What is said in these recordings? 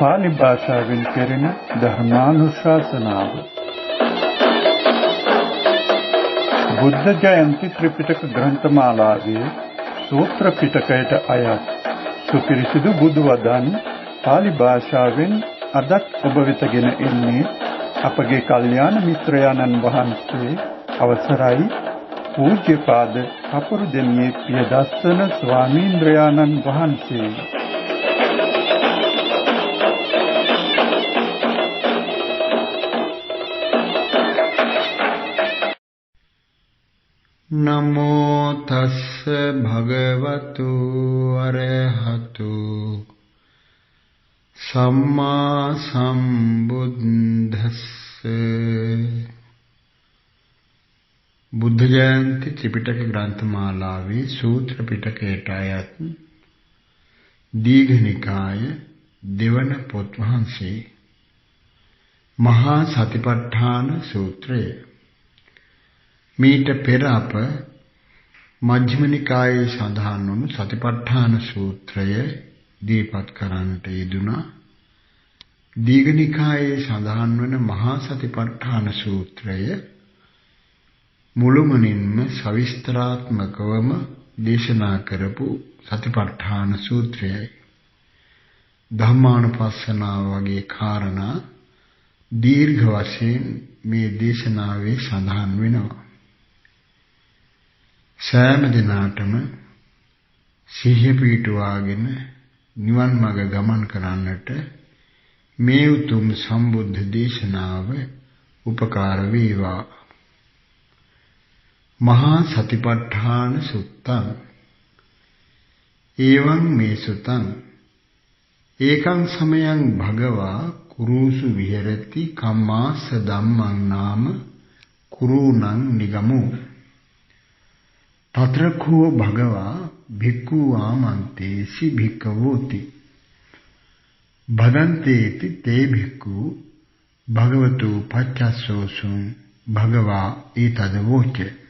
පාලි භාෂාවෙන් කෙරෙන ධර්මානුශාසනාව. බුද්ධ ජයන්ති ත්‍රිපිටක ග්‍රන්ථමාලාවේ සූත්‍ර පිටකයට අයත් සුපිරිසිදු බුදු වදන් පාලි භාෂාවෙන් අදත් ඔබ වෙතගෙන එන්නේ අපගේ කල්යාණ මිත්‍රයාණන් වහන්සේ අවසරයි පූජ්‍යපාද කපුරුදෙණියේ පියදස්සන ස්වාමීන්ද්‍රයාණන් වහන්සේ. නමෝ තස්ස භගවතු අරහතු සම්මා සම්බුද්දස්ස. බුද්ධ ජයන්ති ත්‍රිපිටක ග්‍රන්ථමාලාවේ සූත්‍ර පිටකයට අයත් දීඝනිකාය දෙවන පොත් වහන්සේ මහා සතිපට්ඨාන සූත්‍රය. මීට පෙර අප මජ්ක්‍ධිම නිකායේ සඳහන් වුණු සතිපට්ඨාන සූත්‍රය දීපත් කරන්නට යෙදුණා. දීඝනිකායේ සඳහන් වන මහා සතිපට්ඨාන සූත්‍රය මුළුමනින්ම සවිස්තරාත්මකවම දේශනා කරපු සතිපට්ඨාන සූත්‍රයයි. ධම්මානුපස්සනාව වගේ කාරණා දීර්ඝ වශයෙන් මේ දේශනාවේ සඳහන් වෙනවා. සෑම දිනාටම සිහිය පිටුවාගෙන නිවන් මඟ ගමන් කරන්නට මේ උතුම් සම්බුද්ධ දේශනාව උපකාර වේවා. මහා සතිපට්ඨාන සුත්තං එවං මේ සුතං ඒකං සමයං භගවා කුරුසු විහෙරති කම්මාස ධම්මං නාම කුරුණං නිගමෝ තත්‍රඛෝ භගවා භික්ඛු ආමන්තේසි භික්ඛවෝති භදන්තේති තේ භික්ඛු භගවතු පච්චස්සෝසුං භගවා ඊතද වෝචේ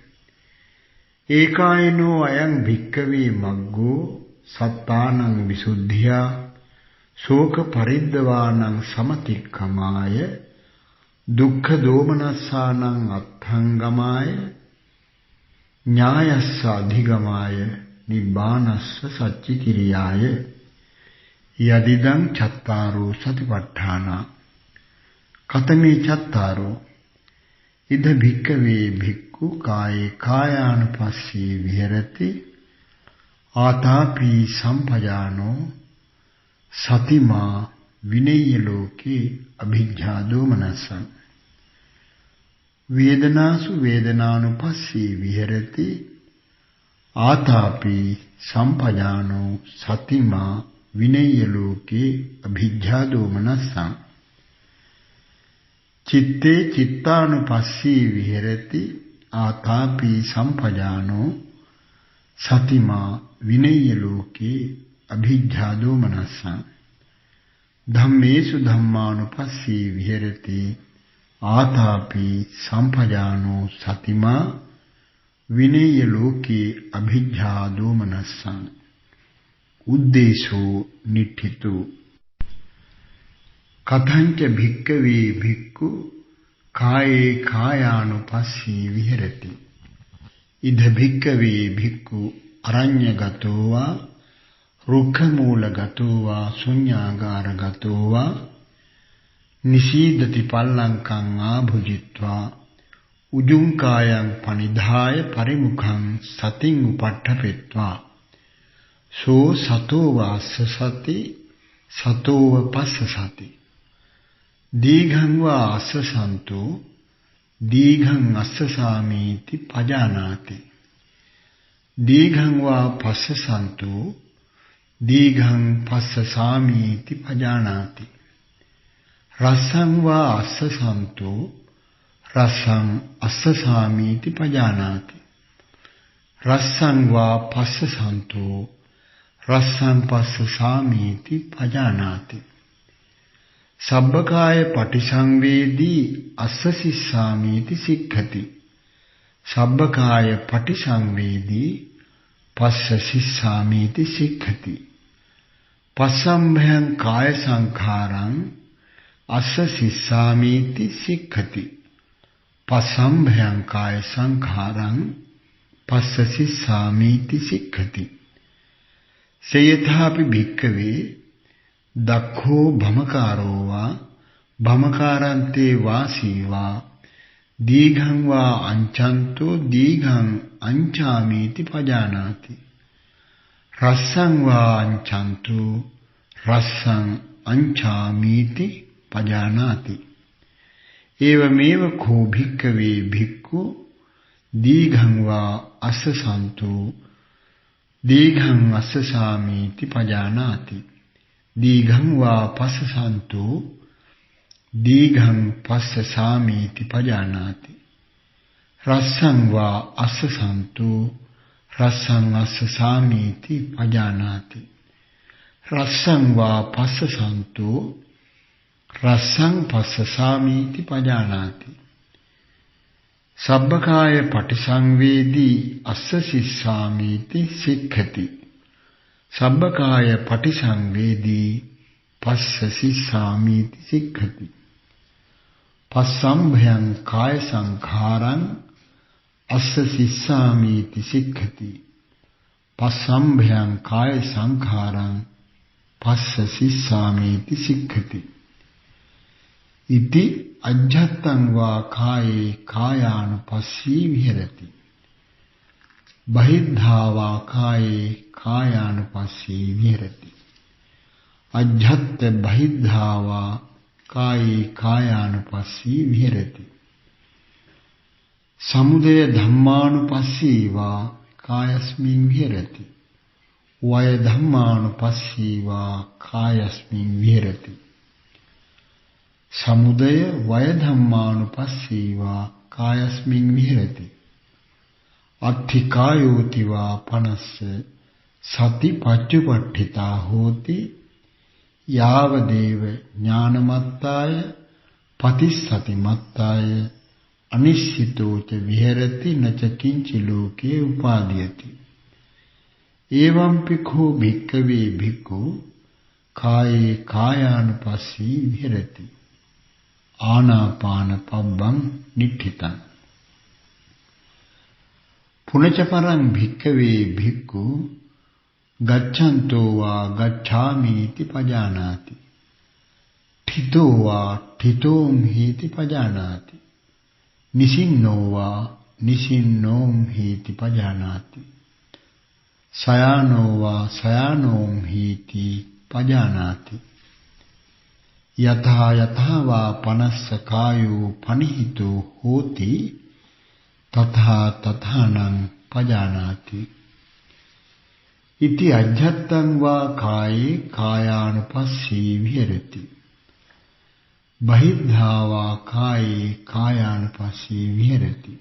ඒකායනෝ අයං භික්ඛවේ මග්ගෝ සත්තානං විසුද්ධියා ශෝක පරිද්දවානං සමතික්ඛමාය දුක්ඛ දෝමනස්සානං අත්ථංගමාය ඥායස්ස අධිගමාය නිබ්බානස්ස සච්චි කිරියාය යදිදං චත්තාරෝ සතිපට්ඨාන කතමේ චත්තාරෝ ඉද භික්ඛවේ භික්ඛු කායේ කායානුපස්සී විහෙරති ආතාපි සම්පජානෝ සතිමා විනේය ලෝකේ අභිජ්ජා දෝමනසං වේදනාසු වේදනානුපස්සී විහෙරති ආතාපි සම්පජානෝ සතිමා විනේය ලෝකේ අභිජ්ජා දෝමනසං චිත්තේ චිත්තානුපස්සී විහෙරති ආතාපි සම්පජානෝ සතිමා විනේය ලෝකේ අභිජ්ජා දෝමනසං ධම්මේසු ධම්මානුපස්සී විහෙරති ආතාපි සම්පජානෝ සතිමා විනේය ලෝකේ අභිජ්ජා දෝමනසං උද්දේශෝ නිට්ඨිතු කතංච භික්ඛවේ භික්ඛු කායේ කායානුපස්සී විහෙරති ඉද භික්ඛවේ භික්ඛු අරඤ්ඤගතෝ වා රුක්ඛමූලගතෝ වා ශුඤ්ඤාගාරගතෝ වා නිසීදති පල්ලංකං ආභුජිත්වා උජුං කායං පනිධාය පරිමුඛං සතින් උපට්ඨපෙත්වා සෝ සතෝ වාස්ස සති සතෝව පස්ස සති දීඝං වා අස්ස සන්තෝ දීඝං අස්ස සාමීති පජානාති දීඝං වා පස්ස සන්තෝ දීඝං පස්ස සාමීති පජානාති රස්සං වා අස්ස සන්තෝ රස්සං අස්ස සාමීති පජානාති රස්සං වා පස්ස සන්තෝ රස්සං පස්ස සාමීති පජානාති සබ්බකාය පටිසංවේදී අස්ස සිස්සාමීති සික්ඛති සබ්බකාය පටිසංවේදී පස්ස සිස්සාමීති සික්ඛති පස්සම්භයං කාය සංඛාරං අස්ස සිස්සාමීති සික්ඛති. පස්සම්භයං කාය සංඛාරං පස්ස සිස්සාමීති සික්ඛති. සේයථාපි භික්ඛවේ දක්ඛෝ භමකාරෝ වා භමකාරන්තේ වාසීවා දීඝං වා අංචන්තෝ දීඝං අංචාමීති පජානාති. රස්සං වා අංචන්තෝ රස්සං අංචාමීති පජානාති. ඒවමේව කෝ භික්ඛවේ භික්ඛු දීඝං වා අස්සසන්තෝ දීඝං අස්සසාමීති පජානාති. දීඝං වා පස්සසන්තෝ දීඝං පස්සසාමීති පජානාති. රස්සං වා අස්සසන්තෝ රස්සං අස්සසාමීති පජානාති. රස්සං වා පස්සසන්තෝ රස්සං පස්සසාමීති පජානාති. සබ්බකාය පටිසංවේදී අස්ස සිස්සාමීති සික්ඛති. සබ්බකාය පටිසංවේදී පස්ස සිස්සාමීති සික්ඛති. පස්සම්භයං කාය සංඛාරං අස්ස සිස්සාමීති සික්ඛති. පස්සම්භයං කාය සංඛාරං පස්ස සිස්සාමීති සික්ඛති. ඉති අජ්ජත්තං වා කායේ කායානුපස්සී විහෙරති. බහිද්ධා වා කායේ කායානුපස්සී විහෙරති. අජ්ජත්ත බහිද්ධා වා කායේ කායානුපස්සී විහෙරති. සමුදය ධම්මානුපස්සී වා කායස්මින් විහෙරති. වය ධම්මානුපස්සී වා කායස්මින් විහෙරති. සමුදය වය ධම්මානුපස්සී වා කායස්මින් විහෙරති. අත්ථි කායෝති වා පනස්ස සති පච්චුපට්ඨිතා හෝති. යාව දේව ඥානමත්තාය පතිස්සති මත්තාය අනිශ්චිතෝ ච විහෙරති නච කිංචි ලෝකේ උපාදීයති. එවං පිඛෝ භික්ඛවේ භික්ඛු කායේ කායානුපස්සී විහෙරති. ආනාපාන පබ්බං නිට්ඨිතං. පුනච පරං භික්ඛවේ භික්ඛු ගච්ඡන්තෝ වා ගච්ඡාමීති පජානාති. ඨිතෝ වා ඨිතෝම් හීති පජානාති. නිසින්නෝ වා නිසින්නෝම් හීති පජානාති. සයානෝ වා සයානෝම් හීති පජානාති. යථා යථා වා පනස්ස කායෝ පනිහිතෝ හෝති තථා තථානං පජානාති. ඉති අජ්ජත්තං වා කායේ කායානුපස්සී විහෙරති. බහිද්ධා වා කායේ කායානුපස්සී විහෙරති.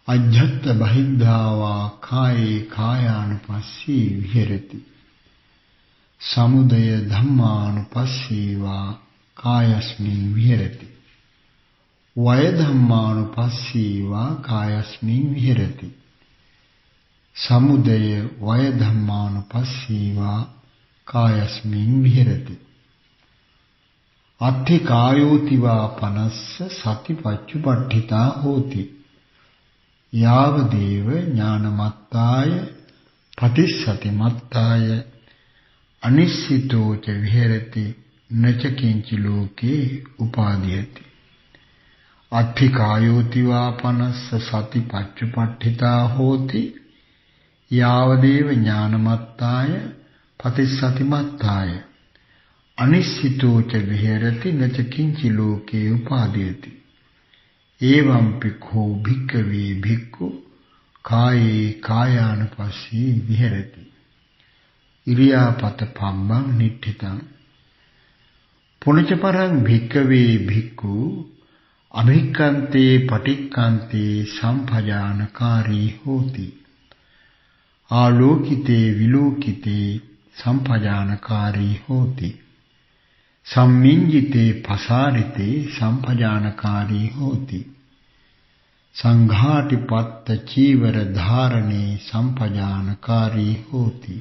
අජ්ජත්ත බහිද්ධා වා කායේ කායානුපස්සී විහෙරති. සමුදය ධම්මානුපස්සී වා කායස්මින් විහෙරති. වය ධම්මානුපස්සී වා කායස්මින් විහෙරති. සමුදය වය ධම්මානුපස්සී වා කායස්මින් විහෙරති. අත්ථි කායෝති වා පනස්ස සති පච්චුපට්ඨිතා හෝති. යාව දේව ඥානමත්තාය පතිස්සති මත්තාය අනිශ්චිතෝ ච විහෙරති නච කිංචි ලෝකේ උපාදීයති. අත්ථි කායෝති වා පනස්ස සති පච්චුපට්ඨිතා හෝති. යාව දේව ඥානමත්තාය පතිස්සති මත්තාය අනිශ්චිතෝ ච විහෙරති නච කිංචි ලෝකේ උපාදීයති. එවං පිඛෝ භික්ඛවේ භික්ඛු කායේ කායානුපස්සී විහෙරති. ඉරියාපත පම්බං නිට්ඨිතං. පුනච පරං භික්ඛවේ භික්ඛු අභික්ඛන්තේ පටික්ඛන්තේ සම්පජානකාරී හෝති. ආලෝකිතේ විලෝකිතේ සම්පජානකාරී හෝති. සම්මිඤ්ජිතේ පසාරිතේ සම්පජානකාරී හෝති. සංඝාටිපත්ත චීවර ධාරණේ සම්පජානකාරී හෝති.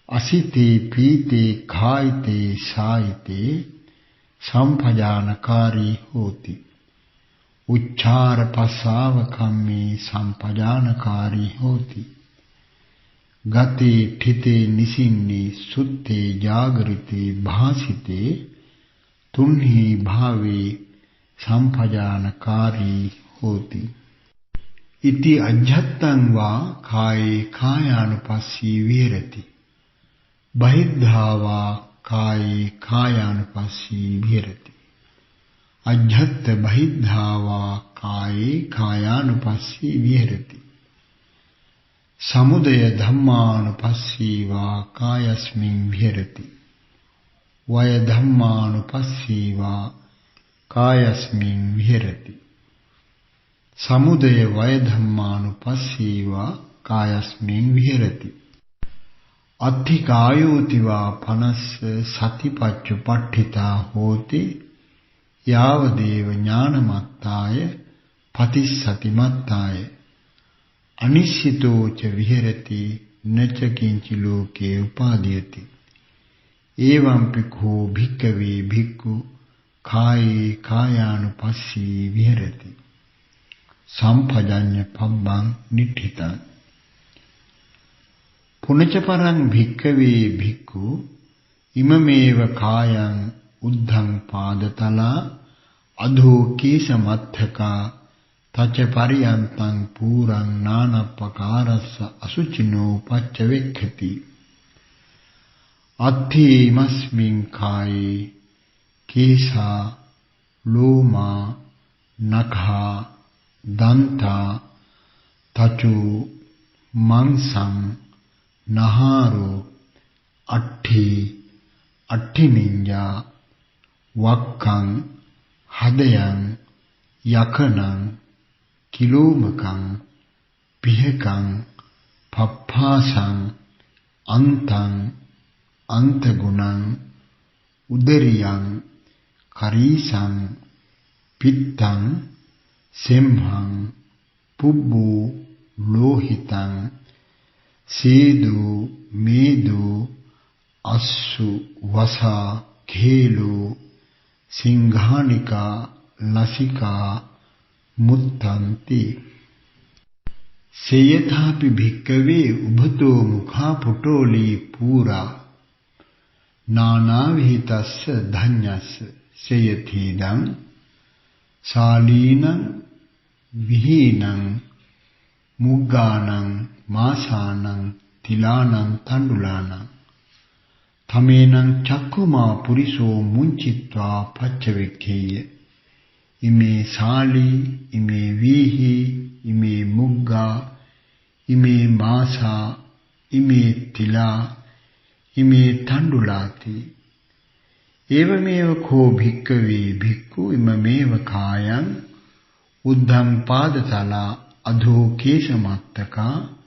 අසිතේ පීතේ කායිතේ සායිතේ සම්පජානකාරී හෝති. උච්චාර පස්සාව කම්මේ සම්පජානකාරී හෝති. ගතේ ठिते නිසින්නේ සුත්තේ ජාගරිතේ භාසිතේ තුන්හි භාවේ සම්පජානකාරී හෝති. ඉති අජ්ජත්තං වා කායේ කායානුපස්සී විහෙරති. බහිද්ධා වා කායේ කායානුපස්සී විහෙරති. අජ්ජත්ත බහිද්ධා වා කායේ කායානුපස්සී විහෙරති. සමුදය ධම්මානුපස්සී වා කායස්මින් විහෙරති. වය ධම්මානුපස්සී වා කායස්මින් විහෙරති. සමුදය වය ධම්මානුපස්සී වා කායස්මින් විහෙරති. අත්ථි කායෝති වා පනස්ස සතිපච්චුපට්ඨිතා හෝති. යාව දේව ඥානමත්තාය පතිස්සතිමත්තාය අනිශ්චිතෝ ච විහෙරති නච කිංචි ලෝකේ උපාදීයති. එවං පික්ඛෝ භික්ඛවේ භික්ඛු කායේ කායානුපස්සී විහෙරති. සම්පජඤ්ඤ පබ්බං නිට්ඨිතං. පුනච පරං භික්ඛවේ භික්ඛු ඉමමේව කායං උද්ධං පාදතලා අධෝ කේසමත්තකා තච පරියන්තං පූරං නානප්පකාරස්ස අසුචිනෝ පච්චවෙක්ඛති. අත්ථීමස්මින් කායේ කේසා ලෝමා නඛා දන්තා තචු මංසං නහාරෝ අට්ඨිමිඤ්ඤා වක්ඛං හදයන් යකනං කිලෝමකං පිහකං පප්පාසං අන්තං අන්තගුණං උදරියං කරීසං පිත්තං සෙම්හං පුබ්බෝ ලෝහිතං සීදු මේදු අස්සු වසා khelu සිංහානිකා ලසිකා මුත්තන්ති. සේයථාපි භික්කවේ උභතෝ මුඛා පුටෝලී පූරා නානාවිහිතස්ස ධඤ්ඤස්ස සේයථීදං ශාලීනං විහීනං මුග්ගානං මාසානං තිලානං තණ්ඩුලානං තමේනං චක්කුමා පුරිසෝ මුංචිත්වා පච්චවෙක්ඛේය. ඉමේ ශාලී ඉමේ වීහි ඉමේ මුග්ගා ඉමේ මාසා ඉමේ තිලා ඉමේ තණ්ඩුලාති. ඒවමේව කෝ භික්ඛවේ භික්ඛු ඉමමේව කායං උද්ධං පාදතලා අධෝ කේශමත්තකා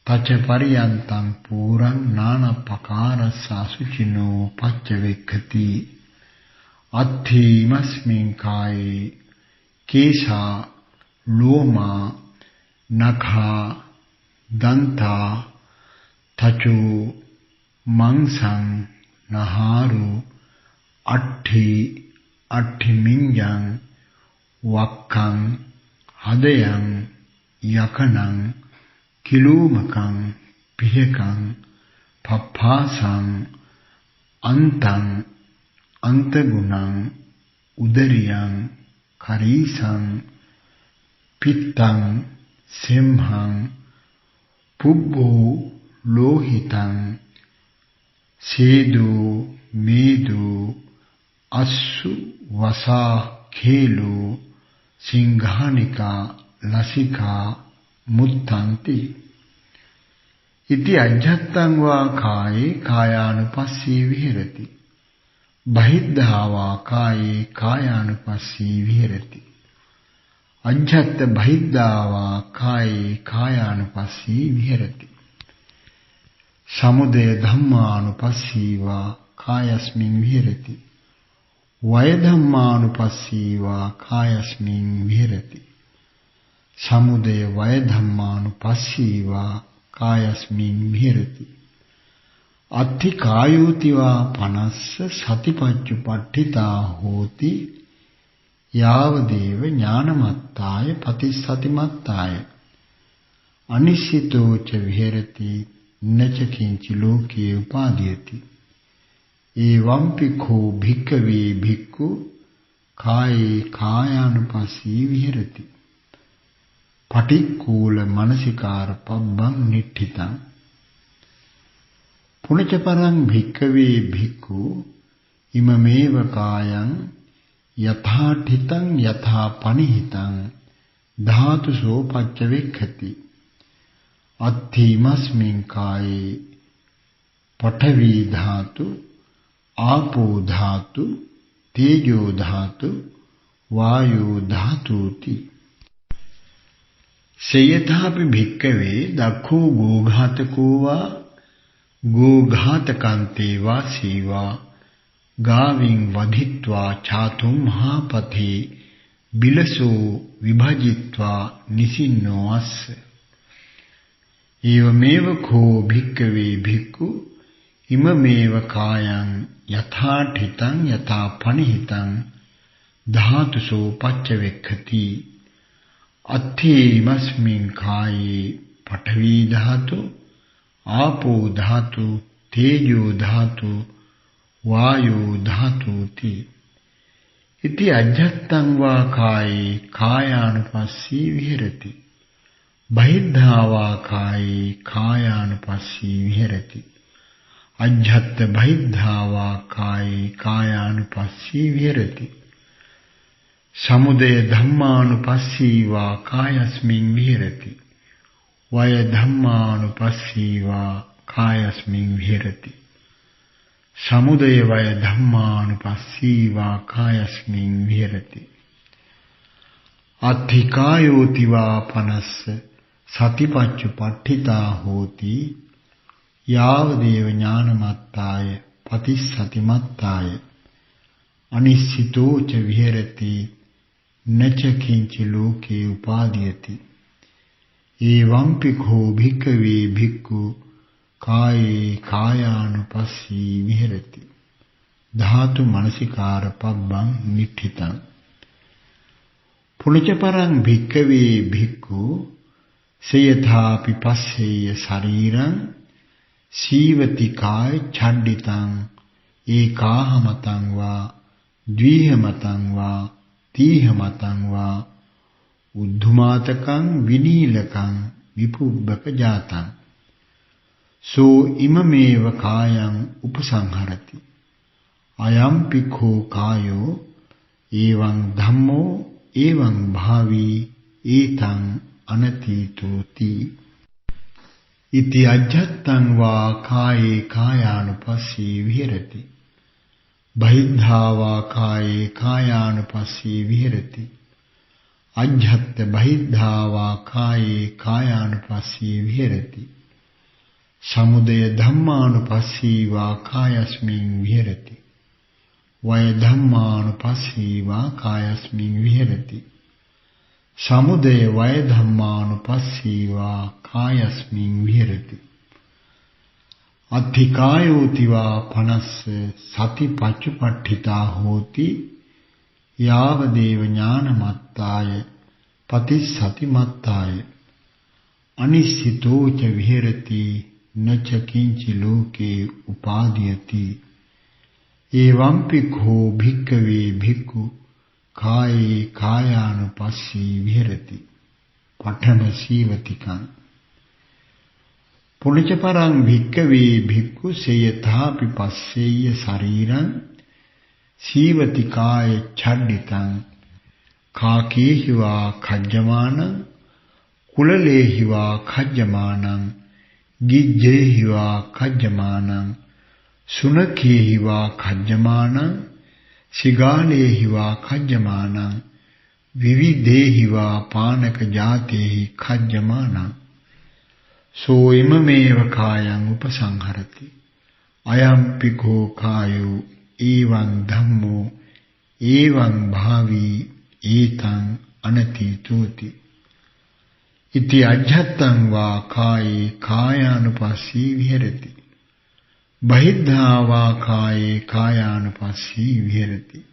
තච පරියන්තං පූරං නානප්පකාරස්සසුචිනෝ පච්චවෙක්ඛති. අත්ථීමස්මින් කායේ කේශා ලෝමා නඛා දන්තා තචු මංසං නහාරු අට්ඨිමිඤ්ඤං වක්ඛං හදයන් යකනං කිලූමකං පිහකං පප්පාසං අන්තං අන්තගුණං උදරියං කරීසං පිත්තං සෙම්හං පුබ්බෝ ලෝහිතං සේදු මේදු අස්සු වසා khelu සිංහානිකා ලසිකා මුත්තන්ති. ඉති අජ්ජත්තං වා කායේ කායානුපස්සී විහෙරති. බහිද්ධා වා කායේ කායානුපස්සී විහෙරති. අජ්ජත්ත බහිද්ධා වා කායේ කායානුපස්සී විහෙරති. සමුදය ධම්මානුපස්සී වා කායස්මින් විහෙරති. වය ධම්මානුපස්සී වා කායස්මින් විහෙරති. සමුදය වය ධම්මානුපස්සී වා කායස්මින් විහෙරති. අත්ථි කායෝතිවා පනස්ස සතිපච්චුපට්ඨිතා හෝති යාවදේව ඥානමත්තාය පතිස්සතිමත්තාය අනිශ්චිතෝ ච විහෙරති නච කිංචි ලෝකේ උපාදීයති එවං පිඛෝ භික්ඛවේ භික්ඛු කායේ කායානුපස්සී විහෙරති පටික්කුල මනසිකාර පබ්බං නිට්ඨිතං පුනච පරං භික්ඛවේ භික්ඛු ඉමමේව කායං යථාඨිතං යථා පනිහිතං ධාතුසෝ පච්චවෙක්ඛති අත්ථීමස්මින් කායේ පඨවි ධාතු ආපෝ ධාතු තේජෝ ධාතු වායෝ ධාතුති සේයථාපි භික්ඛවේ දක්ඛෝ ගෝඝාතකෝ වා ගෝඝාතකන්තේ වා සීවා ගාවින් වධිත්වා චාතුම් මහපතේ බිලසෝ විභජිත්වා නිසින්නෝ අස්ස ඊවමේව කෝ භික්ඛවේ භික්ඛු ඉමමේව කායං යථාඨිතං යථා පනිහිතං ධාතුසෝ පච්චවෙක්ඛති අත්ථීමස්මින් කායේ පඨවි ධාතු ආපෝ ධාතු තේජෝ ධාතු වායෝ ධාතුති ඉති අජ්ජත්තං වා කායේ කායානුපස්සී විහෙරති බහිද්ධා වා කායේ කායානුපස්සී විහෙරති අජ්ජත්ත බහිද්ධා වා කායේ කායානුපස්සී විහෙරති සමුදය ධම්මානුපස්සී වා කායස්මින් විහෙරති වය ධම්මානුපස්සී වා කායස්මින් විහෙරති සමුදය වය ධම්මානුපස්සී වා කායස්මින් විහෙරති අත්ථිකායෝති වා පනස්ස සතිපච්චුපට්ඨිතා හෝති යාවදේව ඥානමත්තාය පතිස්සතිමත්තාය අනිශ්චිතෝ ච විහෙරති නච කිංචි ලෝකේ උපාදීයති එවං පිඛෝ භික්ඛවේ භික්ඛු කායේ කායානුපස්සී විහෙරති ධාතු මනසිකාර පබ්බං නිට්ඨිතං පුනච පරං භික්ඛවේ භික්ඛු සයථාපි පස්සේය ශරීරං සීවති කාය ඡණ්ඩිතං ඒකාහමතං වා ද්විහමතං වා තීහමතං වා උද්ධමාතකං විනීලකං විපුබ්බක ජාතං සෝ ඉමමේව කායං උපසංහරති අයම් පිඛෝ කායෝ එවං ධම්මෝ එවං භාවී ඒතං අනතීතෝති ඉති අජ්ජත්තං වා කායේ කායානුපස්සී විහෙරති බහිද්ධා වා කායේ කායානුපස්සී විහෙරති අජ්ජත්ත බහිද්ධා වා කායේ කායානුපස්සී විහෙරති සමුදය ධම්මානුපස්සී වා කායස්මින් විහෙරති වය ධම්මානුපස්සී වා කායස්මින් විහෙරති සමුදය වය ධම්මානුපස්සී වා කායස්මින් විහෙරති අත්ථිකායෝති වා පනස්ස සතිපච්චුපට්ඨිතා හෝති යාවදේව ඥානමත්තාය පතිස්සතිමත්තාය අනිශ්චිතෝ ච විහෙරති නච කිංචි ලෝකේ උපාදීයති එවං පිඛෝ භික්ඛවේ භික්ඛු කායේ කායානුපස්සී විහෙරති පඨම සීවතිකං පුනච පරං භික්ඛවේ භික්ඛු සේයථාපි පස්සේය ශරීරං සීවති කාය ඡණ්ඩිතං කාකේහි වා khajjamaනං කුලලේහි වා khajjamaනං ගිජ්ජේහි වා khajjamaනං සුනඛේහි වා khajjamaනං සිගාලේහි වා khajjamaනං විවිධේහි වා පානක ජාතේහි khajjamaනං සෝ ඉමමේව කායං උපසංහරති අයම් පිඛෝ කායෝ එවං ධම්මෝ එවං භාවී ඒතං අනතීතෝති ඉති අජ්ජත්තං වා කායේ කායානුපස්සී විහෙරති බහිද්ධා වා කායේ කායානුපස්සී විහෙරති.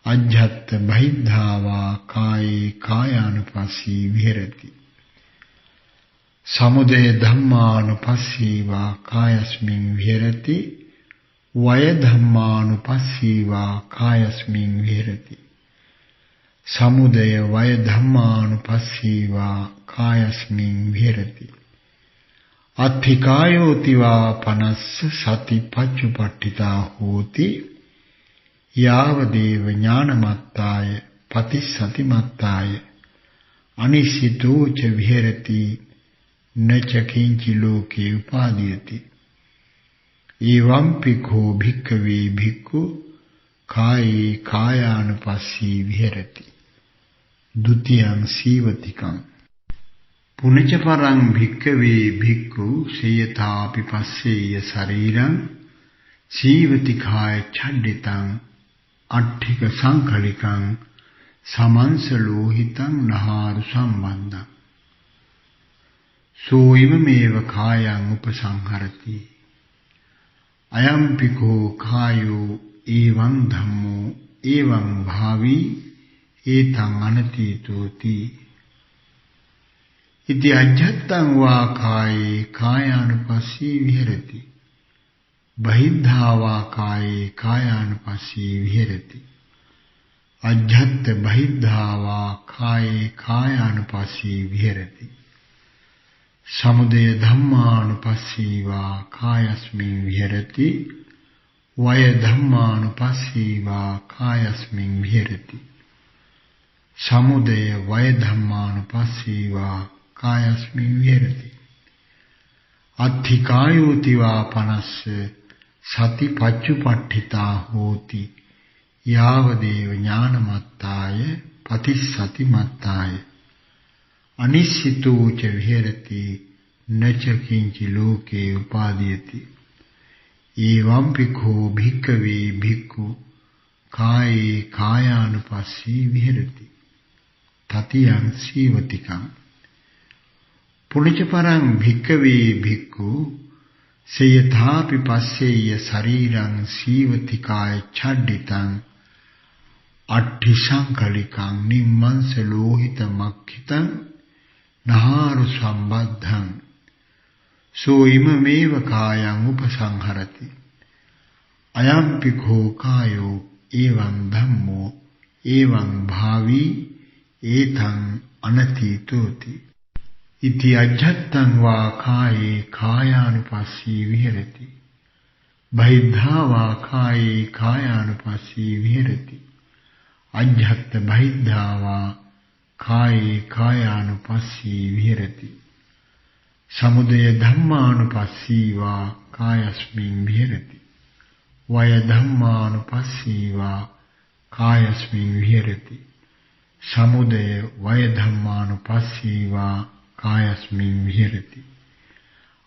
අජ්ජත් බහිද්ධා වා කායේ කායානුපස්සී විහෙරති. සමුදය ධම්මානුපස්සී වා කායස්මින් විහෙරති. වය ධම්මානුපස්සී වා කායස්මින් විහෙරති. සමුදය වය ධම්මානුපස්සී වා කායස්මින් විහෙරති. අත්ථිකායෝති වා පනස්ස සති පච්චුපට්ඨිතා හෝති. යාව දේව ඥානමත්තාය පතිසතිමත්තාය අනිසිතෝ ච විහෙරති නච කිංචි ලෝකේ උපාදීයති. එවං පිඛෝ භික්ඛවේ භික්ඛු කායේ කායානුපස්සී විහෙරති. ဒ ුතියං සීවතිකං පුනච පරං භික්ඛවේ භික්ඛු සේයථාපි පස්සේය ශරීරං සීවති කාය ඡණ්ඩිතං අට්ඨික සංකලිකං සමංස ලෝහිතං නහාරු සම්බන්ධං සෝයිව මේව කායං උපසංහරති. අයම්පිකෝ කායෝ එවං ධම්මෝ එවං භාවී ඒතං අනතීතෝති. ඉති අජ්ජත්තං වා කායේ කායානුපස්සී විහෙරති. බහිද්ධා වා කායේ කායානුපස්සී විහෙරති. අජ්ජත් බහිද්ධා වා කායේ කායානුපස්සී විහෙරති. සමුදය ධම්මානුපස්සී වා කායස්මින් විහෙරති. වය ධම්මානුපස්සී වා කායස්මින් විහෙරති. සමුදය වය ධම්මානුපස්සී වා කායස්මින් විහෙරති. අත්ථිකායෝති වා පනස්ස සති පච්චුපට්ඨිතා හෝති. යාව දේව ඥානමත්තාය පතිසතිමත්තාය අනිසිතෝ ච විහෙරති නච කිංචි ලෝකේ උපාදීයති. එවං පිඛෝ භික්ඛවේ භික්ඛු කායේ කායානුපස්සී විහෙරති. තතියං සීවතිකං පුනච පරං භික්ඛවේ භික්ඛු සේයථාපි පස්සේය ශරීරං සීවති කාය ඡණ්ඩිතං අට්ඨි සංකලිකං නිම්මංස ලෝහිත මක්ඛිතං නහාරු සම්බද්ධං සෝයිම මේව කායං උපසංහරති. අයම්පිඛෝ කායෝ එවං ධම්මෝ එවං භාවී ඒතං අනතීතෝති. ඉති අජ්ජත්තං වා කායේ කායානුපස්සී විහෙරති. බහිද්ධා වා කායේ කායානුපස්සී විහෙරති. අජ්ජත් බහිද්ධා වා කායේ කායානුපස්සී විහෙරති. සමුදය ධම්මානුපස්සී වා කායස්මින් විහෙරති. වය ධම්මානුපස්සී වා කායස්මින් විහෙරති. සමුදය වය ධම්මානුපස්සී වා කායස්මින් විහෙරති.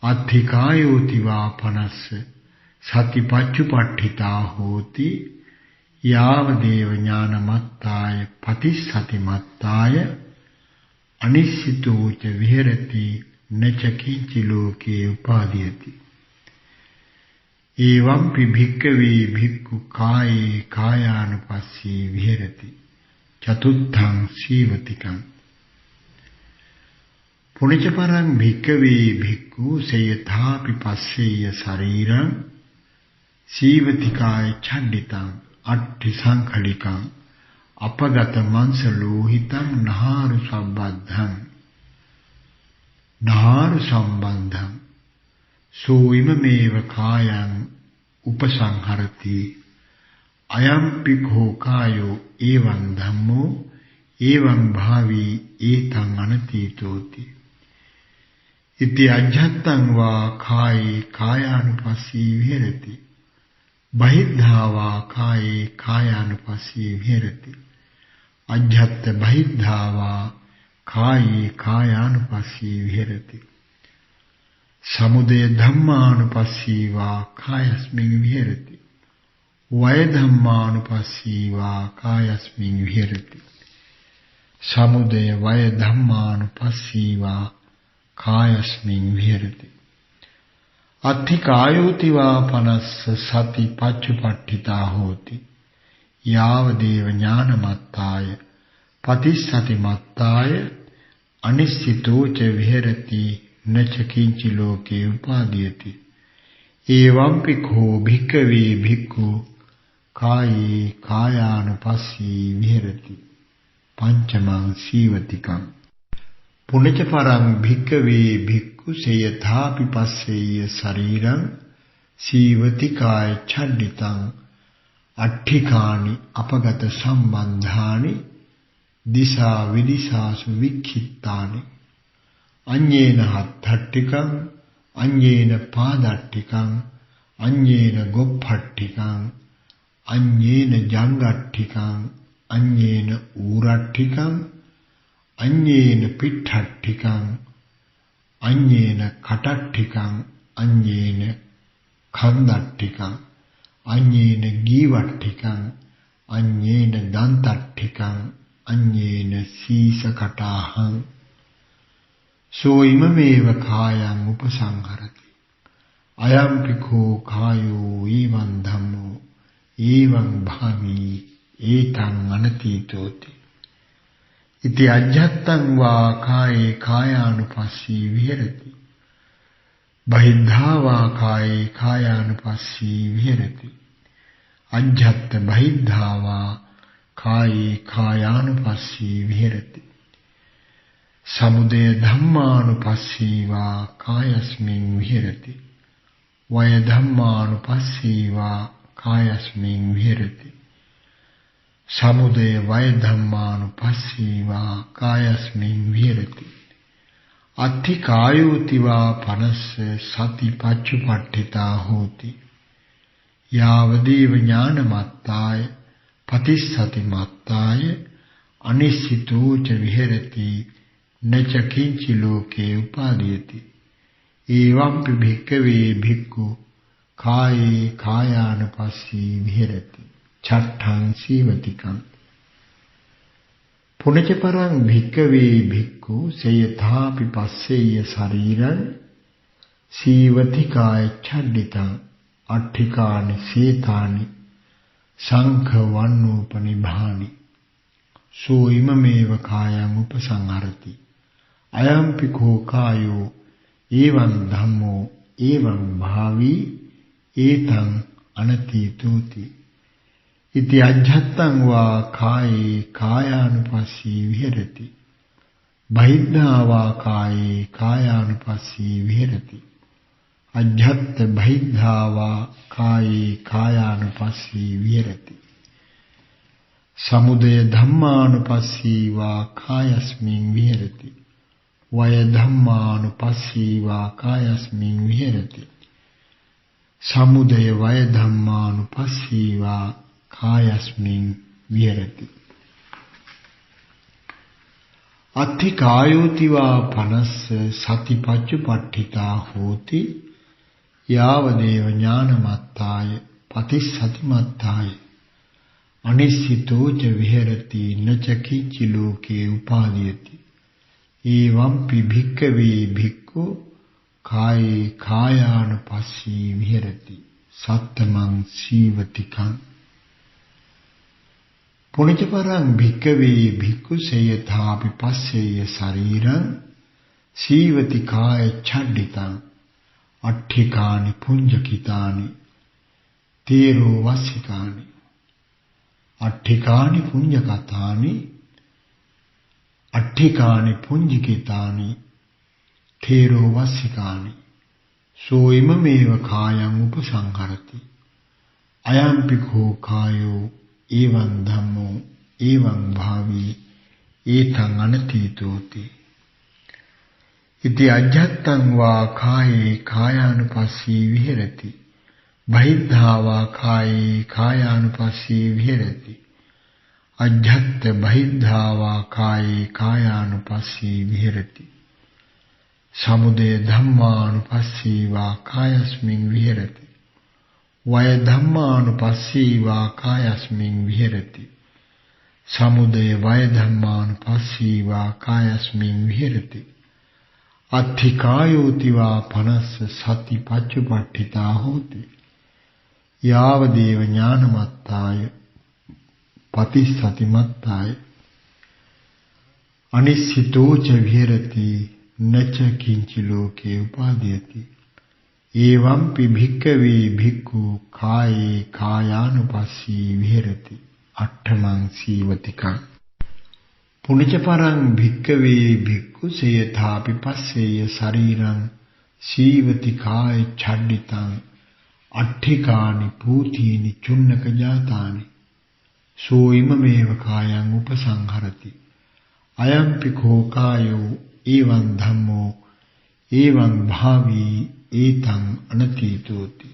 අත්ථිකායෝති වා පනස්ස සතිපච්චුපට්ඨිතා හෝති. යාව දේව ඥානමත්තාය පතිසතිමත්තාය අනිසිතෝ ච විහෙරති නච කිංචි ලෝකේ උපාදීයති. එවං පි භික්ඛවේ භික්ඛු කායේ කායානුපස්සී විහෙරති. චතුත්ථං සීවතිකං පුනච පරං භික්ඛවේ භික්ඛු සේයථාපි පස්සේය ශරීරං සීවති කාය ඡණ්ඩිතං අට්ඨි සංකලිකං අපගත මංස ලෝහිතං නහාරු සම්බද්ධං නහාරු සම්බන්ධං සෝයිම මේව කායං උපසංහරති. අයම්පිඛෝ කායෝ එවං ධම්මෝ එවං භාවී ඒතං අනතීතෝති. ඉති අජ්ජත්තං වා කායේ කායානුපස්සී විහෙරති. බහිද්ධා වා කායේ කායානුපස්සී විහෙරති. අජ්ජත් බහිද්ධා වා කායේ කායානුපස්සී විහෙරති. සමුදය ධම්මානුපස්සී වා කායස්මින් විහෙරති. වය ධම්මානුපස්සී වා කායස්මින් විහෙරති. සමුදය වය ධම්මානුපස්සී වා කායස්මින් විහෙරති. අත්ථිකායෝතිවා පනස්ස සති පච්චුපට්ඨිතා හෝති යාවදේව ඥානමත්තාය පතිස්සති මත්තාය අනිශ්චිතෝ ච විහෙරති නච කිංචි ලෝකේ උපාදීයති එවං පිඛෝ භික්ඛවේ භික්ඛු කායේ කායානුපස්සී විහෙරති පංචමං සීවතිකං පුනච පරං භික්ඛවේ භික්ඛු සේයථාපි පස්සේය ශරීරං සීවති කාය ඡණ්ඩිතං අට්ඨිකානි අපගත සම්බන්ධානි දිසා විදිසාසු වික්ඛිත්තානි අඤ්ඤේන හත්ථට්ඨිකං අඤ්ඤේන පාදට්ඨිකං අඤ්ඤේන ගොප්පට්ඨිකං අඤ්ඤේන ජංගට්ඨිකං අඤ්ඤේන ඌරට්ඨිකං අඤ්ඤේන පිට්ඨට්ඨිකං අඤ්ඤේන කටට්ඨිකං අඤ්ඤේන කන්දට්ඨිකං අඤ්ඤේන ගීවට්ඨිකං අඤ්ඤේන දන්තට්ඨිකං අඤ්ඤේන සීසකටාහං සෝ ඉමමේව කායං උපසංහරති අයං පිඛෝ කායෝ ඊවං ධම්මෝ ඊවං භාමි ඒතං අනතීතෝති ඉති අජ්ජත්තං වා කායේ කායානුපස්සී විහෙරති බහිද්ධා වා කායේ කායානුපස්සී විහෙරති අජ්ජත්ත බහිද්ධා වා කායේ කායානුපස්සී විහෙරති සමුදය ධම්මානුපස්සී වා කායස්මින් විහෙරති වය ධම්මානුපස්සී වා කායස්මින් විහෙරති සමුදය වය ධම්මානුපස්සී වා කායස්මින් විහෙරති අත්ථි කායෝතිවා පනස්ස සති පච්චුපට්ඨිතා හෝති යාවදේව ඥානමත්තාය පතිස්සති මත්තාය අනිශ්චිතෝ ච විහෙරති නච කිංචි ලෝකේ උපාදීයති එවං භික්ඛවේ භික්ඛු කායේ කායානුපස්සී විහෙරති චට්ඨං සීවතිකං පුනච පරං භික්ඛවේ භික්ඛු සේයථාපි පස්සේය ශරීරං සීවති කාය ඡණ්ඩිතං අට්ඨිකානි සීතානි සංඛ වන්නෝපනිභානි සෝ ඉමමේව කායං උපසංහරති අයං පිඛෝ කායෝ එවං ධම්මෝ එවං භාවි ඒතං අනතීතෝති ඉති අජ්ජත්තං වා කායේ කායානුපස්සී විහෙරති බහිද්ධා වා කායේ කායානුපස්සී විහෙරති අජ්ජත්ත බහිද්ධා වා කායේ කායානුපස්සී විහෙරති සමුදය ධම්මානුපස්සී වා කායස්මින් විහෙරති වය ධම්මානුපස්සී වා කායස්මින් විහෙරති සමුදය වය ධම්මානුපස්සී වා කායස්මින් විහෙරති අත්ථි කායෝතිවා පනස්ස සතිපච්චුපට්ඨිතා හෝති යාවදේව ඥානමත්තාය පතිස්සති මත්තාය අනිශ්චිතෝ ච විහෙරති නච කිංචි ලෝකේ උපාදීයති එවංපි භික්ඛවේ භික්ඛු කායේ කායානුපස්සී විහෙරති සත්තමං සීවතිකං පුනච පරං භික්ඛවේ භික්ඛු සේයථාපි පස්සේය ශරීරං සීවති කාය ඡණ්ඩිතං අට්ඨිකානි පුඤ්ජකිතානි තේරෝ වස්සිකානි අට්ඨිකානි පුඤ්ජකතානි අට්ඨිකානි පුඤ්ජකිතානි තේරෝ වස්සිකානි සෝ ඉමමේව කායං උපසංහරති අයං පිඛෝ කායෝ එවං ධම්මෝ එවං භාවි ඒතං අනතීතෝති ඉති අජ්ජත්තං වා කායේ කායානුපස්සී විහෙරති බහිද්ධා වා කායේ කායානුපස්සී විහෙරති අජ්ජත්ත බහිද්ධා වා කායේ කායානුපස්සී විහෙරති සමුදය ධම්මානුපස්සී වා කායස්මින් විහෙරති වය ධම්මානුපස්සී වා කායස්මින් විහෙරති සමුදය වය ධම්මානුපස්සී වා කායස්මින් විහෙරති අත්ථිකායෝතිවා පනස්ස සති පච්චුපට්ඨිතා හෝති. යාවදේව ඥානමත්තාය පතිස්සතිමත්තාය අනිස්සිතෝච විහෙරති නච කිංචි ලෝකේ උපාදීයති. ඒවම්පි භික්ඛවේ භික්ඛු කායේ කායානුපස්සී විහෙරති. අට්ඨමං සීවතිකං පුනිච පරං භික්ඛවේ භික්ඛු සේයථාපි පස්සේය ශරීරං සීවති කාය ඡණ්ඩිතං අට්ඨිකානි පූතීනි චුන්නක ජාතානි සෝ ඉමමේව කායං උපසංහරති. අයම්පි කෝ කායෝ එවං ධම්මෝ එවං භාවී ඒතං අනතීතෝති.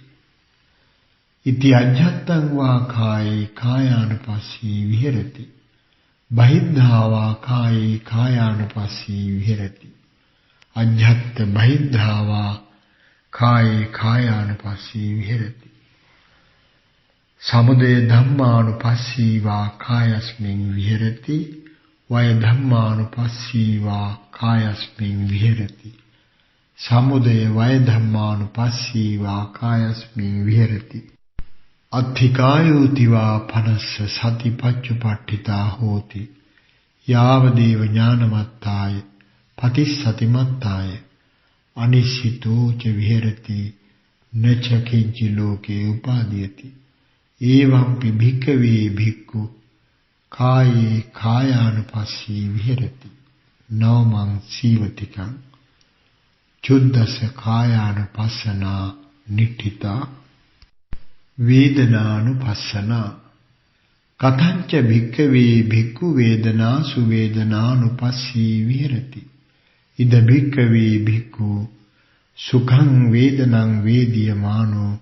ඉති අජ්ජත්තං වා කායේ කායානුපස්සී විහෙරති. බහිද්ධා වා කායේ කායානුපස්සී විහෙරති. අජ්ජත්ත බහිද්ධා වා කායේ කායානුපස්සී විහෙරති. සමුදය ධම්මානුපස්සී වා කායස්මින් විහෙරති. වය ධම්මානුපස්සී වා කායස්මින් විහෙරති. සමුදය වය ධම්මානුපස්සී වා කායස්මින් විහෙරති. අත්ථිකායෝතිවා පනස්ස සති පච්චුපට්ඨිතා හෝති. යාවදේව ඥානමත්තාය පතිස්සතිමත්තාය අනිශ්චිතෝච විහෙරති නච කිංචි ලෝකේ උපාදීයති. ඒවම්පි භික්ඛවේ භික්ඛු කායේ කායානුපස්සී විහෙරති. නවමං සීවතිකං චුද්දස කායානුපස්සනා නිට්ඨිතා වේදනානුපස්සනා කතංච භික්ඛවේ භික්ඛු වේදනාසු වේදනානුපස්සී විහෙරති. ඉද භික්ඛවේ භික්ඛු සුඛං වේදනං වේදියමානෝ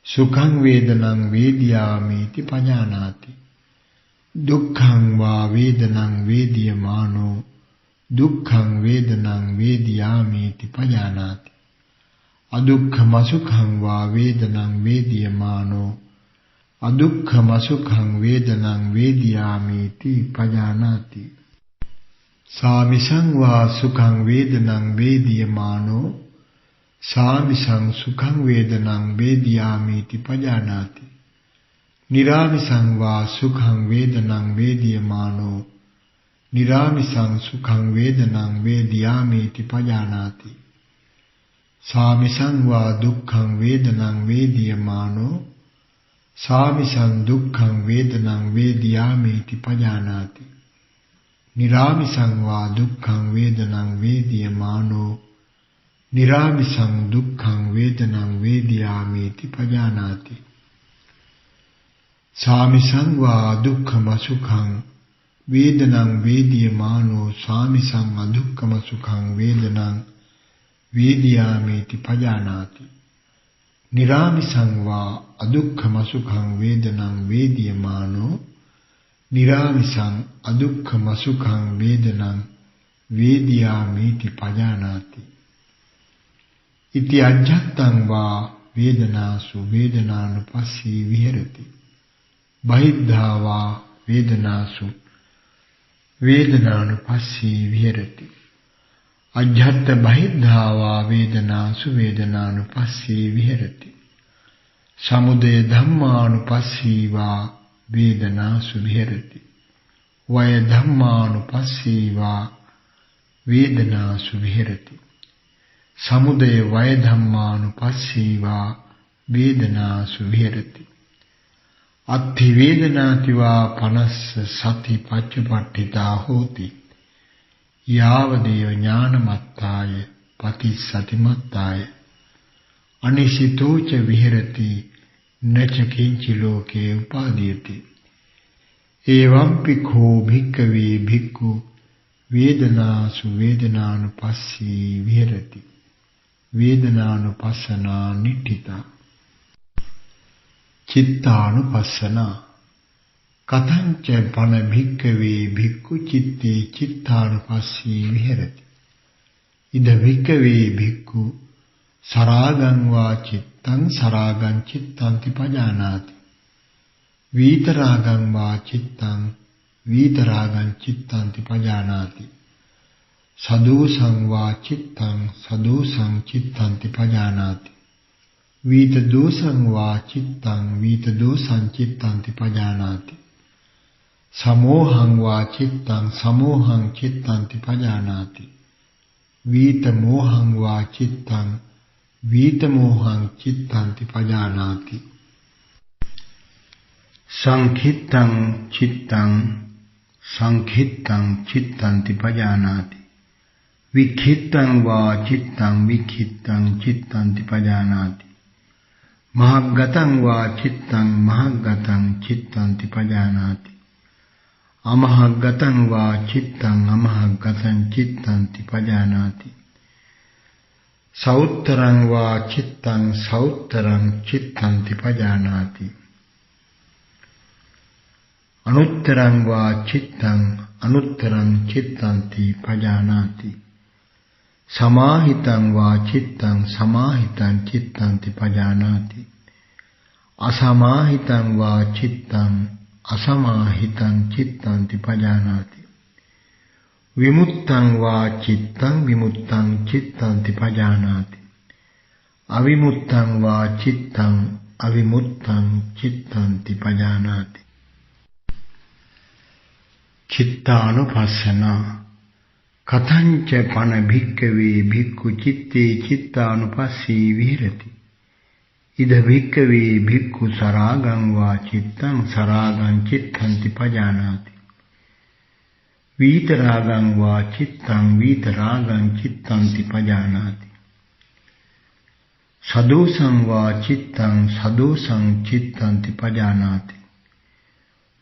සුඛං වේදනං වේදියාමිති පඤ්ඤානාති. දුක්ඛං වා වේදනං වේදියමානෝ දුක්ඛං වේදනං වේදියාමිති පඤ්ඤානාති. අදුක්ඛම සුඛං වා වේදනං වේදියමානෝ අදුක්ඛම සුඛං වේදනං වේදියාමිති පඤ්ඤානාති. සාමිසං වා සුඛං වේදනං වේදියමානෝ සාමිසං සුඛං වේදනං වේදියාමිති පඤ්ඤානාති. නිරාමිසං වා සුඛං වේදනං වේදියමානෝ නිරාමිසං සුඛං වේදනං වේදියාමිති පඤ්ඤානාති. සාමිසං වා දුක්ඛං වේදනං වේදියමානෝ සාමිසං දුක්ඛං වේදනං වේදියාමිති පඤ්ඤානාති. නිරාමිසං වා දුක්ඛං වේදනං වේදියමානෝ නිරාමිසං දුක්ඛං වේදනං වේදියාමිති පඤ්ඤානාති. සාමිසං වා දුක්ඛම සුඛං වේදනං වේදියමානෝ සාමිසං අදුක්ඛම සුඛං වේදනං වේදියාමිති පඤ්ඤානාති. නිරාමිසං වා අදුක්ඛම සුඛං වේදනං වේදියමානෝ නිරාමිසං අදුක්ඛම සුඛං වේදනං වේදියාමිති පඤ්ඤානාති. ඉති අජ්ජත්තං වා වේදනාසු වේදනානුපස්සී විහෙරති. බහිද්ධා වා වේදනාසු වේදනානුපස්සී විහෙරති. අජ්ජත්ත බහිද්ධා වා වේදනාසු වේදනානුපස්සී විහෙරති. සමුදය ධම්මානුපස්සී වා වේදනාසු විහෙරති. වය ධම්මානුපස්සී වා වේදනාසු විහෙරති. සමුදය වය ධම්මානුපස්සී වා වේදනාසු විහෙරති. අත්ථි වේදනාති වා පනස්ස සති පච්චුපට්ඨිතා හෝති. යාවදේව ඥානමත්තාය පතිස්සතිමත්තාය අනිසිතෝච විහෙරති නච කිංචි ලෝකේ උපාදීයති. ඒවම්පි කෝ භික්ඛවේ භික්ඛු වේදනාසු වේදනානුපස්සී විහෙරති. වේදනානුපස්සනා නිට්ඨිතා චිත්තානුපස්සනා කතංච පන භික්ඛවේ භික්ඛු චිත්තේ චිත්තානුපස්සී විහෙරති. ඉද භික්ඛවේ භික්ඛු සරාගං වා චිත්තං සරාගං චිත්තං පඤ්ඤානාති. වීතරාගං වා චිත්තං වීතරාගං චිත්තං පඤ්ඤානාති. सदोषं वा चित्तं सदोषं चित्तन्ति पजानाति वीतदोषं वा चित्तं वीतदोषं चित्तन्ति पजानाति समोहं वा चित्तं समोहं चित्तन्ति पजानाति वीतमोहं वा चित्तं वीतमोहं चित्तन्ति पजानाति संखित्तं चित्तं संखित्तं चित्तन्ति पजानाति विखित्तं वा चित्तं विखित्तं चित्तन्ति पजानाति महग्गतं वा चित्तं महग्गतं चित्तन्ति पजानाति अमहग्गतं वा चित्तं अमहग्गतं चित्तन्ति पजानाति सौत्तरं वा चित्तं सौत्तरं चित्तन्ति पजानाति अनुत्तरं वा चित्तं अनुत्तरं चित्तन्ति पजानाति समाहितं वा चित्तं समाहितं चित्तन्ति पजानाति असमाहितं वा चित्तं असमाहितं चित्तन्ति पजानाति विमुक्तं वा चित्तं विमुक्तं चित्तन्ति पजानाति अविमुक्तं वा चित्तं अविमुक्तं चित्तन्ति पजानाति चित्तानुपස්සना कथंच पन भिक्खवे भिक्खु चित्ते चित्तानुपस्सी विहरति इद भिक्खवे भिक्खु सरागं वा चित्तं सरागं चित्तन्ति पजानाति वीतरागं वा चित्तं वीतरागं चित्तन्ति पजानाति सदोषं वा चित्तं सदोषं चित्तन्ति पजानाति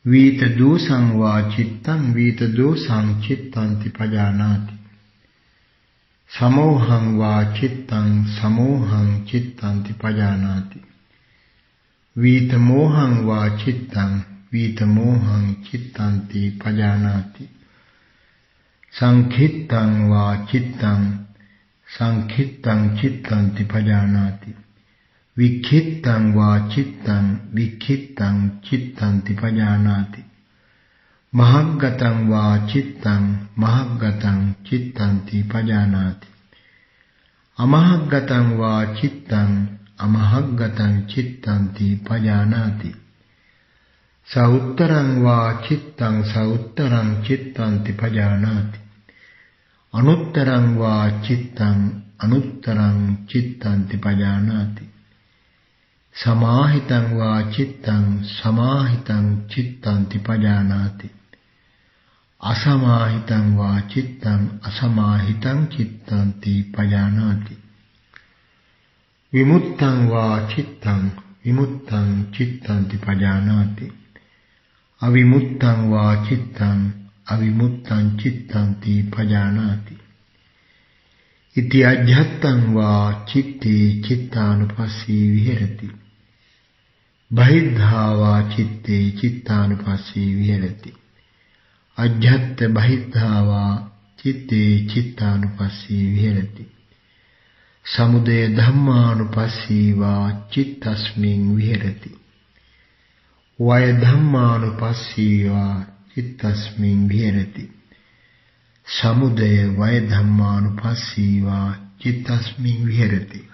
वीतदोषं वा चित्तं वीतदोषं चित्तन्ति पजानाति समोहं वा चित्तं समोहं चित्तन्ति पजानाति वीतमोहं वा चित्तं वीतमोहं चित्तन्ति पजानाति संखित्तं वा चित्तं संखित्तं चित्तन्ति पजानाति विखित्तं वा चित्तं विखित्तं चित्तन्ति पजानाति महग्गतं वा चित्तं महग्गतं चित्तन्ति पजानाति अमहग्गतं वा चित्तं अमहग्गतं चित्तन्ति पजानाति सउत्तरं वा चित्तं सउत्तरं चित्तन्ति पजानाति अनुत्तरं वा चित्तं अनुत्तरं चित्तन्ति पजानाति समाहितं वा चित्तं समाहितं चित्तन्ति पजानाति असमाहितं वा चित्तं असमाहितं चित्तन्ति पजानाति विमुक्तं वा चित्तं विमुक्तं चित्तन्ति पजानाति अविमुक्तं वा चित्तं अविमुक्तं चित्तन्ति पजानाति इति अध्यत्तं वा चित्ते चित्तानुपस्सी विहरति बहिर्धा वा चित्ते चित्तानुपस्सी विहरति अध्यत्त बहिर्धा वा चित्ते चित्तानुपस्सी विहरति समुदय धम्मानुपस्सी वा चित्तस्मिन् विहरति वय धम्मानुपस्सी वा चित्तस्मिन् विहरति समुदय वय धम्मानुपस्सी वा चित्तस्मिन् विहरति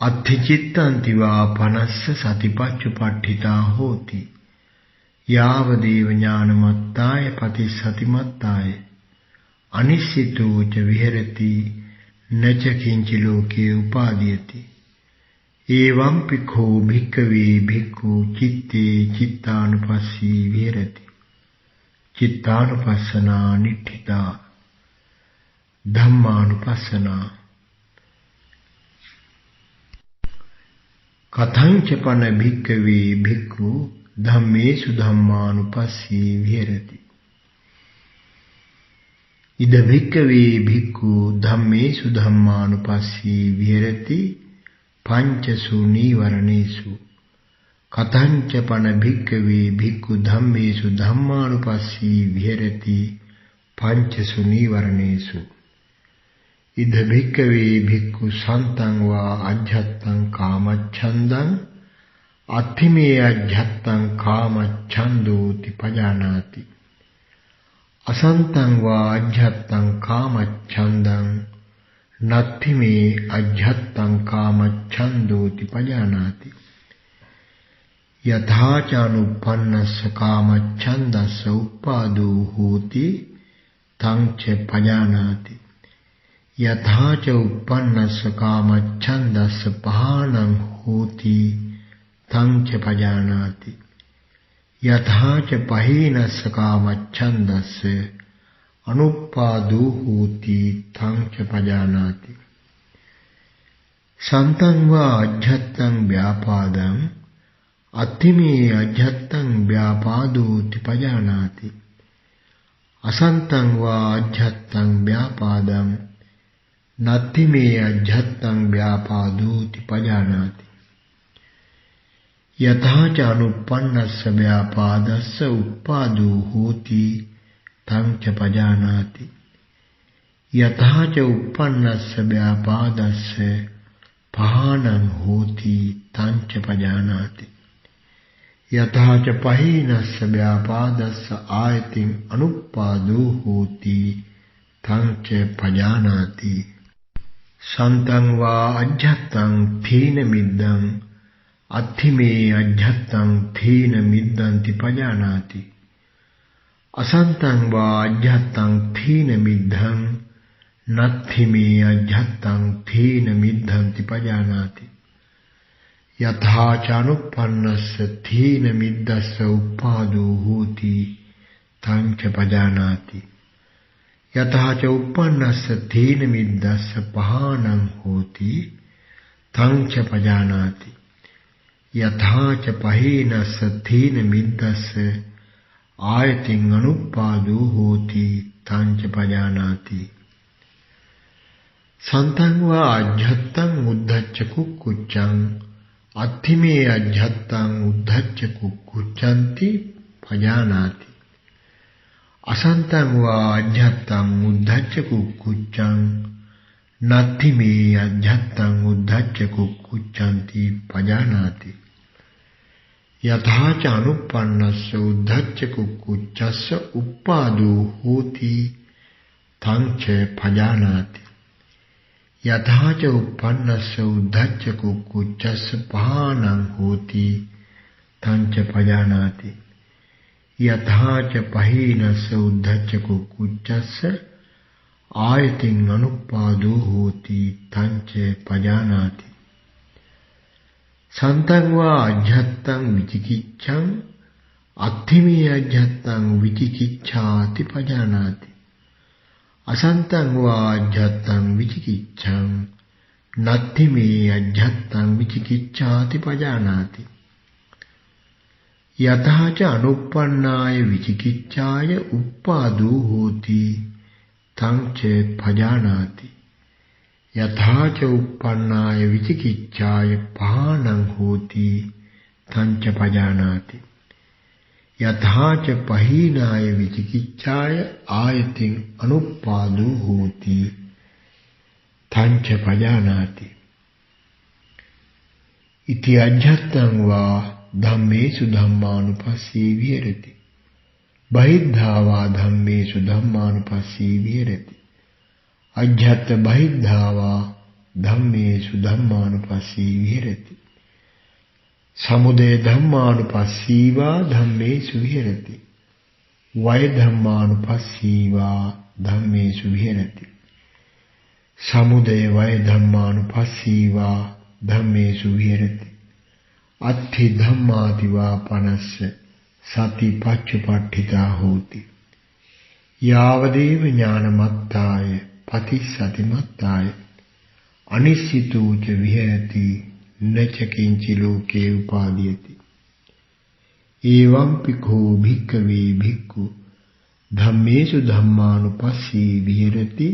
अत्थि चित्तन्ति वा पनस्स सतिपच्चुपट्ठिता होति यावदेव ज्ञानमत्ताय पतिस्सतिमत्ताय अनिश्चितो च विहरति न च किंचि लोके उपादीयते एवं पिखो भिक्खवे भिक्खु चित्ते चित्तानुपस्सी विहरति चित्तानुपස්සना निठिता धम्मानुपස්සना कथंच पन भिक्खवे भिक्खु धम्मेषु धम्मानुपस्सी विहरति इद भिक्खवे भिक्खु धम्मेषु धम्मानुपस्सी विहरति पंचसु नीवरणेषु कथंच पन भिक्खवे भिक्खु धम्मेषु धम्मानुपस्सी विहरति पंचसु नीवरणेषु इद भिक्खवे भिक्खु सन्तं वा अध्यत्तं कामच्छन्दं अत्थिमे अध्यत्तं कामच्छन्दोति पजानाति असंतं वा अज्झत्तं कामच्छन्दं नत्थि मे अज्झत्तं कामच्छन्दोति पजानाति यथा च अनुपन्नस्य कामच्छन्दस्य उपादो होति तं च पजानाति यथा च उपन्नस्य कामच्छन्दस्य पहानं होति तं च पजानाति यथा च पहीनस्य कामच्छन्दस्य अनुपादो होति तं च पजानाति संतं वा अज्झत्तं व्यापादं अत्थिमे अज्झत्तं व्यापादोति पजानाति असंतं वा अज्झत्तं व्यापादं नत्थि मे अज्झत्तं व्यापादोति पजानाति यथा च अनुपन्नस्य व्यापादस्य उत्पादो होति तं च पजानाति यथा च उपन्नस्य व्यापादस्य पहानं होति तं च पजानाति यथा च पहीनस्य व्यापादस्य आयतिं अनुपादो होति तं च पजानाति संतं वा अज्झत्तं थीनमिद्धं अत्थिमे अज्झत्तं थीनमिद्धन्ति पजानाति असंतं वा अज्झत्तं थीनमिद्धं नत्थि मे अज्झत्तं थीनमिद्धन्ति पजानाति यथा च अनुपन्नस्य थीनमिद्धस्य उपादो होति तं च पजानाति यथा च उपन्नस्य थीनमिद्धस्य पहानं होति तं च पजानाति यथा च पहीनस्य थीनमिद्धस्य आयतिं अनुपादो होति तं च पजानाति संतं वा अज्झत्तं उद्धच्च कुक्कुच्चं अत्थिमे अज्झत्तं उद्धच्च कुक्कुच्चन्ति पजानाति असंतं वा अज्झत्तं उद्धच्च कुक्कुच्चं नत्थि मे अज्झत्तं उद्धच्च कुक्कुच्चन्ति पजानाति यथा च अनुपन्नस्य उद्धच्च कुक्कुच्चस्य उपादो होति तं च पजानाति यथा च उपन्नस्य उद्धच्च कुक्कुच्चस्य पहानं होति तं च पजानाति यथा च पहीनस्य उद्धच्च कुक्कुच्चस्य आयतिं अनुपादो होति तं च पजानाति संतं वा अज्झत्तं विचिकिच्छं अत्थिमे अज्झत्तं विचिकिच्छाति पजानाति असंतं वा अज्झत्तं विचिकिच्छं नत्थि मे अज्झत्तं विचिकिच्छाति पजानाति यथा च अनुपन्नाय विचिकिच्छाय उपादो होति तं च पजानाति यथा च उपन्नाय विचिकिच्छाय पहानं होति तं च पजानाति यथा च पहीनाय विचिकिच्छाय आयतिं अनुपादो होति तं च पजानाति इति अज्झत्तं वा धम्मेषु धम्मानुपस्सी विहरति बहिद्धा वा धम्मेषु धम्मानुपस्सी विहरति अज्झत् बहिद्धा वा धम्मेषु धम्मानुपस्सी विहरति समुदय धम्मानुपस्सी वा धम्मेषु विहरति वै धम्मानुपस्सी वा धम्मेषु विहरति समुदय वै धम्मानुपस्सी वा धम्मेषु विहरति अत्थि धम्मादि वा पनस्य सति पच्चुपट्ठिता होति यावदेव ज्ञानमत्ताय पतिस्सतिमत्ताय अनिश्चितो च विहरति न च किंचि लोके उपादीयते एवं पिखो भिक्खवे भिक्खु धम्मेषु धम्मानुपस्सी विहरति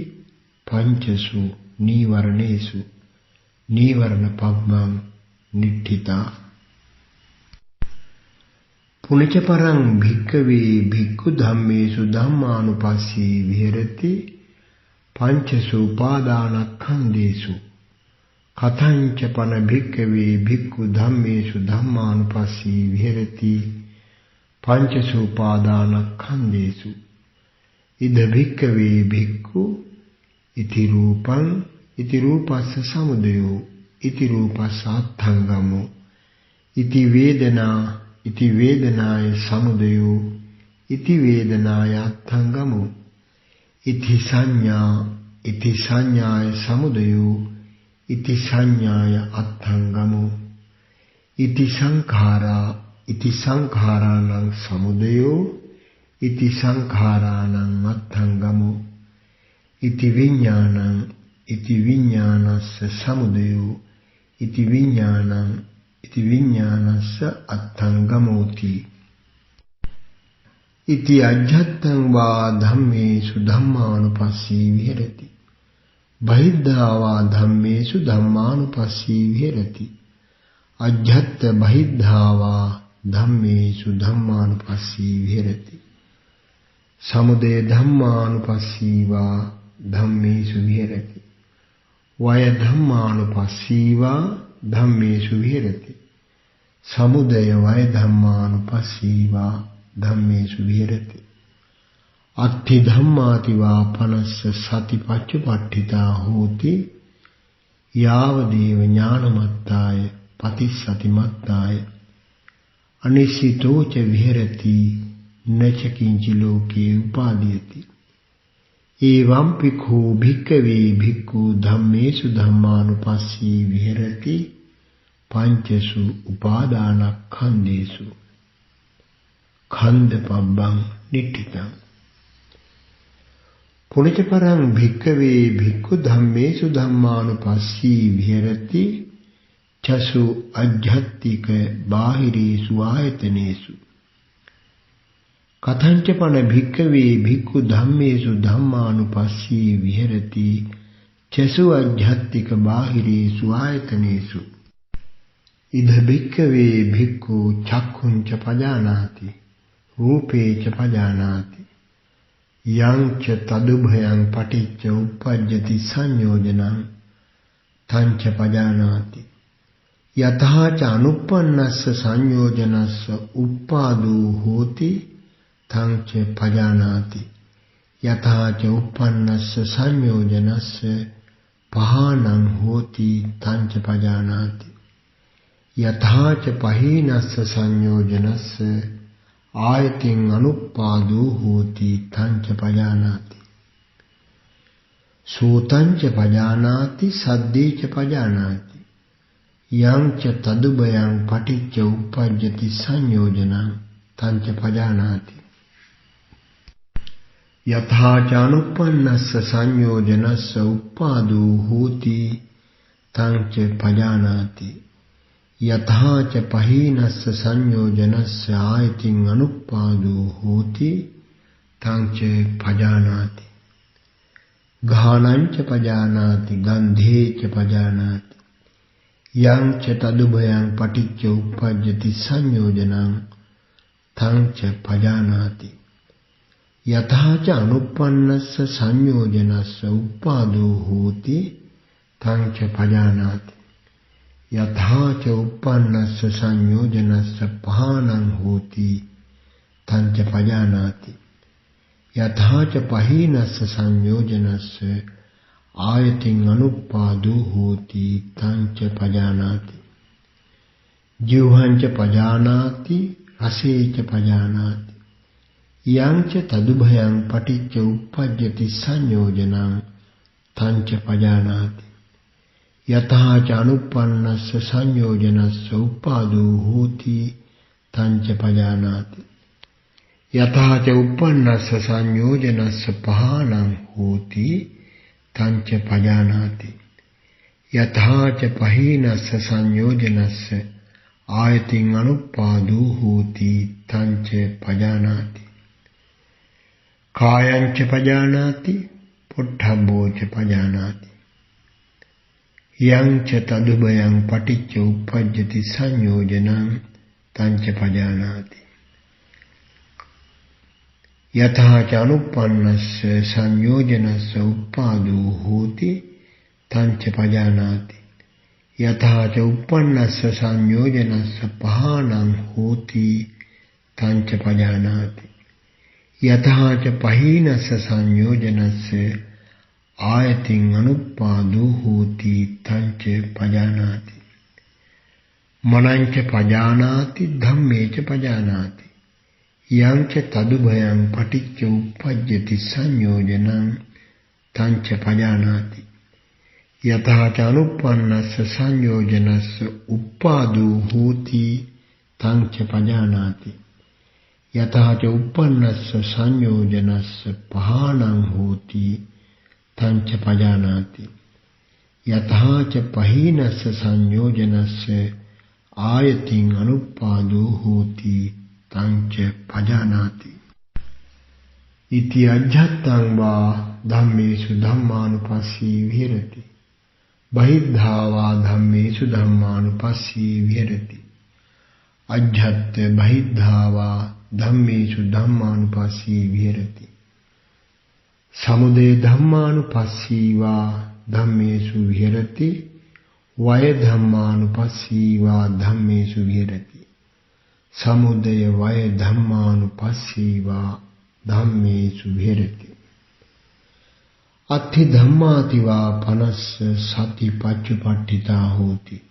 पंचसु नीवरणेषु नीवरणपद्मं निठिता पुनश्च परं भिक्खवे भिक्खु धम्मेषु धम्मानुपस्सी विहरति पंचसु उपादानस्कन्धेषु कथञ्च पन भिक्खवे भिक्खु धम्मेषु धम्मानुपस्सी विहरति पंचसु उपादानस्कन्धेषु ඉද භික්ඛවේ භික්ඛු ඉති රූපං ඉති රූපස්ස සමුදයෝ ඉති රූපස්ස අත්ථංගමෝ ඉති වේදනා ඉති වේදනාය සමුදයෝ ඉති වේදනාය අත්ථංගමෝ ඉති සංඥා ඉති සංඥාය සමුදයෝ ඉති සංඥාය අත්ථංගමෝ ඉති සංඛාරා ඉති සංඛාරාණං සමුදයෝ ඉති සංඛාරාණං අත්ථංගමෝ ඉති විඥානං ඉති විඥානස්ස සමුදයෝ ඉති විඥානං ඉති විඥානස්ස අත්ථංගමෝති ඉති අජ්ජත්තං වා ධම්මේසු ධම්මානුපස්සී විහෙරති බහිද්ධා වා ධම්මේසු ධම්මානුපස්සී විහෙරති අජ්ජත්ත බහිද්ධා වා ධම්මේසු ධම්මානුපස්සී විහෙරති සමුදය ධම්මානුපස්සී වා ධම්මේසු විහෙරති වය ධම්මානුපස්සී වා ධම්මේසු විහෙරති සමුදය වය ධම්මානුපස්සී වා ධම්මේසු විහෙරති අත්ථි ධම්මාති වා පනස්ස සතිපච්චුපට්ඨිතා හෝති යාව දේව ඥානමත්තාය පතිස්සතිමත්තාය අනිසිතෝ ච විහෙරති නච කිංචි ලෝකේ උපාදීයති එවං පිඛෝ භික්ඛවේ භික්ඛු ධම්මේසු ධම්මානුපස්සී විහෙරති පංචසු උපාදානස්කන්ධේසු ඛණ්ඩ පබ්බං නිට්ඨිතං පුනිච පරං භික්ඛවේ භික්ඛු ධම්මේසු ධම්මානුපස්සී විහෙරති චසු අජ්ජත්තික බාහිරේසු ආයතනේසු කතංච පන භික්ඛවේ භික්ඛු ධම්මේසු ධම්මානුපස්සී විහෙරති චසු අජ්ජත්තික බාහිරේසු ආයතනේසු ඉද භික්ඛවේ භික්ඛු චක්ඛුංච පජානාති රූපේ ච පජානාති යං ච තදුභයං පටිච්ච උප්පජ්ජති සංයෝජනං තං ච පජානාති යතහා ච අනුප්පන්නස්ස සංයෝජනස්ස උප්පාදෝ හෝති තං ච පජානාති යතහා ච උප්පන්නස්ස සංයෝජනස්ස පහානං හෝති තං ච පජානාති යතහා ච පහීනස්ස සංයෝජනස්ස ආයතින් අනුප්පාදෝ හෝති තං ච පජානාති සෝතං ච පජානාති සද්දේ ච පජානාති යං ච තදුභයං පටිච්ච උප්පජ්ජති සංයෝජනං තං ච පජානාති යතහා ච අනුප්පන්නස්ස සංයෝජනස්ස උප්පාදෝ හෝති තං ච පජානාති යතහා ච පහීනස්ස සංයෝජනස්ස ආයතින් අනුප්පාදෝ හෝති තං ච පජානාති ඝානං ච පජානාති ගන්ධේ ච පජානාති යං ච තදුභයං පටිච්ච උප්පජ්ජති සංයෝජනං තං ච පජානාති යතහා ච අනුප්පන්නස්ස සංයෝජනස්ස උප්පාදෝ හෝති තං ච පජානාති යතහා ච උප්පන්නස්ස සංයෝජනස්ස පහානං හෝති තං ච පජානාති යතහා ච පහීනස්ස සංයෝජනස්ස ආයතින් අනුප්පාදෝ හෝති තං ච පජානාති ජීවං ච පජානාති රසේ ච පජානාති යං ච තදුභයං පටිච්ච උප්පජ්ජති සංයෝජනං තං ච පජානාති යතහා ච අනුප්පන්නස්ස සංයෝජනස්ස උප්පාදෝ හෝති තං ච පජානාති යතහා ච උප්පන්නස්ස සංයෝජනස්ස පහානං හෝති තං ච පජානාති යතහා ච පහීනස්ස සංයෝජනස්ස ආයතින් අනුප්පාදෝ හෝති තං ච පජානාති කායං ච පජානාති පොට්ඨබ්බෝ ච පජානාති යං ච තදුභයං පටිච්ච උප්පජ්ජති සංයෝජනං තං ච පජානාති යතහා ච අනුප්පන්නස්ස සංයෝජනස්ස උප්පාදෝ හෝති තං ච පජානාති යතහා ච උප්පන්නස්ස සංයෝජනස්ස පහානං හෝති තං ච පජානාති यतः च पहीनस्य संयोजनस्य आयतिं अनुत्पादो होति तं च पजानाति। मनं च पजानाति धम्मे च पजानाति। यं च तदुभयं पटिच्च उपपद्यति संयोजनं तं च पजानाति। यतः च अनुत्पन्नस्य संयोजनस्य उत्पादो होति तं च पजानाति। यतः च उत्पन्नस्य संयोजनस्य पहानं होति तं च पजानाति। यतः च पहीनस्य संयोजनस्य आयतिं अनुत्पादो होति तं च पजानाति। इति अध्यत्तं वा धम्मेषु धम्मानुपस्सी विहरति। बहिद्धा वा धम्मेषु धम्मानुपस्सी विहरति। अध्यत्त बहिद्धा वा धम्मेषु धम्मानुपस्सी विहरति। समुदय धम्मानुपस्सी वा धम्मेषु विहरति। वय धम्मानुपस्सी वा धम्मेषु विहरति। समुदय वय धम्मानुपस्सी वा धम्मेषु विहरति। अत्थि धम्माति वा पनस्य सति पच्चुपट्ठिता होति।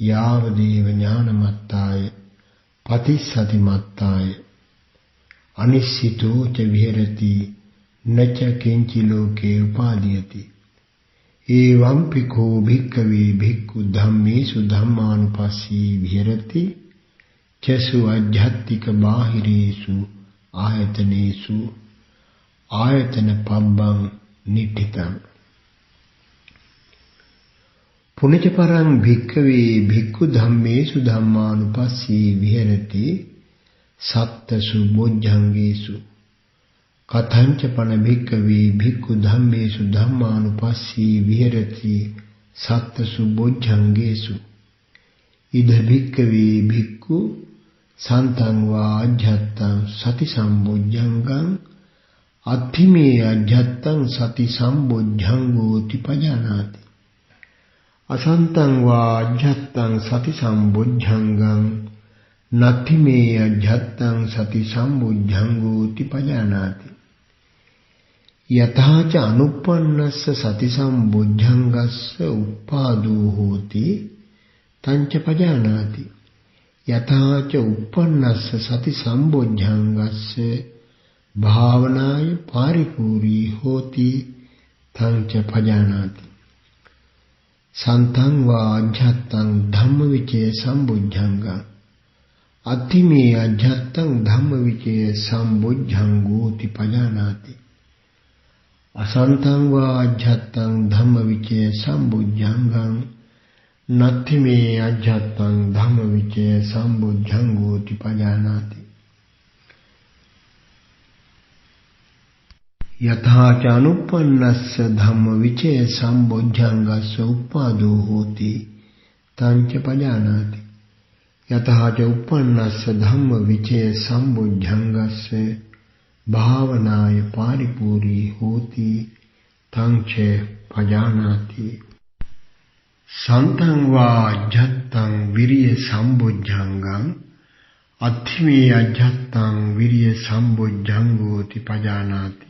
यावदेव ज्ञानमत्ताय पतिस्सतिमत्ताय अनिश्चितो च विहरति न च किंचि लोके उपादीयते। एवं पिको भिक्खवे भिक्खु धम्मेषु धम्मानुपस्सी विहरति चसु आध्यात्मिक बाहिरेषु आयतनेषु आयतन पब्बं निठितं। पुनच परं भिक्खवे भिक्खु धम्मेषु धम्मानुपस्सी विहरति सप्तसु बोद्धंगेषु। कथंच पण भिक्खवे भिक्खु धम्मेषु धम्मानुपस्सी विहरति सप्तसु बोद्धंगेषु। इद भिक्खवे भिक्खु संतं वा अध्यत्तं सति संबोध्यंगं अत्थिमे अध्यत्तं सति संबोध्यंगोति पजानाति। असंतं वा अध्यत्तं सति संबोध्यंगं नत्थिमे अध्यत्तं सति संबोध्यंगोति पजानाति। यथा च अनुपन्नस्य सति संबोध्यंगस्य उत्पादो होति तं च पजानाति। यथा च उपन्नस्य सति संबोध्यंगस्य भावनाय पारिपूरी होति तं च पजानाति। संतं वा अध्यत्तं धम्मविचय संबोध्यंगं अत्थिमे अध्यत्तं धम्मविचय संबोध्यंगोति पजानाति। असंतं वा अध्यत्तं धम्मविचय संबोध्यंगं नत्थिमे अध्यत्तं धम्मविचय संबोध्यंगोति पजानाति। यथा च अनुपन्नस्य धम्मविचय संबोध्यंगस्य उत्पादो होति तं च पजानाति। यथा च उपन्नस्य धम्मविचय संबोध्यंगस्य भावनाय पारिपूरी होति तं च पजानाति। संतं वा अध्यत्तं विरिय संबोध्यंगं अत्थिमे अध्यत्तं विरिय संबोध्यंगोति पजानाति।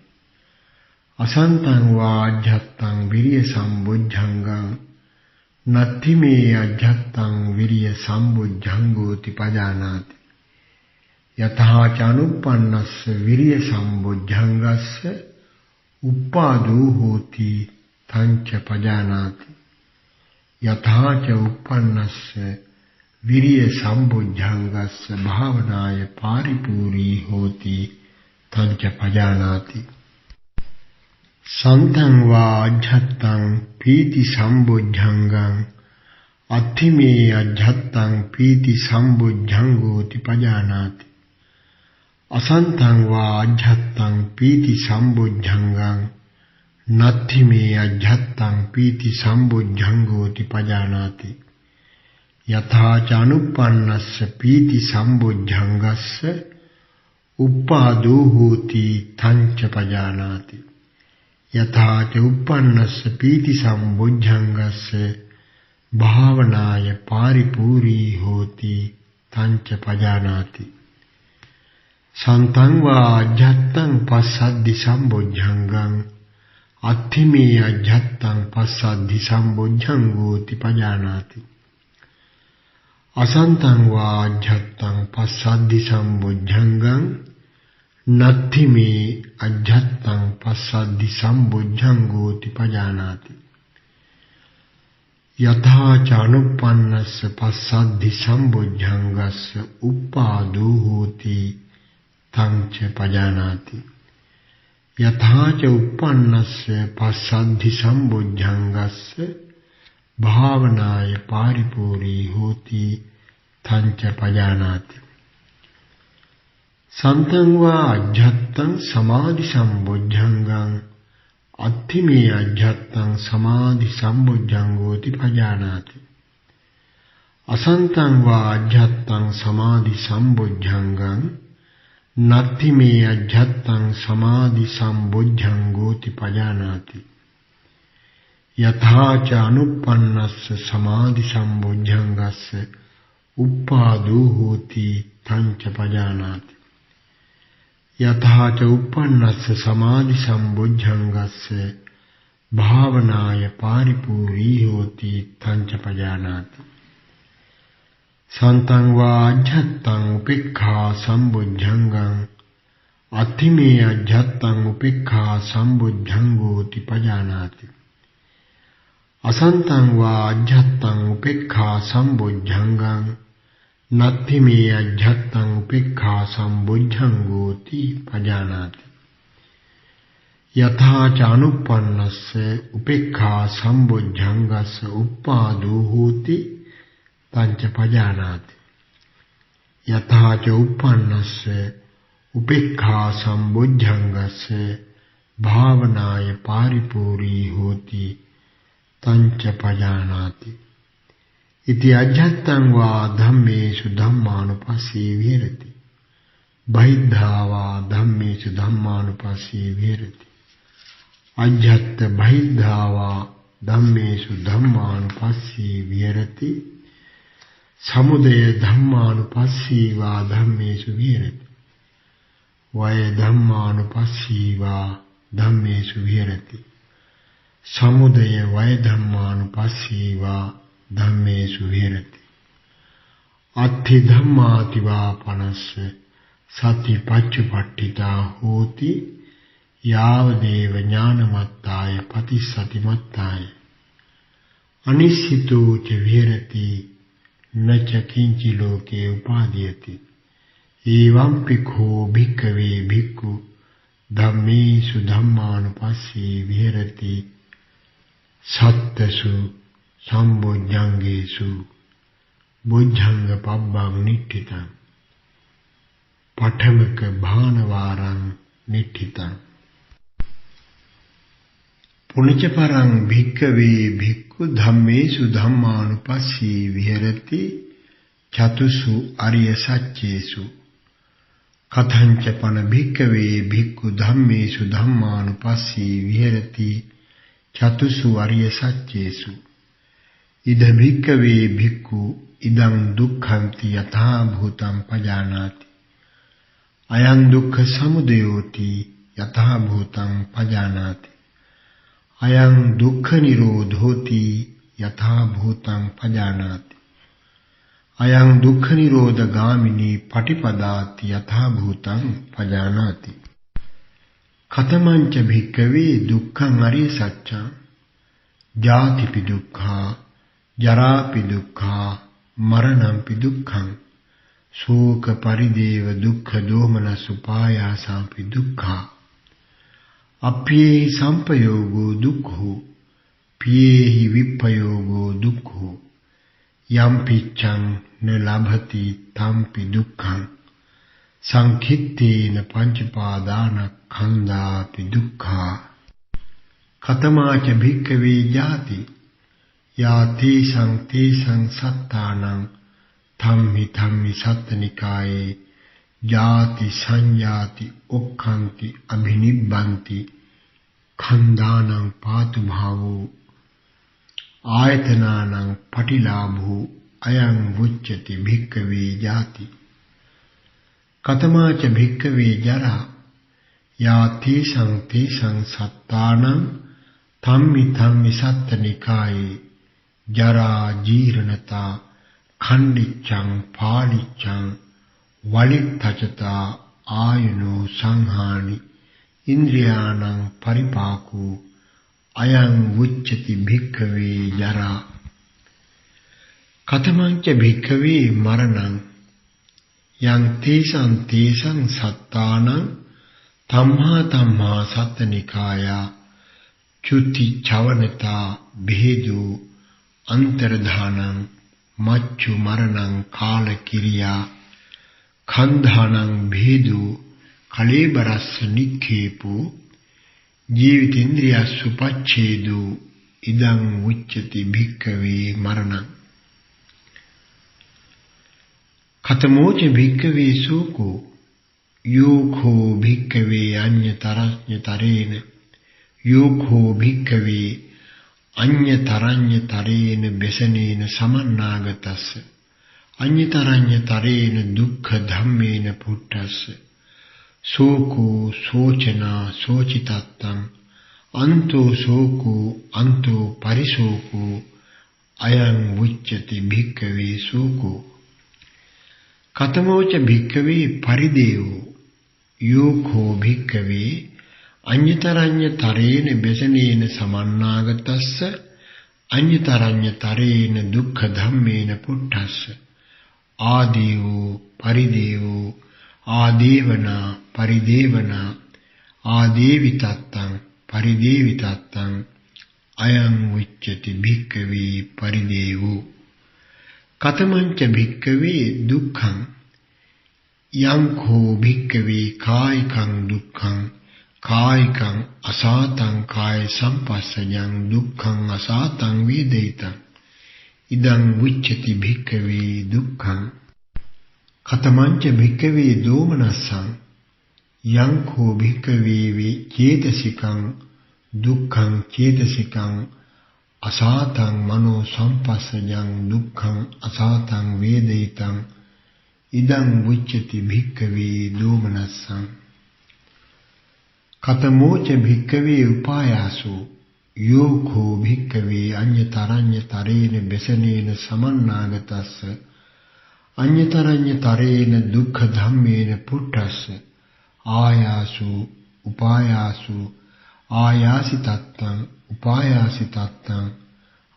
असंतं वा अध्यत्तं विरिय संबोध्यंगं नत्थिमे अध्यत्तं विरिय संबोध्यंगोति पजानाति। यथा च अनुपन्नस्य विरिय संबोध्यंगस्य उत्पादो होति तं च पजानाति। यथा च उपन्नस्य विरिय संबोध्यंगस्य भावनाय पारिपूरी होति तं च पजानाति। संतं वा अध्यत्तं पीति संबोध्यंगं अत्थिमे अध्यत्तं पीति संबोध्यंगोति पजानाति। असंतं वा अध्यत्तं पीति संबोध्यंगं नत्थिमे अध्यत्तं पीति संबोध्यंगोति पजानाति। यथा च अनुपन्नस्य पीति संबोध्यंगस्य उत्पादो होति तं च पजानाति। यथा च उपन्नस्य पीति संबोध्यंगस्य भावनाय पारिपूरी होति तं च पजानाति। සන්තං වා අජ්ජත්තං පස්සද්ධි සම්බොජ්ජංගං අත්ථිමේ අජ්ජත්තං පස්සද්ධි සම්බොජ්ජංගෝති පජානාති. අසන්තං වා අජ්ජත්තං පස්සද්ධි සම්බොජ්ජංගං නත්ථිමේ අජ්ජත්තං පස්සද්ධි සම්බොජ්ජංගෝති පජානාති. යථා චානුප්පන්නස්ස පස්සද්ධි සම්බොජ්ජංගස්ස උප්පාදෝ හෝති තං ච පජානාති. යථා ච උප්පන්නස්ස පස්සද්ධි සම්බොජ්ජංගස්ස භාවනාය පාරිපූර්ණී හෝති තං ච පජානාති. සන්තං වා අජ්ජත්තං සමාධි සම්බොජ්ජංගං අත්ථිමේ අජ්ජත්තං සමාධි සම්බොජ්ජංගෝති පජානාති. අසන්තං වා අජ්ජත්තං සමාධි සම්බොජ්ජංගං නත්ථිමේ අජ්ජත්තං සමාධි සම්බොජ්ජංගෝති පජානාති. යථා ච අනුප්පන්නස්ස සමාධි සම්බොජ්ජංගස්ස උප්පාදෝ හෝති තං ච පජානාති. යථා ච උප්පන්නස්ස සමාධි සම්බොජ්ජංගස්ස භාවනාය පාරිපූර්ණී හෝති තං ච පජානාති. සන්තං වා අජ්ජත්තං උපේක්ඛා සම්බොජ්ජංගං අත්ථිමේ අජ්ජත්තං උපේක්ඛා සම්බොජ්ජංගෝති පජානාති. අසන්තං වා අජ්ජත්තං උපේක්ඛා සම්බොජ්ජංගං නත්ථිමේ අජ්ජත්තං උපේක්ඛා සම්බොජ්ජංගෝති පජානාති. යථා ච අනුප්පන්නස්ස උපේක්ඛා සම්බොජ්ජංගස්ස උප්පාදෝ හෝති තං ච පජානාති. යථා ච උප්පන්නස්ස උපේක්ඛා සම්බොජ්ජංගස්ස භාවනාය පාරිපූර්ණී හෝති තං ච පජානාති. ඉති අජ්ජත්තං වා ධම්මේසු ධම්මානුපස්සී විහෙරති. බහිද්ධා වා ධම්මේසු ධම්මානුපස්සී විහෙරති. අජ්ජත්ත බහිද්ධා වා ධම්මේසු ධම්මානුපස්සී විහෙරති. සමුදය ධම්මානුපස්සී වා ධම්මේසු විහෙරති. වය ධම්මානුපස්සී වා ධම්මේසු විහෙරති. සමුදය වය ධම්මානුපස්සී වා ධම්මේසු විහෙරති. අත්ථි ධම්මාති වා පනස්ස සති පච්චුපට්ඨිතා හෝති යාව දේව ඥානමත්තාය පතිසතිමත්තාය අනිශ්චිතෝ ච විහෙරති නච කිංචි ලෝකේ උපාදීයති. ඒවං පික්ඛෝ භික්ඛවේ භික්ඛු ධම්මේසු ධම්මානුපස්සී විහෙරති සත්තසු සම්බොජ්ජංගේසු බොජ්ජංග පබ්බං නිට්ඨිතං පඨමක භානවාරං නිට්ඨිතං. පුනිච පරං භික්ඛවේ භික්ඛු ධම්මේසු ධම්මානුපස්සී විහෙරති චතුසු අරිය සච්චේසු. කතංච පන භික්ඛවේ භික්ඛු ධම්මේසු ධම්මානුපස්සී විහෙරති චතුසු අරිය සච්චේසු. ඉද භික්ඛවේ භික්ඛු ඉදං දුක්ඛන්ති යථා භූතං පජානාති. අයං දුක්ඛ සමුදයෝති යථා භූතං පජානාති. අයං දුක්ඛ නිරෝධෝති යථා භූතං පජානාති. අයං දුක්ඛ නිරෝධ ගාමිනී පටිපදාති යථා භූතං පජානාති. කතමංච භික්ඛවේ දුක්ඛං අරිය සත්‍යං ජාතිපි දුක්ඛා ජරාපි දුක්ඛා මරණම්පි දුක්ඛං ශෝක පරිදේව දුක්ඛ දෝමනස් උපායාසම්පි දුක්ඛා අප්පියේහි සම්පයෝගෝ දුක්ඛෝ පියේහි විප්පයෝගෝ දුක්ඛෝ යම් පිච්ඡං න ලභති තම්පි දුක්ඛං සංඛිත්තේන පංචපාදානස්කන්ධාපි දුක්ඛා. කතමාච භික්ඛවේ ජාති යාති සංතේසං සත්තානං ධම්මි ධම්මි සත්තනිකායේ ජාති සංයාති ඔක්ඛන්ති අභිනිබ්බන්ති khණ්ඩානං පාතු භාවෝ ආයතනානං පටිලාභෝ අයං වුච්චති භික්ඛවේ ජාති. කතමාච භික්ඛවේ ජරා යාති සං සත්තානං ධම්මි සත්තනිකායේ ජරා ජීර්ණතා khණ්ඩිච්ඡං පාලිච්ඡං වලිත්තචතා ආයුනෝ සංහානි ඉන්ද්‍රියාණං පරිපාකෝ අයං උච්චති භික්ඛවේ ජරා කතමංච භික්ඛවේ මරණං යං තේසං සත්තානං තම්හා සත්තනිකායා චුති චවනතා බෙහෙදු අන්තරධානං මච්චු මරණං කාල කිරියා කන්ධානං බෙහෙදු කලේබරස්ස නික්ඛේපු ජීවිතේන්ද්‍රිය සුපච්ඡේදු ඉදං උච්චති භික්ඛවේ මරණං කතමෝච භික්ඛවේ සෝකෝ යෝඛෝ භික්ඛවේ අඤ්ඤතරඤ්ඤතරේන යෝඛෝ භික්ඛවේ අඤ්ඤතරඤ්ඤතරේන බෙසනේන සමන්නාගතස්ස අඤ්ඤතරඤ්ඤතරේන දුක්ඛ ධම්මේන පුට්ඨස්ස සෝකෝ සෝචනා සෝචිතත්තං අන්තෝ සෝකෝ අන්තෝ පරිසෝකෝ අයං උච්චති භික්ඛවේ සෝකෝ කතමෝච භික්ඛවේ පරිදේවෝ යෝඛෝ භික්ඛවේ අඤ්ඤතරඤ්ඤතරේන බෙසනේන සමන්නාගතස්ස අඤ්ඤතරඤ්ඤතරේන දුක්ඛ ධම්මේන පුට්ඨස්ස ආදීවෝ පරිදේවෝ ආදේවනා පරිදේවනා ආදේවිතත්තං පරිදේවිතත්තං අයං උච්චති භික්ඛවේ පරිදේවෝ කතමංච භික්ඛවේ දුක්ඛං යං කෝ භික්ඛවේ කායිකං දුක්ඛං කායිකං අසාතං කාය සම්පස්සජං දුක්ඛං අසාතං වේදිතං ඉදං උච්චති භික්ඛවේ දුක්ඛං කතමංච භික්ඛවේ දෝමනස්සං යං කෝ භික්ඛවේ චේතසිකං දුක්ඛං චේතසිකං අසාතං මනෝ සම්පස්සජං දුක්ඛං අසාතං වේදිතං ඉදං උච්චති භික්ඛවේ දෝමනස්සං කතමෝච භික්ඛවේ උපායාසෝ යෝඛෝ භික්ඛවේ අඤ්ඤතරඤ්ඤතරේන බෙසනේන සමන්නාගතස්ස අඤ්ඤතරඤ්ඤතරේන දුක්ඛ ධම්මේන පුට්ඨස්ස ආයාසු උපායාසු ආයාසිතත්තං උපායාසිතත්තං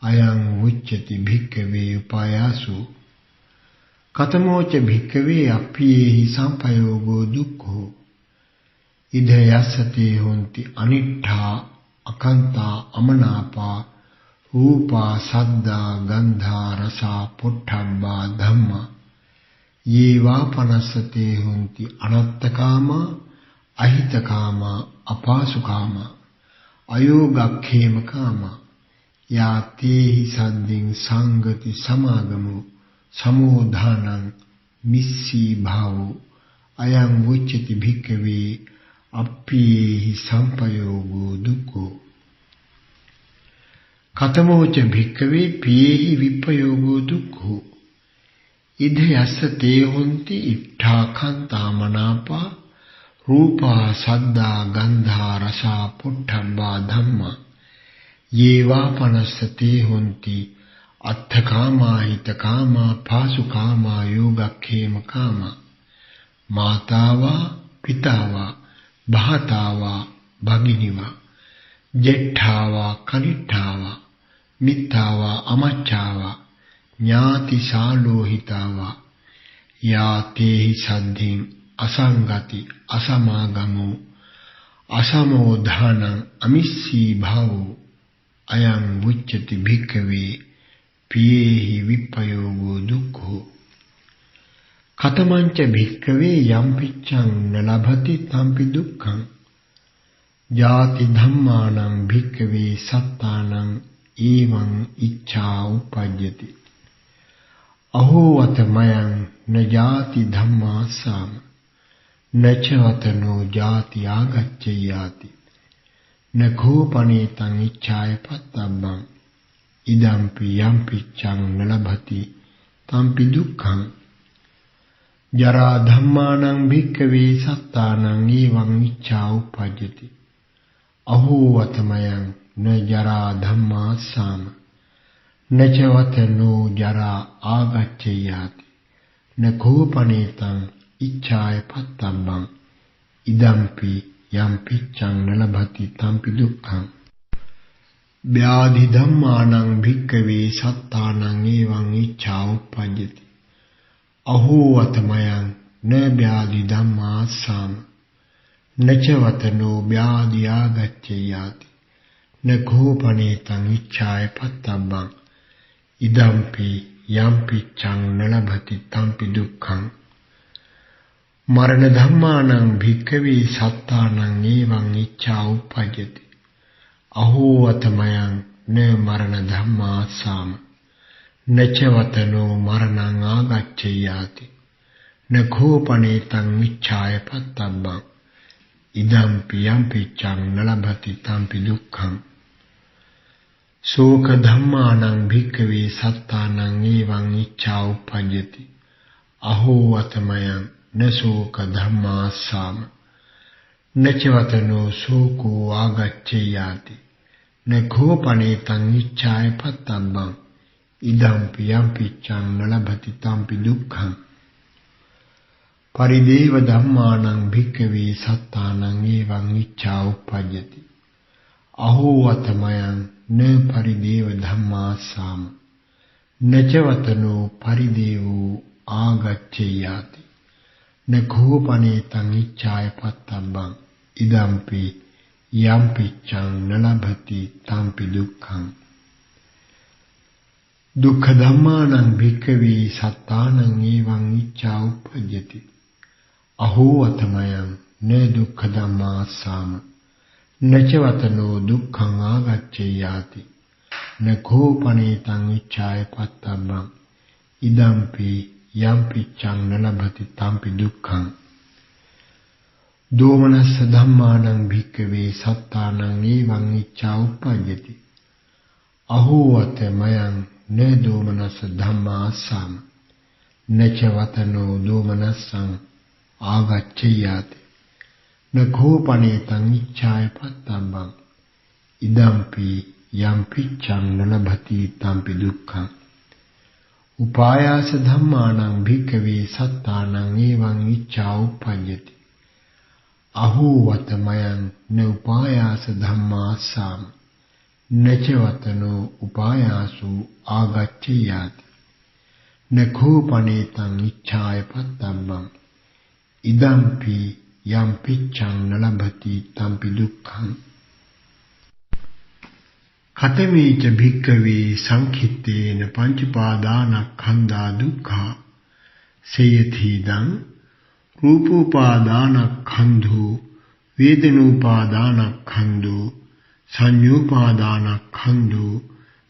අයං උච්චති භික්ඛවේ උපායාසු කතමෝච භික්ඛවේ අප්පියේහි සම්පයෝගෝ දුක්ඛෝ ඉද යස්සතේ හොಂತಿ අනිට්ඨා අකන්තා අමනාපා රූපා සද්දා ගන්ධා රසා පොට්ඨබ්බා ධම්මා යේවා පනස්සතේ හොಂತಿ අනත්තකාමා අහිතකාමා අපාසුකාමා අයෝගක්ඛේමකාමා යාතේහි සද්දින් සංගති සමාගමෝ සමෝධානං මිස්සී භාවෝ අයං උච්චති භික්ඛවේ අප්පියේහි සම්පයෝගෝ දුක්ඛෝ කතමෝච භික්ඛවේ පියේහි විප්පයෝගෝ දුක්ඛෝ ඉද යස්ස තේ හොಂತಿ ඉට්ඨා කන්තා මනාපා රූපා සද්දා ගන්ධා රසා පොට්ඨබ්බා ධම්මා යේවා පනස්සතේ හොಂತಿ අත්ථකාමා හිතකාමා පාසුකාමා යෝගක්ඛේමකාමා මාතාවා පිතාවා භාතාවා භගිනිවා ජෙට්ඨාවා කනිට්ඨාවා මිත්තාවා අමච්ඡාවා ඥාති සාලෝහිතාවා යාතේහි සද්ධින් අසංගති අසමාගමෝ අසමෝධානං අමිස්සී භාවෝ අයං උච්චති භික්ඛවේ පියේහි විප්පයෝගෝ දුක්ඛෝ කතමංච භික්ඛවේ යම් පිච්ඡං නලභති තම්පි දුක්ඛං ජාති ධම්මානං භික්ඛවේ සත්තානං ඊවං ඉච්ඡා උපජ්ජති අහෝ වතමයං නජාති ධම්මාසාම නචවතනෝ ජාති ආගච්ඡයාති නඛෝපනීතං ඉච්ඡාය පත්තබ්බං ඉදම්පි යම් පිච්ඡං නලභති තම්පි දුක්ඛං जरा धम्मानं भिक्खवे सत्तानं एवं इच्छा उपपद्यते अहोवतमयं न जरा धम्मासाम न च वतनो जरा आगच्छेयाति न कोपनेतं इच्छाय पत्तम्बं इदम्पि यं पिच्चं न लभति तम्पि दुःखं व्याधि धम्मानं भिक्खवे सत्तानं एवं इच्छा उपपद्यते अहोवतमयं न व्याधि धम्मासाम न च वतनो व्याधि आगच्छेयाति न कोपनेतं इच्छाय पत्तम्बं इदम्पि यं पिच्चं न लभति तम्पि दुःखं मरण धम्मानं भिक्खवे सत्तानं एवं इच्छा उपपद्यते अहोवतमयं न मरण धम्मासाम न च वतनो मरणं आगच्छेयाति न कोपनेतं इच्छाय पत्तम्बं इदम्पि यं पिच्चं न लभति तम्पि दुःखं शोक धम्मानं भिक्खवे सत्तानं एवं इच्छा उपपद्यते अहोवतमयं न शोक धम्मासाम न च वतनो शोको आगच्छेयाति न कोपनेतं इच्छाय पत्तम्बं इदम्पि यं पिच्चं न लभति तम्पि दुःखं परिदेव धम्मानं भिक्खवे सत्तानं एवं इच्छा उपपद्यते अहोवतमयं न परिदेव धम्मासाम न च वतनो परिदेवो आगच्छेयाति न कोपनेतं इच्छाय पत्तम्बं इदम्पि यं पिच्चं न लभति तम्पि दुःखं दुःख धम्मानं भिक्खवे सत्तानं एवं इच्छा उपपद्यते अहोवतमयं न दुःख धम्मासाम न च वतनो दुःखं आगच्छेयाति न कोपनेतं इच्छाय पत्तम्बं इदम्पि यं पिच्चं न लभति तम्पि दुःखं दोमनस्स धम्मानं भिक्खवे सत्तानं एवं इच्छा उपपद्यते अहोवतमयं न दोमनस्स धम्मासाम न च वतनो दोमनस्सं आगच्छेयाति न कोपनेतं इच्छाय पत्तम्बं इदम्पि यं पिच्चं न लभति तम्पि दुःखं उपायास धम्मानं भिक्खवे सत्तानं एवं इच्छा उपपद्यते अहोवतमयं न उपायास धम्मासाम न च वतनो उपायासु आगच्छेयाति न कोपनेतं इच्छाय पत्तम्बं इदम्पि यं पिच्चं न लभति तम्पि दुःखं कथमे च भिक्खवे संखित्तेन पंचउपादानस्कन्धा दुःखा सेयथीदं रूपोपादानस्कन्धो वेदनोपादानस्कन्धो संज्ञोपादानस्कन्धो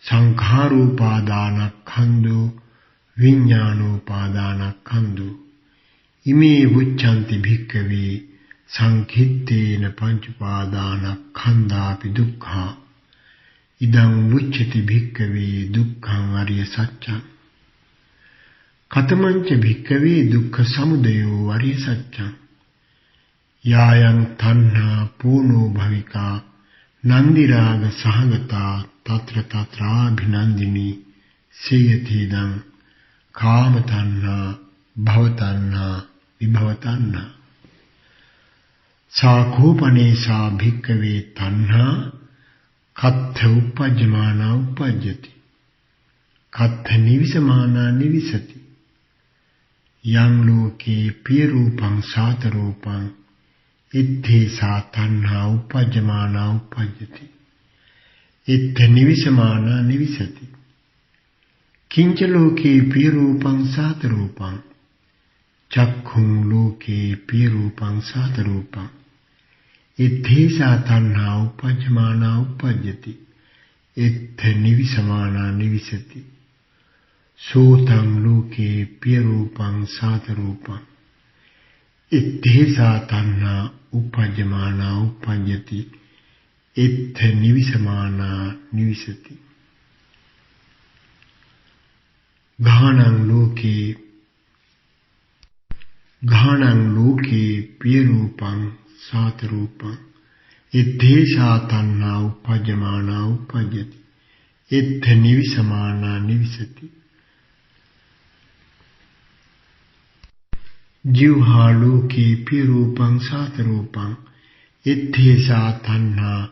संखारोपादानस्कन्धो विज्ञानोपादानस्कन्धो इमे उच्यन्ते भिक्खवे संखित्तेन पंचउपादानस्कन्धापि दुःखा इदं उच्यते भिक्खवे दुःखं अर्य सत्यं कथमं च भिक्खवे दुःख समुदयो अर्य सत्यं यायं तन्हा पूर्णो भविका नन्दिराग सहगता तत्र तत्राभिनन्दिनी सेयथीदं कामतन्हा भवतन्हा विभवतन्हा सा कोपनेसा भिक्खवे तन्हा कत्थ उपज्यमाना उपज्यति कत्थ निविसमाना निविसति यं लोके प्रियरूपं सातरूपं इत्थेसा तन्हा उपज्यमाना उपज्यति इत्थ निविसमाना निविसति किंच लोके प्रियरूपं सातरूपं चक्षुं लोके प्रियरूपं सातरूपं इत्थेसा तन्हा उपज्यमाना उपज्यति इत्थ निविसमाना निविसति सोतं लोके प्रियरूपं सातरूपं इत्थेसा तन्हा उपज्यमाना उपज्यति इत्थ निविसमाना निविसति घानं लोके ज्ञानं लोके प्रियरूपं सातरूपं इद्धेषा तन्ना उपपद्यमाना उपपद्यति इत्थ निविसमाना निविसति। जिह्वा लोके प्रियरूपं सातरूपं इद्धेषा तन्ना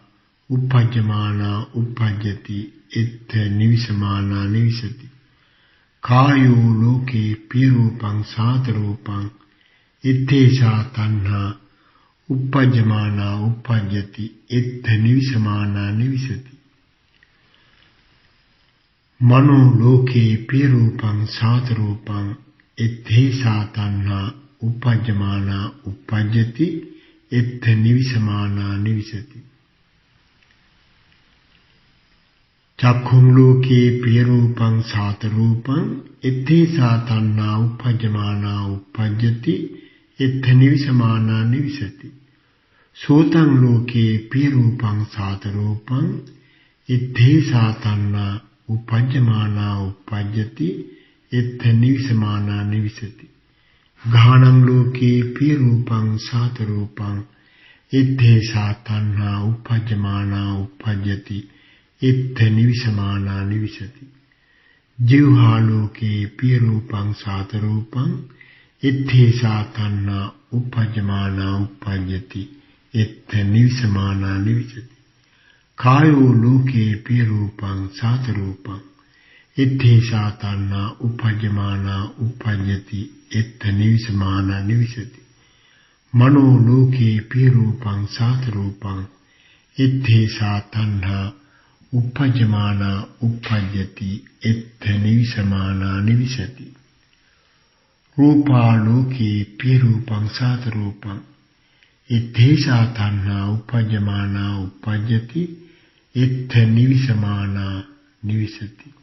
उपपद्यमाना उपपद्यति इत्थ निविसमाना निविसति। कायो लोके प्रियरूपं सातरूपं इद्धेषा तन्ना उपपद्यमाना उपपद्यति इत्थ निविसमाना निविसति। मनो लोके प्रियरूपं सातरूपं इद्धेषा तन्ना उपपद्यमाना उपपद्यति इत्थ निविसमाना निविसति। चक्षुं लोके प्रियरूपं सातरूपं इद्धेषा तन्ना उपपद्यमाना उपपद्यति इत्थ निविसमाना निविसति। सोतं लोके प्रियरूपं सातरूपं इद्धेषा तन्ना उपपद्यमाना उपपद्यति इत्थ निविसमाना निविसति। घ्राणं लोके प्रियरूपं सातरूपं इद्धेषा तन्ना उपपद्यमाना उपपद्यति इत्थ निविसमाना निविसति। जिह्वा लोके प्रियरूपं सातरूपं इद्धेषा तन्ना उपपद्यमाना उपपद्यति इत्थ निविसमाना निविसति। कायो लोके प्रियरूपं सातरूपं इद्धेषा तन्ना उपपद्यमाना उपपद्यति इत्थ निविसमाना निविसति। मनो लोके प्रियरूपं सातरूपं इद्धेषा तन्ना उपपद्यमाना उपपद्यति इत्थ निविसमाना निविसति। रूपा लोके प्रियरूपं सातरूपं इद्धेषा तन्ना उपपद्यमाना उपपद्यति इत्थ निविसमाना निविसति।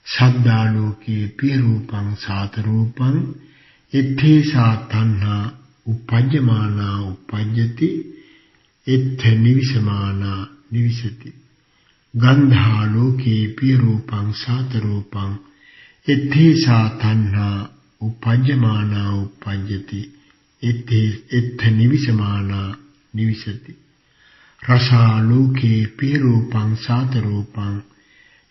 शब्दा लोके प्रियरूपं सातरूपं इद्धेषा तन्ना उपपद्यमाना उपपद्यति इत्थ निविसमाना निविसति। गन्धा लोके प्रियरूपं सातरूपं इद्धेषा तन्ना उपपद्यमाना उपपद्यति इत्थ निविसमाना निविसति। रसा लोके प्रियरूपं सातरूपं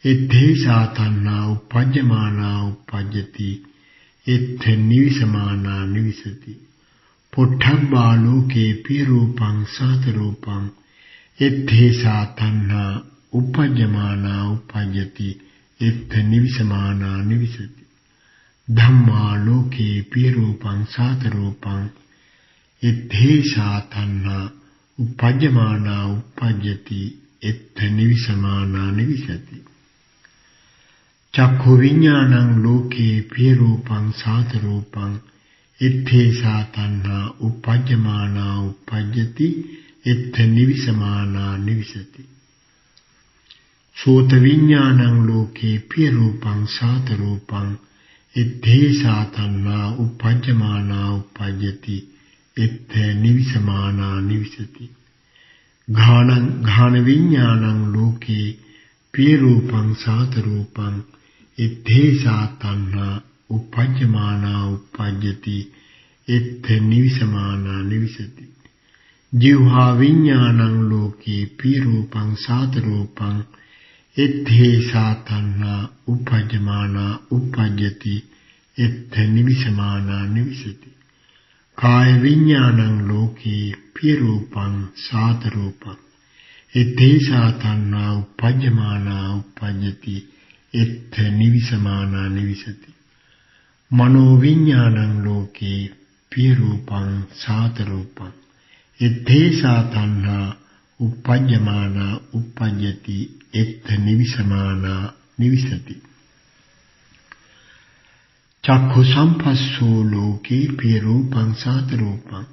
इद्धेषा तन्ना उपपद्यमाना उपपद्यति इत्थ निविसमाना निविसति। पुट्ठब्बा लोके प्रियरूपं सातरूपं इद्धेषा तन्ना उपपद्यमाना उपपद्यति इत्थ निविसमाना निविसति। धम्मा लोके प्रियरूपं सातरूपं इद्धेषा तन्ना उपपद्यमाना उपपद्यति इत्थ निविसमाना निविसति। चक्षु विज्ञानं लोके प्रियरूपं सातरूपं इद्धेषा तन्ना उपपद्यमाना उपपद्यति इत्थ निविसमाना निविसति। सोत विज्ञानं लोके प्रियरूपं सातरूपं इद्धेषा तन्ना उपपद्यमाना उपपद्यति इत्थ निविसमाना निविसति। घ्राण विज्ञानं लोके प्रियरूपं सातरूपं इद्धेषा तन्ना उपपद्यमाना उपपद्यति इत्थ निविसमाना निविसति। जिह्वा विज्ञानं लोके प्रियरूपं सातरूपं इद्धेषा तन्ना उपपद्यमाना उपपद्यति इत्थ निविसमाना निविसति। काय विज्ञानं लोके प्रियरूपं सातरूपं इद्धेषा तन्ना उपपद्यमाना उपपद्यति इत्थ निविसमाना निविसति। मनोविज्ञानं लोके प्रियरूपं सातरूपं इद्धेषा तन्ना उपपद्यमाना उपपद्यति इत्थ निविसमाना निविसति। चक्षु संपස්සो लोके प्रियरूपं सातरूपं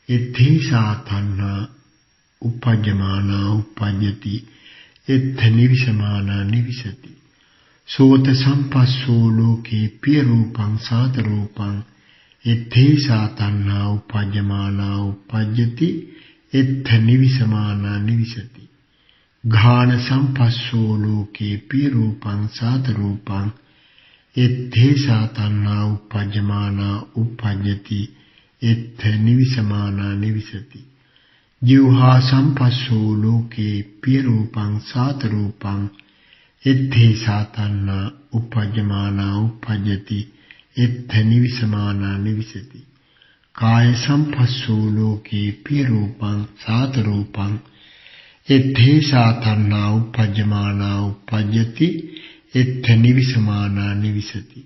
इद्धेषा तन्ना उपपद्यमाना उपपद्यति इत्थ निविसमाना निविसति। सोत संपස්සो लोके प्रियरूपं सातरूपं इद्धेषा तन्ना उपपद्यमाना उपपद्यति इत्थ निविसमाना निविसति। घ्राण संपස්සो लोके प्रियरूपं सातरूपं इद्धेषा तन्ना उपपद्यमाना उपपद्यति එත්ථ නිවිසමානා නිවිසති. ජීවහා සම්පස්සෝ ලෝකේ පිය රූපං සාත රූපං එත්තේ සාතන්නා උපජ්ජමානා උපජ්ජති එත්ථ නිවිසමානා නිවිසති. කාය සම්පස්සෝ ලෝකේ පිය රූපං සාත රූපං එත්තේ සාතන්නා උපජ්ජමානා උපජ්ජති එත්ථ නිවිසමානා නිවිසති.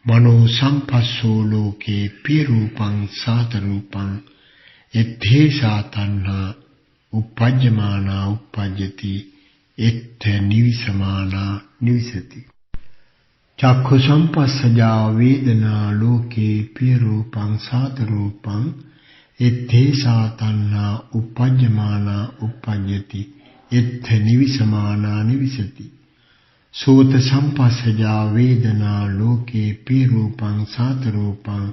මනෝ සම්පස්සෝ ලෝකේ පිය රූපං සාත රූපං එත්තේ සාතන්නා උපජ්ජමානා උපජ්ජති එත්ථ නිවිසමානා නිවිසති. චක්ඛු සම්පස්සජා වේදනා ලෝකේ පිය රූපං සාත රූපං එත්තේ සාතන්නා උපජ්ජමානා උපජ්ජති එත්ථ නිවිසමානා නිවිසති. සෝත සම්පස්සජා වේදනා ලෝකේ පිය රූපං සාත රූපං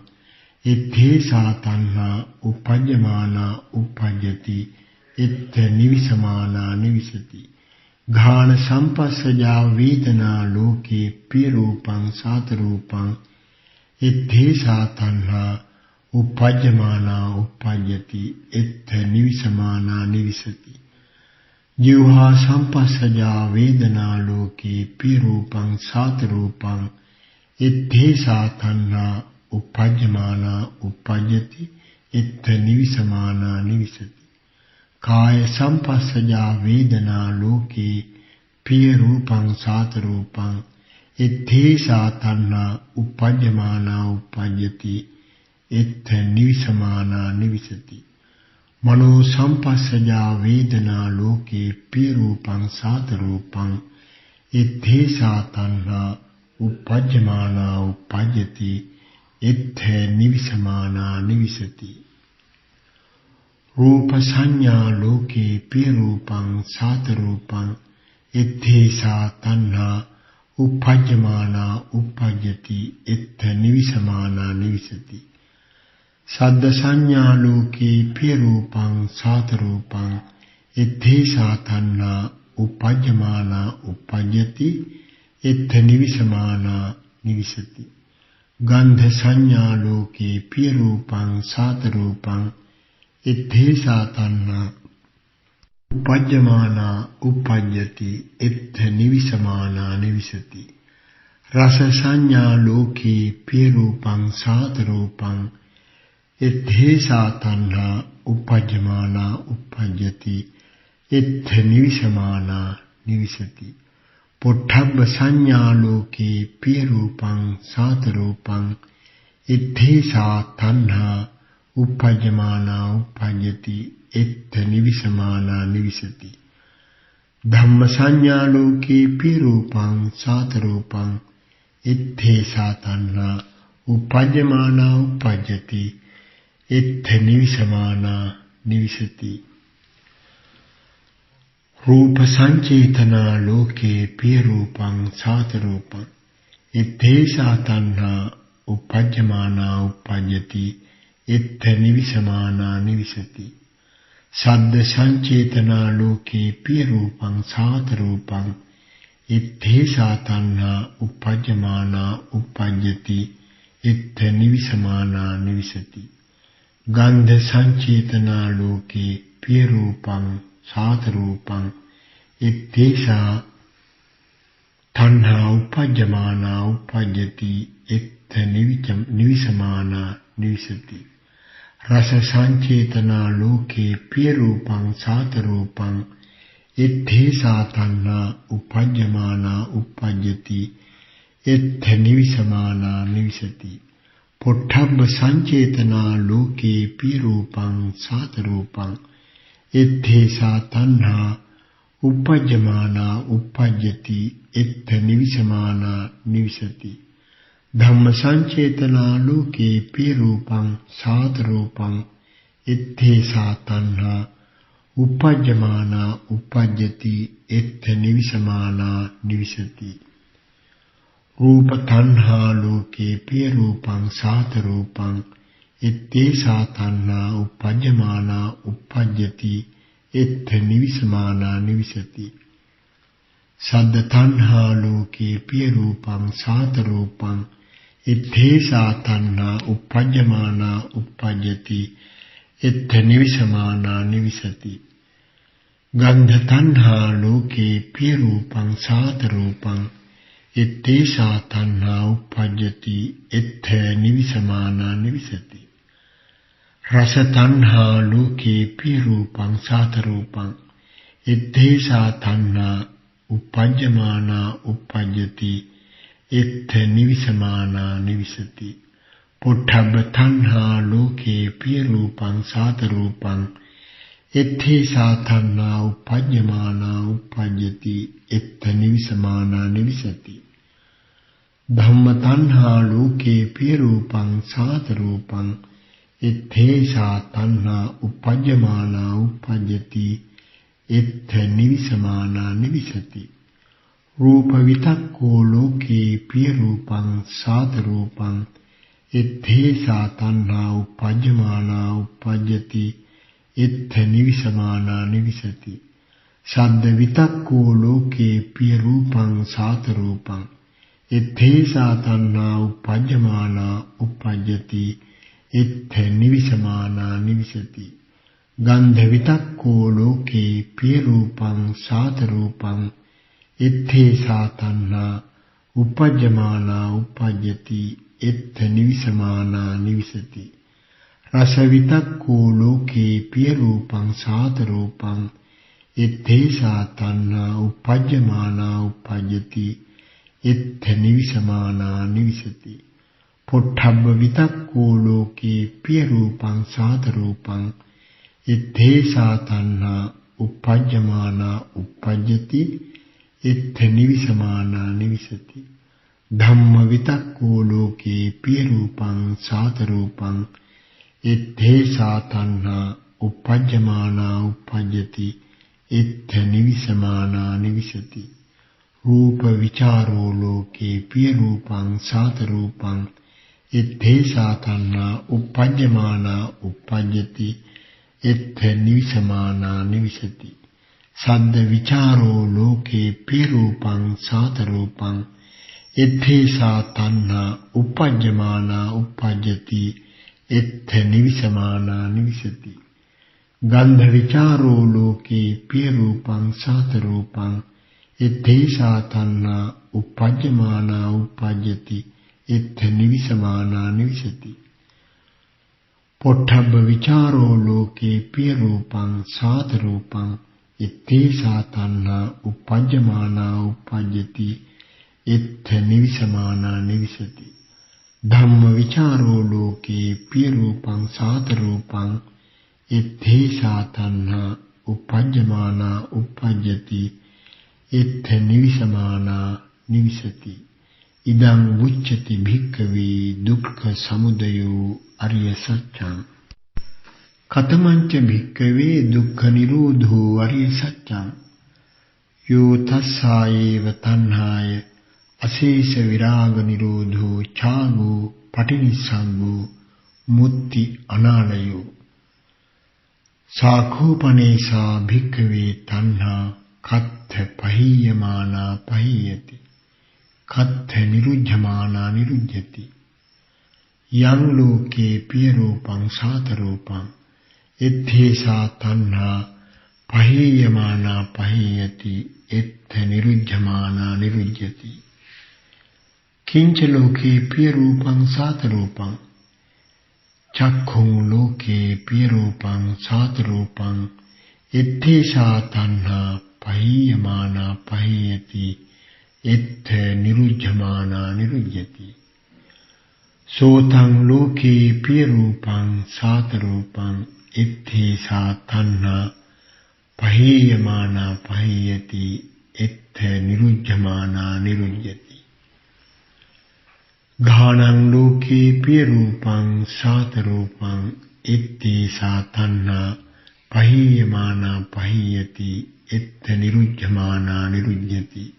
එත්තේ සාතන්නා උපජ්ජමානා උපජ්ජති එත්ථ නිවිසමානා නිවිසති. ඝාන සම්පස්සජා වේදනා ලෝකේ පිය රූපං සාත රූපං එත්තේ සාතන්නා උපජ්ජමානා උපජ්ජති එත්ථ නිවිසමානා නිවිසති. ජීවහා සම්පස්සජා වේදනා ලෝකේ පිය රූපං සාත රූපං එත්තේ සාතන්නා උපජ්ජමානා උපජ්ජති එත්ථ නිවිසමානා නිවිසති. කාය සම්පස්සජා වේදනා ලෝකේ පිය රූපං සාත රූපං එත්තේ සාතන්නා උපජ්ජමානා උපජ්ජති එත්ථ නිවිසමානා නිවිසති. මනෝ සම්පස්සජා වේදනා ලෝකේ පිය රූපං සාත රූපං එත්තේ සාතන්නා උපජ්ජමානා උපජ්ජති එත්ථ නිවිසමානා නිවිසති. රූප සංඥා ලෝකේ පිය රූපං සාත රූපං එත්තේ සාතන්නා උපජ්ජමානා උපජ්ජති එත්ථ නිවිසමානා නිවිසති. සද්ද සංඥා ලෝකේ පිය රූපං සාත රූපං එත්තේ සාතන්නා උපජ්ජමානා උපජ්ජති එත්ථ නිවිසමානා නිවිසති. ගන්ධ සංඥා ලෝකේ පිය රූපං සාත රූපං එත්තේ සාතන්නා උපජ්ජමානා උපජ්ජති එත්ථ නිවිසමානා නිවිසති. රස සංඥා ලෝකේ පිය රූපං සාත රූපං එත්තේ සාතන්නා උපජ්ජමානා උපජ්ජති එත්ථ නිවිසමානා නිවිසති. පොට්ඨබ්බ සංඥා ලෝකේ පිය රූපං සාත රූපං එත්තේ සාතන්නා උපජ්ජමානා උපජ්ජති එත්ථ නිවිසමානා නිවිසති. ධම්ම සංඥා ලෝකේ පිය රූපං සාත රූපං එත්තේ සාතන්නා උපජ්ජමානා උපජ්ජති එත්ථ නිවිසමානා නිවිසති. රූප සංචේතනා ලෝකේ පිය රූපං සාත රූපං එත්තේ සාතන්නා උපජ්ජමානා උපජ්ජති එත්ථ නිවිසමානා නිවිසති. සද්ද සංචේතනා ලෝකේ පිය රූපං සාත රූපං එත්තේ සාතන්නා උපජ්ජමානා උපජ්ජති එත්ථ නිවිසමානා නිවිසති. ගන්ධ සංචේතනා ලෝකේ පිය රූපං සාත රූපං එත්තේ තණ්හා උපජ්ජමානා උපජ්ජති එත්ථ නිවිසමානා නිවිසති. රස සංචේතනා ලෝකේ පිය රූපං සාත රූපං එත්තේ සාතන්නා උපජ්ජමානා උපජ්ජති එත්ථ නිවිසමානා නිවිසති. පොට්ඨබ්බ සංචේතනා ලෝකේ පිය රූපං සාත රූපං එත්තේ සාතන්නා උපජ්ජමානා උපජ්ජති එත්ථ නිවිසමානා නිවිසති. ධම්ම සංචේතනා ලෝකේ පිය රූපං සාත රූපං එත්තේ සාතන්නා උපජ්ජමානා උපජ්ජති එත්ථ නිවිසමානා නිවිසති. රූප තණ්හා ලෝකේ පිය රූපං සාත රූපං එත්තේ සාතන්නා උපජ්ජමානා උපජ්ජති එත්ථ නිවිසමානා නිවිසති. සද්ද තණ්හා ලෝකේ පිය රූපං සාත රූපං इत्थेषा तन्हा uppajjamana uppajjati इत्थ निविसमाना निविसति गंध तन्हा लोके प्रिय रूपं सात रूपं इत्तेषा तन्हा uppajjati इत्थ निविसमाना निविसति रस तन्हा लोके प्रिय रूपं सात रूपं इत्तेषा तन्हा uppajjamana uppajjati इत्थ निविसमाना निविसति पुट्ठब्ब तन्हा लोके प्रिय रूपं सात रूपं इत्थेषा तन्हा uppajjamana uppajjati इत्थ निविसमाना निविसति धम्म तन्हा लोके प्रिय रूपं सात रूपं इत्थेषा तन्हा uppajjamana uppajjati इत्थ निविसमाना निविसति रूप वितक्को लोके प्रिय रूपं सात रूपं इत्थेषा तन्हा uppajjamana uppajjati इत्थ निविसमाना निविसति शब्द वितक्को लोके प्रिय रूपं सात रूपं इत्थेषा तन्हा uppajjamana uppajjati इत्थ निविसमाना निविसति गंध वितक्को लोके प्रिय रूपं सात रूपं इत्थेषा तन्हा uppajjamana uppajjati इत्थ निविसमाना निविसति रस वितक्को लोके प्रिय रूपं सात रूपं इत्थेषा तन्हा uppajjamana uppajjati इत्थ निविसमाना निविसति पुट्ठब्ब वितक्को लोके प्रिय रूपं सात रूपं इत्थेषा तन्हा uppajjamana uppajjati इत्थ निविसमाना निविसति धम्म वितक्को लोके प्रिय रूपं सात रूपं इत्थेषा तन्हा uppajjamana uppajjati इत्थ निविसमाना निविसति रूप विचारो लोके प्रिय रूपं सात रूपं इत्थेषा तन्हा uppajjamana uppajjati इत्थ निविसमाना निविसति सद्द विचारो लोके प्रिय रूपं सात रूपं इत्थेषा तन्हा uppajjamana uppajjati इत्थ निविसमाना निविसति गंध विचारो लोके प्रिय रूपं सात रूपं इत्थेषा तन्हा uppajjamana uppajjati इत्थ निविसमाना निविसति पुट्ठब्ब विचारो लोके प्रिय रूपं सात रूपं इत्थेषा तन्हा uppajjamana uppajjati इत्थ निविसमाना निविसति धम्म विचारो लोके प्रिय रूपं सात रूपं इत्थेषा तन्हा uppajjamana uppajjati इत्थ निविसमाना निविसति इदं उच्यते भिक्खवे दुःख समुदयो अरिय सत्यं कथमंच भिक्खवे दुःख निरोधो अरिय सत्यं यो तस्सायेव तन्हाय अशेष विराग निरोधो छागो पटिनिस्संगो मुक्ति अनालयो साखोपनेशा भिक्खवे तन्हा कत्थ पहीयमाना पहीयति कत्थ निरुध्यमाना निरुध्यति यं लोके प्रिय रूपं सात रूपं इत्थेषा तन्हा पहीयमाना पहीयति इत्थ निरुध्यमाना निरुध्यति किंच लोके प्रिय रूपं सात रूपं चक्षुं लोके प्रिय रूपं सात रूपं इत्थेषा तन्हा पहीयमाना पहीयति इत्थ निरुध्यमाना निरुध्यति सोतं लोके प्रिय रूपं सात रूपं इत्थेषा तन्हा पहीयमाना पहीयति इत्थ निरुध्यमाना निरुध्यति घानं लोके प्रिय रूपं सात रूपं इत्थेषा तन्हा पहीयमाना पहीयति इत्थ निरुध्यमाना निरुध्यति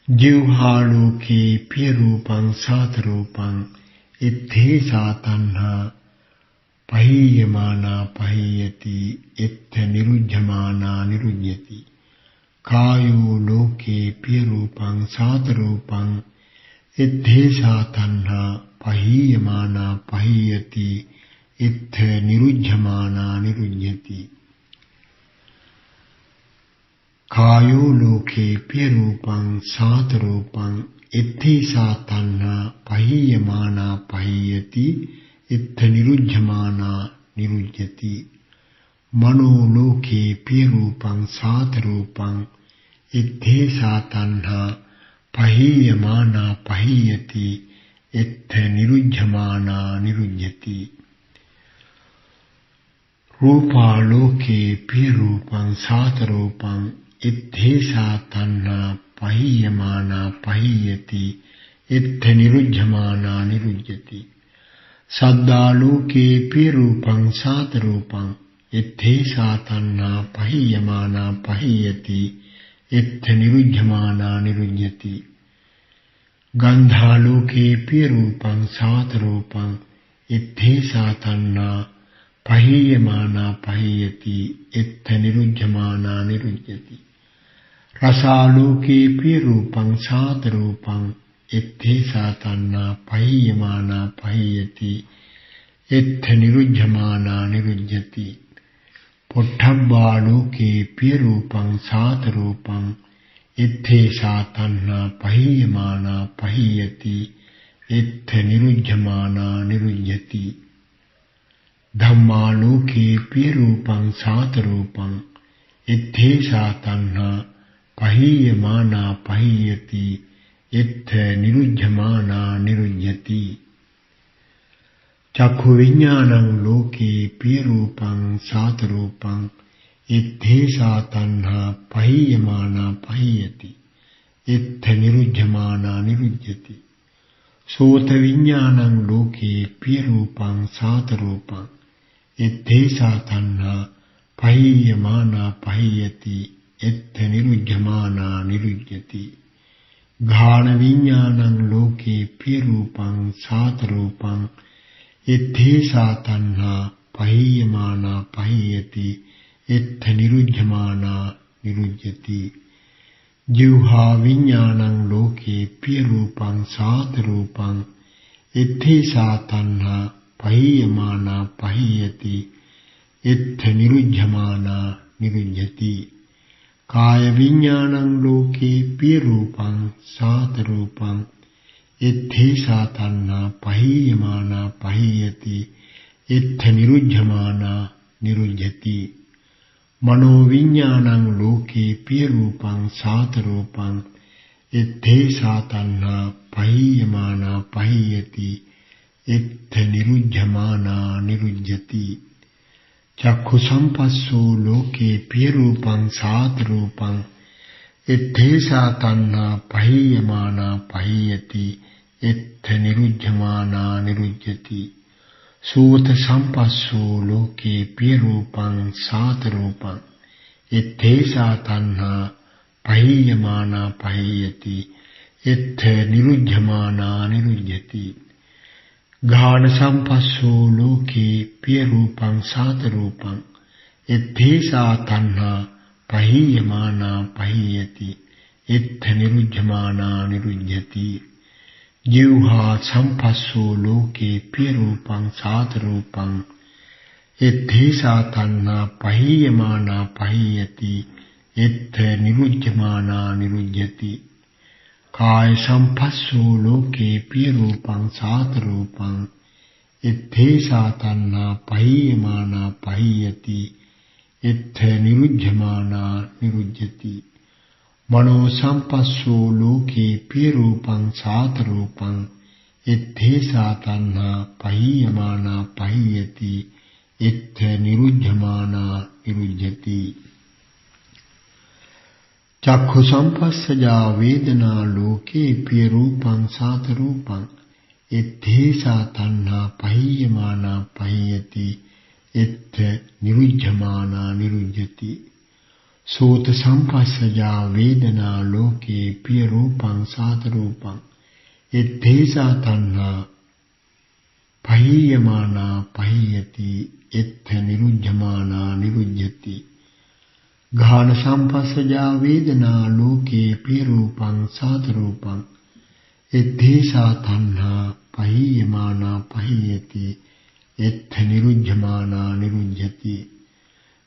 जिह्वा लोके प्रिय रूपं सात रूपं इत्थेषा तन्हा पहीयमाना पहीयति इत्थ निरुध्यमाना निरुध्यति कायो लोके प्रिय रूपं सात रूपं इद्धेसा तन्हा पहीयमाना पहीयति इत्थ निरुज्यमाना निरुज्यति। कायो लोके प्यरूपं सातरूपं इद्धेसा तन्हा पहीयमाना पहीयति इत्थ निरुज्यमाना निरुज्यति। मनो लोके प्यरूपं सातरूपं इद्धेसा तन्हा पहीयमाना पहीयति इत्थ निरुज्यमाना निरुज्यति। रूपालोके प्यरूपं सातरूपं इद्धेसा तन्हा पहीयमाना पहीयति इत्थ निरुज्यमाना निरुज्यति। शब्दालोके प्यरूपं सातरूपं इद्धेसा तन्हा पहीयमाना पहीयति इत्थ निरुज्यमाना निरुज्यति। गन्धालोके प्यरूपं सातरूपं इद्धेसा तन्हा पहीयमाना पहीयति इत्थ निरुज्यमाना निरुज्यति। रसालोके प्यरूपं सातरूपं इद्धेसा तन्हा पहीयमाना पहीयति इत्थ निरुज्यमाना निरुज्यति। पुट्ठब्बालोके प्यरूपं सातरूपं इद्धेसा तन्हा पहीयमाना पहीयति इत्थ निरुज्यमाना निरुज्यति। धम्मालोके प्यरूपं सातरूपं इद्धेसा तन्हा पहीयमाना पहीयति इत्थ निरुज्यमाना निरुज्यति। चक्षुविज्ञानं लोके प्यरूपं सातरूपं इद्धेसा तन्हा पहीयमाना पहीयति इत्थ निरुज्यमाना निरुज्यति। सोतविज्ञानं लोके प्यरूपं सातरूपं इद्धेसा तन्हा पहीयमाना पहीयति इत्थ निरुज्यमाना निरुज्यति। घ्राणविज्ञानं लोके प्यरूपं सातरूपं इद्धेसा तन्हा पहीयमाना पहीयति इत्थ निरुज्यमाना निरुज्यति। जिह्वाविज्ञानं लोके प्यरूपं सातरूपं इद्धेसा तन्हा पहीयमाना पहीयति इत्थ निरुज्यमाना निरुज्यति। कायविज्ञानं लोके प्यरूपं सातरूपं इद्धेसा तन्हा पहीयमाना पहीयति इत्थ निरुज्यमाना निरुज्यति। मनोविज्ञानं लोके प्यरूपं सातरूपं इद्धेसा तन्हा पहीयमाना पहीयति इत्थ निरुज्यमाना निरुज्यति। चक्षुसंपස්සो लोके प्यरूपं सातरूपं इद्धेसा तन्हा पहीयमाना पहीयति इत्थ निरुज्यमाना निरुज्यति। सोतसंपස්සो लोके प्यरूपं सातरूपं इद्धेसा तन्हा पहीयमाना पहीयति इत्थ निरुज्यमाना निरुज्यति। घ्राणसंपස්සो लोके प्यरूपं सातरूपं इद्धेसा तन्हा पहीयमाना पहीयति इत्थ निरुज्यमाना निरुज्यति। जिह्वा संपස්සो लोके प्यरूपं सातरूपं इद्धेसा तन्हा पहीयमाना पहीयति इत्थ निरुज्यमाना निरुज्यति। काय संपස්සो लोके प्यरूपं सातरूपं इद्धेसा तन्हा पहीयमाना पहीयति इत्थ निरुज्यमाना निरुज्यति। मनो संपස්සो लोके प्यरूपं सातरूपं इद्धेसा तन्हा पहीयमाना पहीयति इत्थ निरुज्यमाना निरुज्यति। चक्षुसंपस्सजा वेदना लोके प्यरूपं सातरूपं इद्धेसा तन्हा पहीयमाना पहीयति इत्थ निरुज्यमाना निरुज्यति। सोतसंपस्सजा वेदना लोके प्यरूपं सातरूपं इद्धेसा तन्हा पहीयमाना पहीयति इत्थ निरुज्यमाना निरुज्यति। घ्राणसंपस्सजा वेदना लोके प्यरूपं सातरूपं इद्धेसा तन्हा पहीयमाना पहीयति इत्थ निरुध्यमाना निरुध्यति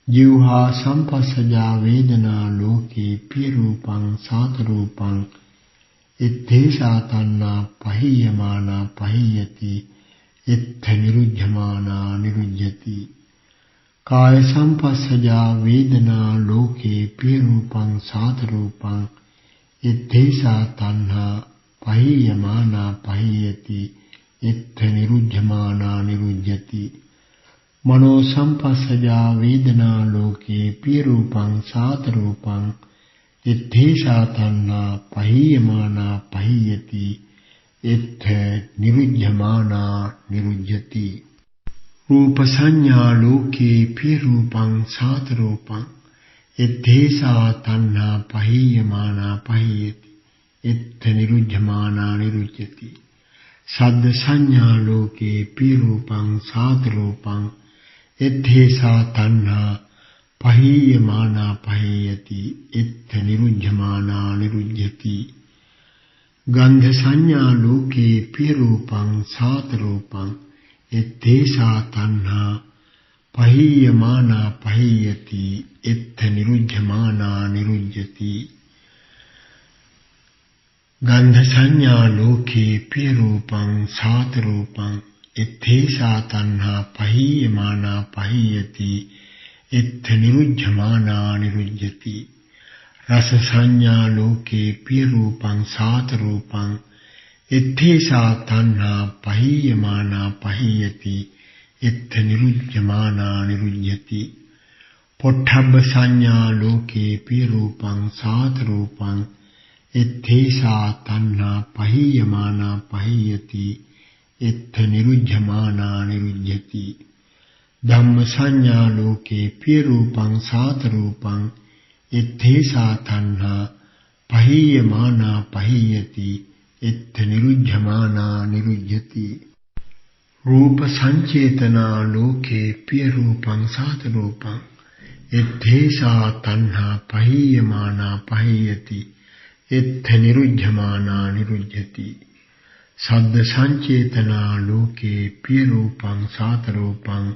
जिह्वा संपස්සजा वेदना लोके प्रिय रूपं सात रूपं इद्धेसा तन्हा पहीयमाना पहीयति इत्थ निरुध्यमाना निरुध्यति काय संपස්සजा वेदना लोके प्रिय रूपं सात रूपं इद्धेसा तन्हा पहीयमाना पहीयति इत्थ निरुध्यमाना निरुध्यति मनो संपස්සजा वेदना लोके प्रिय रूपं सात रूपं इद्धेसा तन्हा पहीयमाना पहीयति इत्थ निरुध्यमाना निरुध्यति रूप संज्ञा लोके प्रिय रूपं सात रूपं इद्धेसा तन्हा पहीयमाना पहीयति इत्थ निरुध्यमाना निरुध्यति शब्द संज्ञा लोके प्रिय रूपं सात रूपं इद्धेसा तन्हा पहीयमाना पहीयति इत्थ निरुध्यमाना निरुध्यति गंध संज्ञा लोके प्रिय रूपं सात रूपं इद्धेसा तन्हा पहीयमाना पहीयति इत्थ निरुध्यमाना निरुध्यति गंध संज्ञा लोके प्रिय रूपं सात रूपं इद्धेसा तन्हा पहीयमाना पहीयति इत्थ निरुध्यमाना निरुध्यति रस संज्ञा लोके प्रिय रूपं सात रूपं इद्धेसा तन्हा पहीयमाना पहीयति इत्थ निरुध्यमाना निरुध्यति पोट्ठब्ब संज्ञा लोके प्रिय रूपं सात रूपं इद्धेसा तन्हा पहीयमाना पहीयति इत्थ निरुध्यमाना निरुध्यति धम्म संज्ञा लोके प्रिय रूपं सात रूपं इद्धेसा तन्हा पहीयमाना पहीयति इत्थ निरुध्यमाना निरुध्यति रूप संचेतना लोके प्रिय रूपं सात रूपं इद्धेसा तन्हा पहीयमाना पहीयति इत्थ निरुध्यमाना निरुध्यति शब्द संचेतना लोके प्रिय रूपं सात रूपं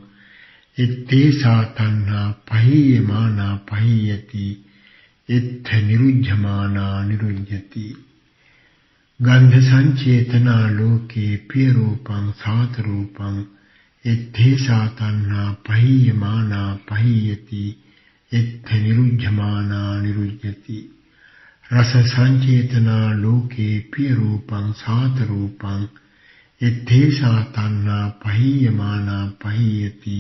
इद्धेसा तन्हा पहीयमाना पहीयति इत्थ निरुध्यमाना निरुध्यति गंध संचेतना लोके प्रिय रूपं सात रूपं इद्धेसा तन्हा पहीयमाना पहीयति इत्थ निरुध्यमाना निरुध्यति रस संचेतना लोके प्रिय रूपं सात रूपं इद्धेसा तन्हा पहीयमाना पहीयति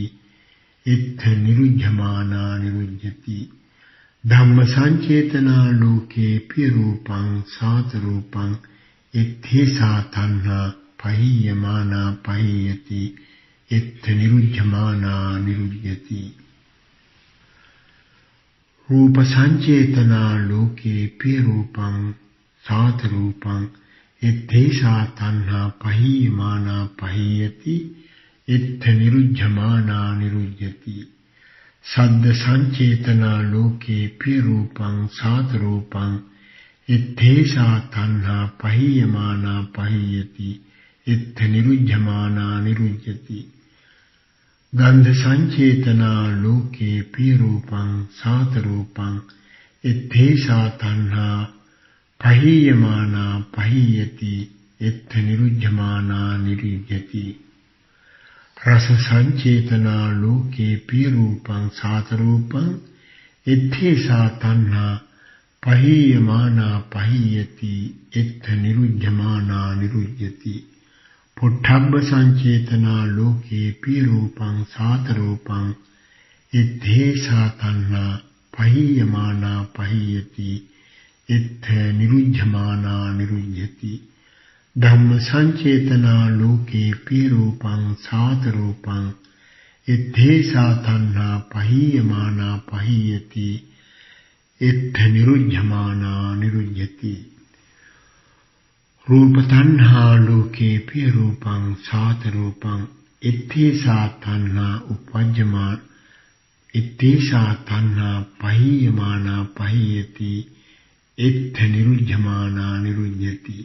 इत्थ निरुध्यमाना निरुध्यति धम्म संचेतना लोके प्रिय रूपं सात रूपं इद्धेसा तन्हा पहीयमाना पहीयति इत्थ निरुध्यमाना निरुध्यति रूप संचेतना लोके प्रिय रूपं सात रूपं इद्धेसा तन्हा पहीयमाना पहीयति इत्थ निरुध्यमाना निरुध्यति शब्द संचेतना लोके प्रिय रूपं सात रूपं इद्धेसा तन्हा पहीयमाना पहीयति इत्थ निरुध्यमाना निरुध्यति गंध संचेतना लोके प्रिय रूपं सात रूपं इद्धेसा तन्हा पहीयमाना पहीयति इत्थ निरुध्यमाना निरुध्यति रस संचेतना लोके प्रिय रूपं सात रूपं इद्धेसा तन्हा पहीयमाना पहीयति इत्थ निरुध्यमाना निरुध्यति पोट्ठब्ब संचेतना लोके प्रिय रूपं सात रूपं इद्धेसा तन्हा पहीयमाना पहीयति इत्थ निरुध्यमाना निरुध्यति धम्म संचेतना लोके प्रिय रूपं सात रूपं इद्धेसा तन्हा पहीयमाना पहीयति इत्थ निरुध्यमाना निरुध्यति रूप तन्हा लोके प्रिय रूपं सात रूपं इद्धेसा तन्हा उपपद्यमान इद्धेसा तन्हा पहीयमाना पहीयति इत्थ निरुध्यमाना निरुध्यति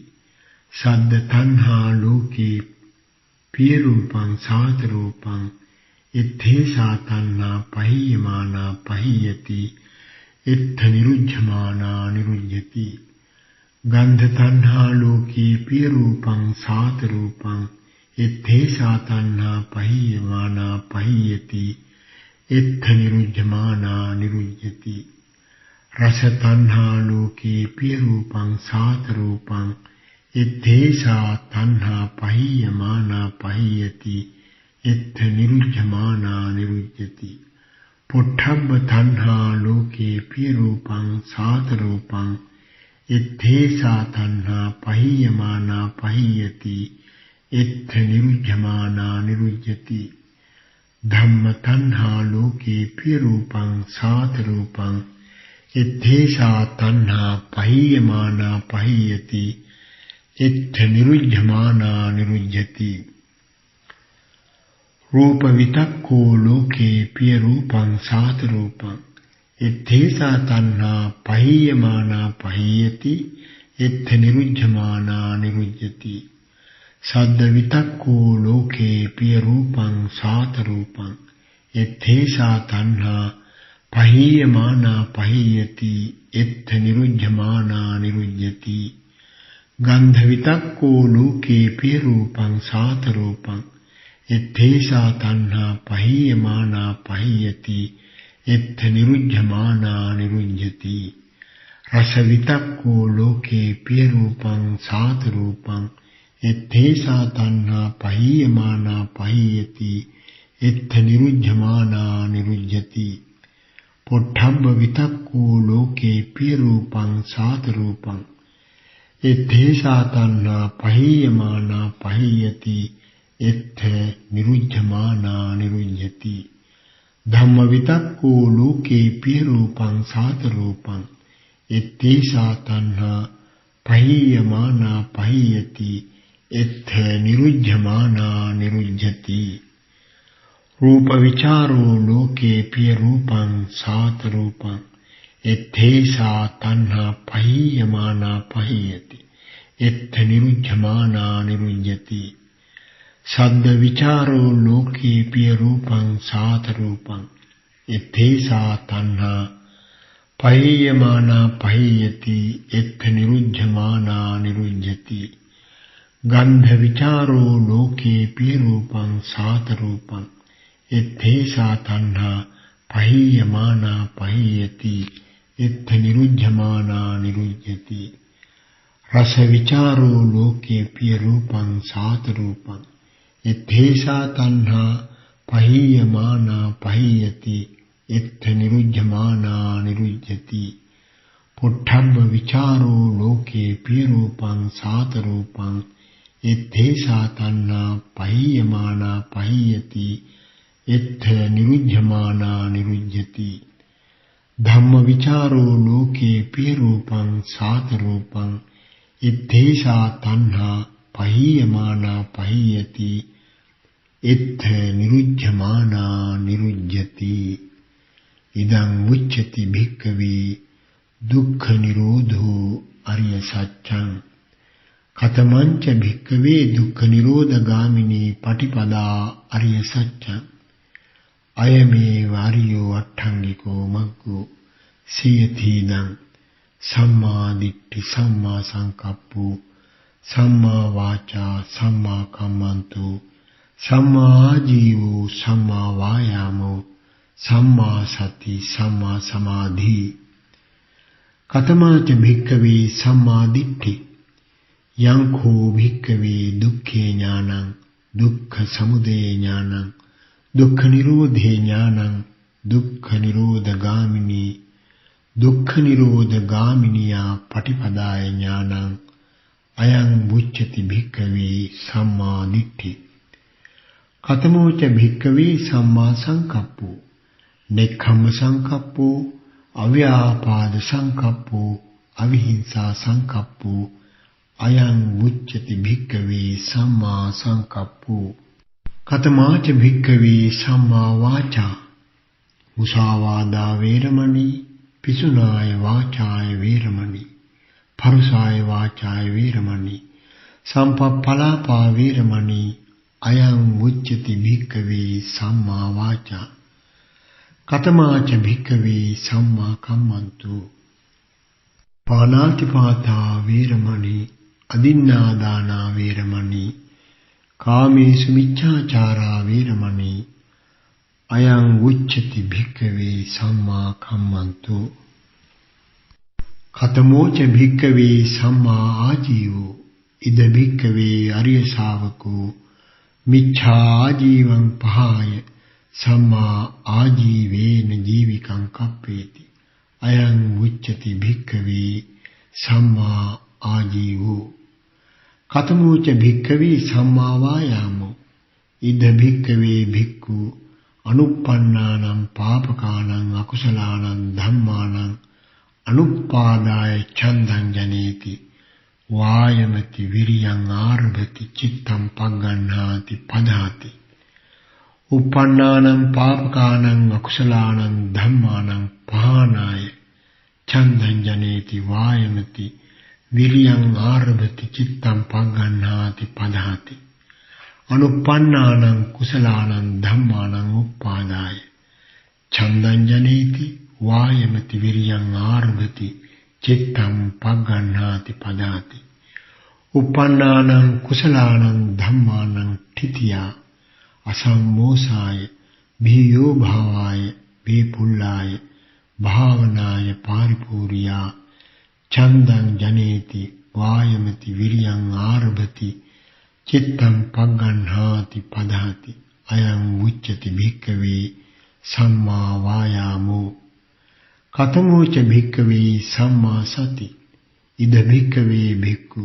සද්ද තණ්හා ලෝකේ පිය රූපං සාත රූපං ඉත්තේසා තණ්හා පහියමානා පහියති ඉත්ථ නිරුද්ධමානා නිරුද්ධති. ගන්ධ තණ්හා ලෝකේ පිය රූපං සාත රූපං ඉත්තේසා තණ්හා පහියමානා පහියති ඉත්ථ නිරුද්ධමානා නිරුද්ධති. රස තණ්හා ලෝකේ පිය රූපං සාත රූපං ඉත්තේසා තණ්හා පහියමානා පහියති ඉත්ථ නිරුද්ධමානා නිරුද්ධති. පොට්ඨබ්බ තණ්හා ලෝකේ පිය රූපං සාත රූපං ඉත්තේසා තණ්හා පහියමානා පහියති ඉත්ථ නිරුද්ධමානා නිරුද්ධති. ධම්ම තණ්හා ලෝකේ පිය රූපං සාත රූපං ඉත්තේසා තණ්හා පහියමානා පහියති ඉත්ථ නිරුද්ධමානා නිරුද්ධති. රූප විතක්කෝ ලෝකේ පිය රූපං සාත රූපං ඉත්තේසා තණ්හා පහියමානා පහියති ඉත්ථ නිරුද්ධමානා නිරුද්ධති. සද්ද විතක්කෝ ලෝකේ පිය රූපං සාත රූපං ඉත්තේසා තණ්හා පහියමානා පහියති ඉත්ථ නිරුද්ධමානා නිරුද්ධති. ගන්ධ විතක්කෝ ලෝකේ පිය රූපං සාත රූපං ඉත්තේසා තණ්හා පහියමානා පහියති ඉත්ථ නිරුද්ධමානා නිරුද්ධති. රස විතක්කෝ ලෝකේ පිය රූපං සාත රූපං ඉත්තේසා තණ්හා පහියමානා පහියති ඉත්ථ නිරුද්ධමානා නිරුද්ධති. පොට්ඨබ්බ විතක්කෝ ලෝකේ පිය රූපං සාත රූපං ඉත්තේසා තණ්හා පහියමානා පහියති ඉත්ථ නිරුද්ධමානා නිරුද්ධති. ධම්ම විතක්කෝ ලෝකේ පිය රූපං සාත රූපං ඉත්තේසා තණ්හා පහියමානා පහියති ඉත්ථ නිරුද්ධමානා නිරුද්ධති. රූප විචාරෝ ලෝකේ පිය රූපං සාත රූපං ඉත්තේසා තණ්හා පහියමානා පහියති ඉත්ථ නිරුද්ධමානා නිරුද්ධති. සද්ද විචාරෝ ලෝකේ පිය රූපං සාත රූපං ඉත්තේසා තණ්හා පහියමානා පහියති ඉත්ථ නිරුද්ධමානා නිරුද්ධති. ගන්ධ විචාරෝ ලෝකේ පිය රූපං සාත රූපං ඉත්තේසා තණ්හා පහියමානා පහියති ඉත්ථ නිරුද්ධමානා නිරුද්ධති. රස විචාරෝ ලෝකේ පිය රූපං සාත රූපං ඉත්තේසා තණ්හා පහියමානා පහියති ඉත්ථ නිරුද්ධමානා නිරුද්ධති. පොට්ඨබ්බ විචාරෝ ලෝකේ පිය රූපං සාත රූපං ඉත්තේසා තණ්හා පහියමානා පහියති ඉත්ථ නිරුද්ධමානා නිරුද්ධති. ධම්ම විචාරෝ ලෝකේ පිය රූපං සාත රූපං ඉත්තේසා තණ්හා පහියමානා පහියති ඉත්ථ නිරුද්ධමානා නිරුද්ධති. ඉදං උච්චති භික්ඛවේ දුක්ඛ නිරෝධෝ අරිය සත්‍යං. කතමංච භික්ඛවේ දුක්ඛ නිරෝධ ගාමිනී පටිපදා අරිය සත්‍යං. අයමේ වාරියෝ අට්ඨංගිකෝ මග්ගෝ සියතිදං සම්මා දිට්ඨි සම්මා සංකප්පෝ සම්මා වාචා සම්මා කම්මන්තෝ සම්මා ආජීවෝ සම්මා වායාමෝ සම්මා සති සම්මා සමාධි. කතමාච භික්ඛවේ සම්මා දිට්ඨි. යං කෝ භික්ඛවේ දුක්ඛේ ඥානං දුක්ඛ සමුදය ඥානං දුක්ඛ නිරෝධේ ඥානං දුක්ඛ නිරෝධ ගාමිනී දුක්ඛ නිරෝධ ගාමිනියා පටිපදාය ඥානං අයං උච්චති භික්ඛවේ සම්මා දිට්ඨි. කතමෝච භික්ඛවේ සම්මා සංකප්පෝ නෙක්ඛම්ම සංකප්පෝ අව්‍යාපාද සංකප්පෝ අවිහිංසා සංකප්පෝ අයං උච්චති භික්ඛවේ සම්මා සංකප්පෝ. කතමාච භික්ඛවේ සම්මා වාචා මුසාවාදා වේරමණී පිසුනාය වාචාය වේරමණී පරුසාය වාචාය වේරමණී සම්පප්පලාපා වේරමණී අයං උච්චති භික්ඛවේ සම්මා වාචා කතමාච භික්ඛවේ සම්මා කම්මන්තු පාණාතිපාතා වේරමණී අදින්නාදානා වේරමණී කාමේසු මිච්ඡාචාරා වේරමණී අයං උච්චති භික්ඛවේ සම්මා කම්මන්තු කතමෝච භික්ඛවේ සම්මා ආජීවෝ ඉද භික්ඛවේ අරිය ශාවකෝ මිච්ඡා ආජීවං පහාය සම්මා ආජීවේන ජීවිකං කප්පේති අයං උච්චති භික්ඛවේ සම්මා ආජීවෝ කතමෝච භික්ඛවේ සම්මා වායාමෝ ඉද භික්ඛවේ භික්ඛු අනුප්පන්නානං පාපකානං අකුසලානං ධම්මානං අනුප්පාදාය ඡන්දං ජනේති වායමති විරියං ආරභති චිත්තං පග්ගණ්හාති පදාති උප්පන්නානං පාපකානං අකුසලානං ධම්මානං පහානාය ඡන්දං ජනේති වායමති විරියං ආරභති චිත්තං පග්ගණ්හාති පදාති අනුප්පන්නානං කුසලානං ධම්මානං උප්පාදාය ඡන්දං ජනේති වායමති විරියං ආරභති චිත්තං පග්ගණ්හාති පදාති උප්පන්නානං කුසලානං ධම්මානං තිතියා අසම්මෝසාය භීයෝ භාවාය වේපුල්ලාය භාවනාය පාරිපූර්යා ඡන්දං ජනේති වායමති විරියං ආරභති චිත්තං පග්ගණ්හාති පදාති අයං උච්චති භික්ඛවේ සම්මා වායාමෝ කතමෝච භික්ඛවේ සම්මා සති ඉද භික්ඛවේ භික්ඛු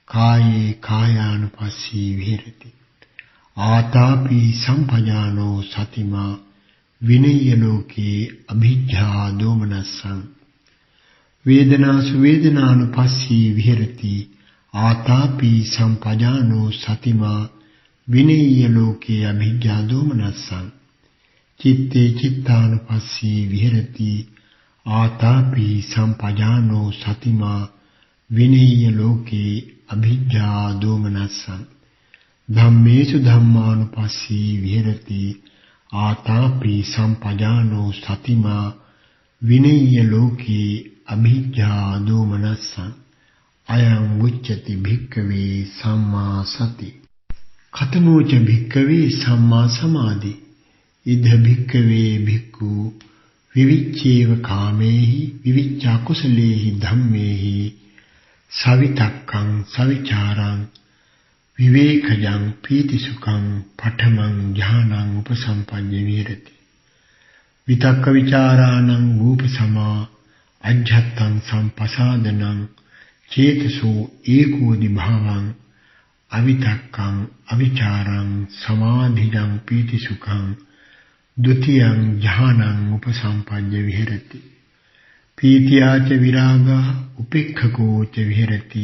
කායේ කායානුපස්සී විහෙරති ආතාපි සම්පජානෝ සතිමා විනය්‍ය ලෝකේ අභිජ්ජා දෝමනස්සං වේදනාසු වේදනානුපස්සී විහෙරති ආතාපි සම්පජානෝ සතිමා විනය්‍ය ලෝකේ අභිජ්ජා දෝමනස්සං චිත්තේ චිත්තානුපස්සී විහෙරති ආතාපි සම්පජානෝ සතිමා විනය්‍ය ලෝකේ අභිජ්ජා දෝමනස්සං ධම්මේසු ධම්මානුපස්සී විහෙරති ආතාපි සම්පජානෝ සතිමා විනය්‍ය ලෝකේ අභිජ්ජා දෝමනස්සං අයං උච්චති භික්ඛවේ සම්මා සති කතමෝච භික්ඛවේ සම්මා සමාධි ඉද භික්ඛවේ භික්ඛු විවිච්ඡේව කාමේහි විවිච්ඡා කුසලේහි ධම්මේහි සවිතක්කං සවිචාරං විවේකජං පීතිසුඛං පඨමං ඥානං උපසම්පඤ්ඤ විහෙරති විතක්ක විචාරාණං ූපසමා අජ්ජත්තං සම්පසාදනං චේතසෝ ඒකෝදි භාවං අවිතක්කං අවිචාරං සමාධිජං පීතිසුඛං ဒ ුතියං ඥානං උපසම්පඤ්ඤ විහෙරති පීතියාච විරාගා උපේක්ඛකෝච විහෙරති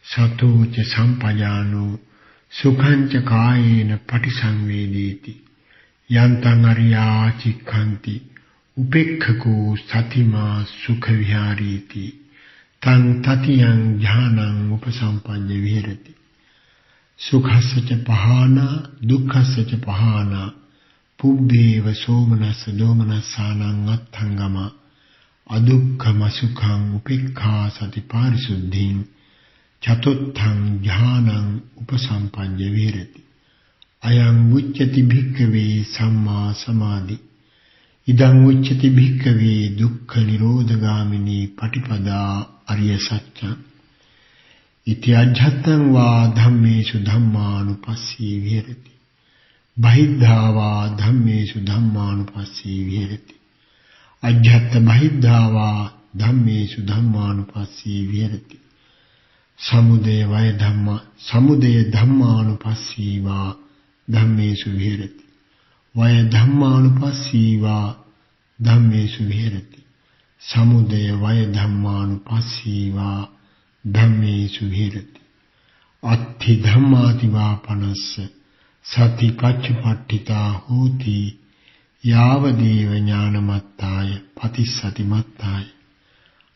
සතෝච සම්පජානෝ සුඛං ච කායේන පටිසංවේදීති යන්තං අරියා චික්ඛන්ති උපේක්ඛකෝ සතිමා සුඛ විහාරීති තං තතියං ඥානං උපසම්පඤ්ඤ විහෙරති සුඛස්සච පහානා දුක්ඛස්සච පහානා පුබ්බේව සෝමනස්ස දෝමනස්සානං අත්ථංගම අදුක්ඛම සුඛං උපේක්ඛා සති පාරිසුද්ධින් චතුත්ථං ඥානං උපසම්පඤ්ඤ විහෙරති අයං උච්චති භික්ඛවේ සම්මා සමාධි ඉදං උච්චති භික්ඛවේ දුක්ඛ නිරෝධගාමිනී පටිපදා අරිය සත්‍යං ඉති අජ්ජත්තං වා ධම්මේසු ධම්මානුපස්සී විහෙරති බහිද්ධා වා ධම්මේසු ධම්මානුපස්සී විහෙරති අජ්ජත්ත බහිද්ධා වා ධම්මේසු ධම්මානුපස්සී විහෙරති සමුදය වය ධම්ම සමුදය ධම්මානුපස්සී වා ධම්මේසු විහෙරති වය ධම්මානුපස්සී වා ධම්මේසු විහෙරති සමුදය වය ධම්මානුපස්සී වා ධම්මේසු විහෙරති අත්ථි ධම්මාති වා පනස්ස සති පච්චපට්ඨිතා හෝති යාව දේව ඥානමත්තාය පතිස්සති මත්තාය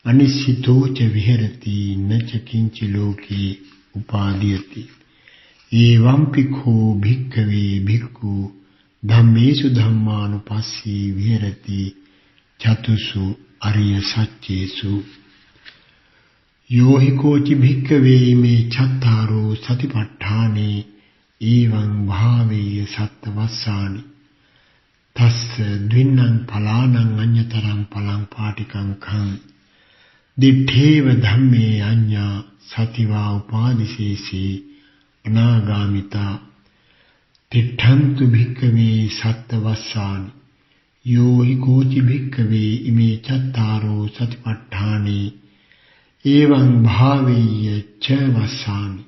අනිසිතෝච විහෙරති නච කිංච ලෝකේ උපාදීයති. ඒවම්පි කෝ භික්ඛවේ භික්ඛු ධම්මේසු ධම්මානුපස්සී විහෙරති චතුසු අරිය සත්‍යේසු. යෝහි කෝචි භික්ඛවේ මේ චත්තාරෝ සතිපට්ඨානේ ඊවං භාවේය සත්තවස්සානි තස්ස ද්වින්නං ඵලානං අඤ්ඤතරං ඵලං පාටිකං khං දිත්තේව ධම්මේ අඤ්ඤා සතිවා උපාදිසේසී අනාගාමිතා තිඨන්තු භික්ඛවේ සත්තවස්සානි යෝහි කෝචි භික්ඛවේ ඉමේ චත්තාරෝ සතිපට්ඨානේ එවං භාවේය ච වස්සානි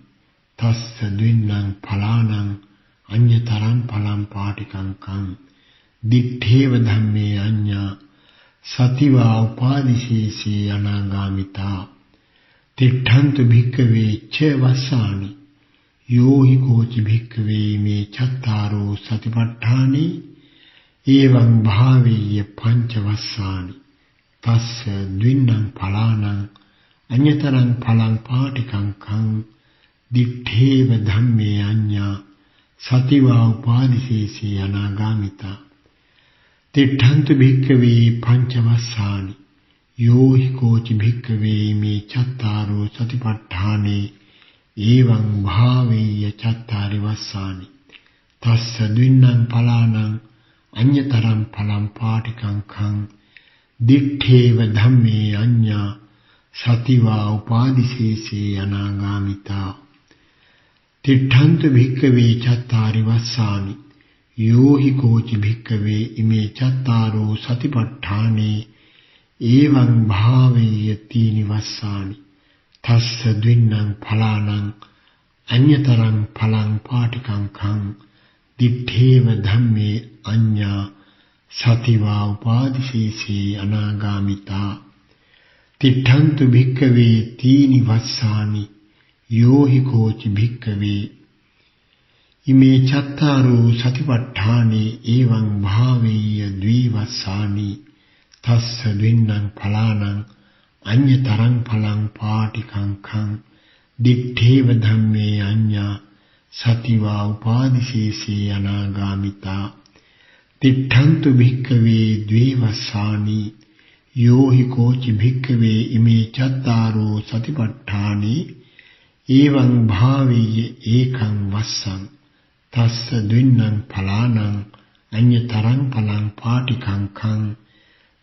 තස්ස ද්වින්නං ඵලානං අඤ්ඤතරං ඵලං පාටිකං khං දිත්තේව ධම්මේ අඤ්ඤා සතිවා උපාදිසේසී අනාගාමිතා තිඨන්තු භික්ඛවේ ච වස්සානි යෝහි කෝචි භික්ඛවේ මේ චත්තාරෝ සතිපට්ඨානේ එවං භාවේය පංච වස්සානි තස්ස ද්වින්නං ඵලානං අඤ්ඤතරං ඵලං පාටිකං khං දිත්තේව ධම්මේ අඤ්ඤා සතිවා උපාදිසේසී අනාගාමිතා තිඨන්තු භික්ඛවේ පංච වස්සානි යෝහි කෝචි භික්ඛවේ මේ චත්තාරෝ සතිපට්ඨානේ එවං භාවේය චත්තාරි වස්සානි තස්ස ද්වින්නං ඵලානං අඤ්ඤතරං ඵලං පාටිකං khං දිත්තේව ධම්මේ අඤ්ඤා සතිවා උපාදිසේසී අනාගාමිතා තිඨන්තු භික්ඛවේ චත්තාරි වස්සානි යෝහි කෝචි භික්ඛවේ ඉමේ චත්තාරෝ සතිපට්ඨානේ එවං භාවේය තීනි වස්සානි තස්ස ද්වින්නං ඵලානං අඤ්ඤතරං ඵලං පාටිකං khං දිත්තේව ධම්මේ අඤ්ඤා සතිවා උපාදිසේසී අනාගාමිතා තිඨන්තු භික්ඛවේ තීනි වස්සානි යෝහි කෝචි භික්ඛවේ ඉමේ චත්තාරෝ සතිපට්ඨානේ එවං භාවේය ද්විවස්සානි තස්ස ද්වින්නං ඵලානං අඤ්ඤතරං ඵලං පාටිකං khං දිත්තේව ධම්මේ අඤ්ඤා සතිවා උපාදිසේසී අනාගාමිතා තිඨන්තු භික්ඛවේ ද්විවස්සානි යෝහි කෝචි භික්ඛවේ ඉමේ චත්තාරෝ සතිපට්ඨානේ එවං භාවේය ඒකං වස්සං තස්ස ද්වින්නං ඵලානං අඤ්ඤතරං ඵලං පාටිකං khං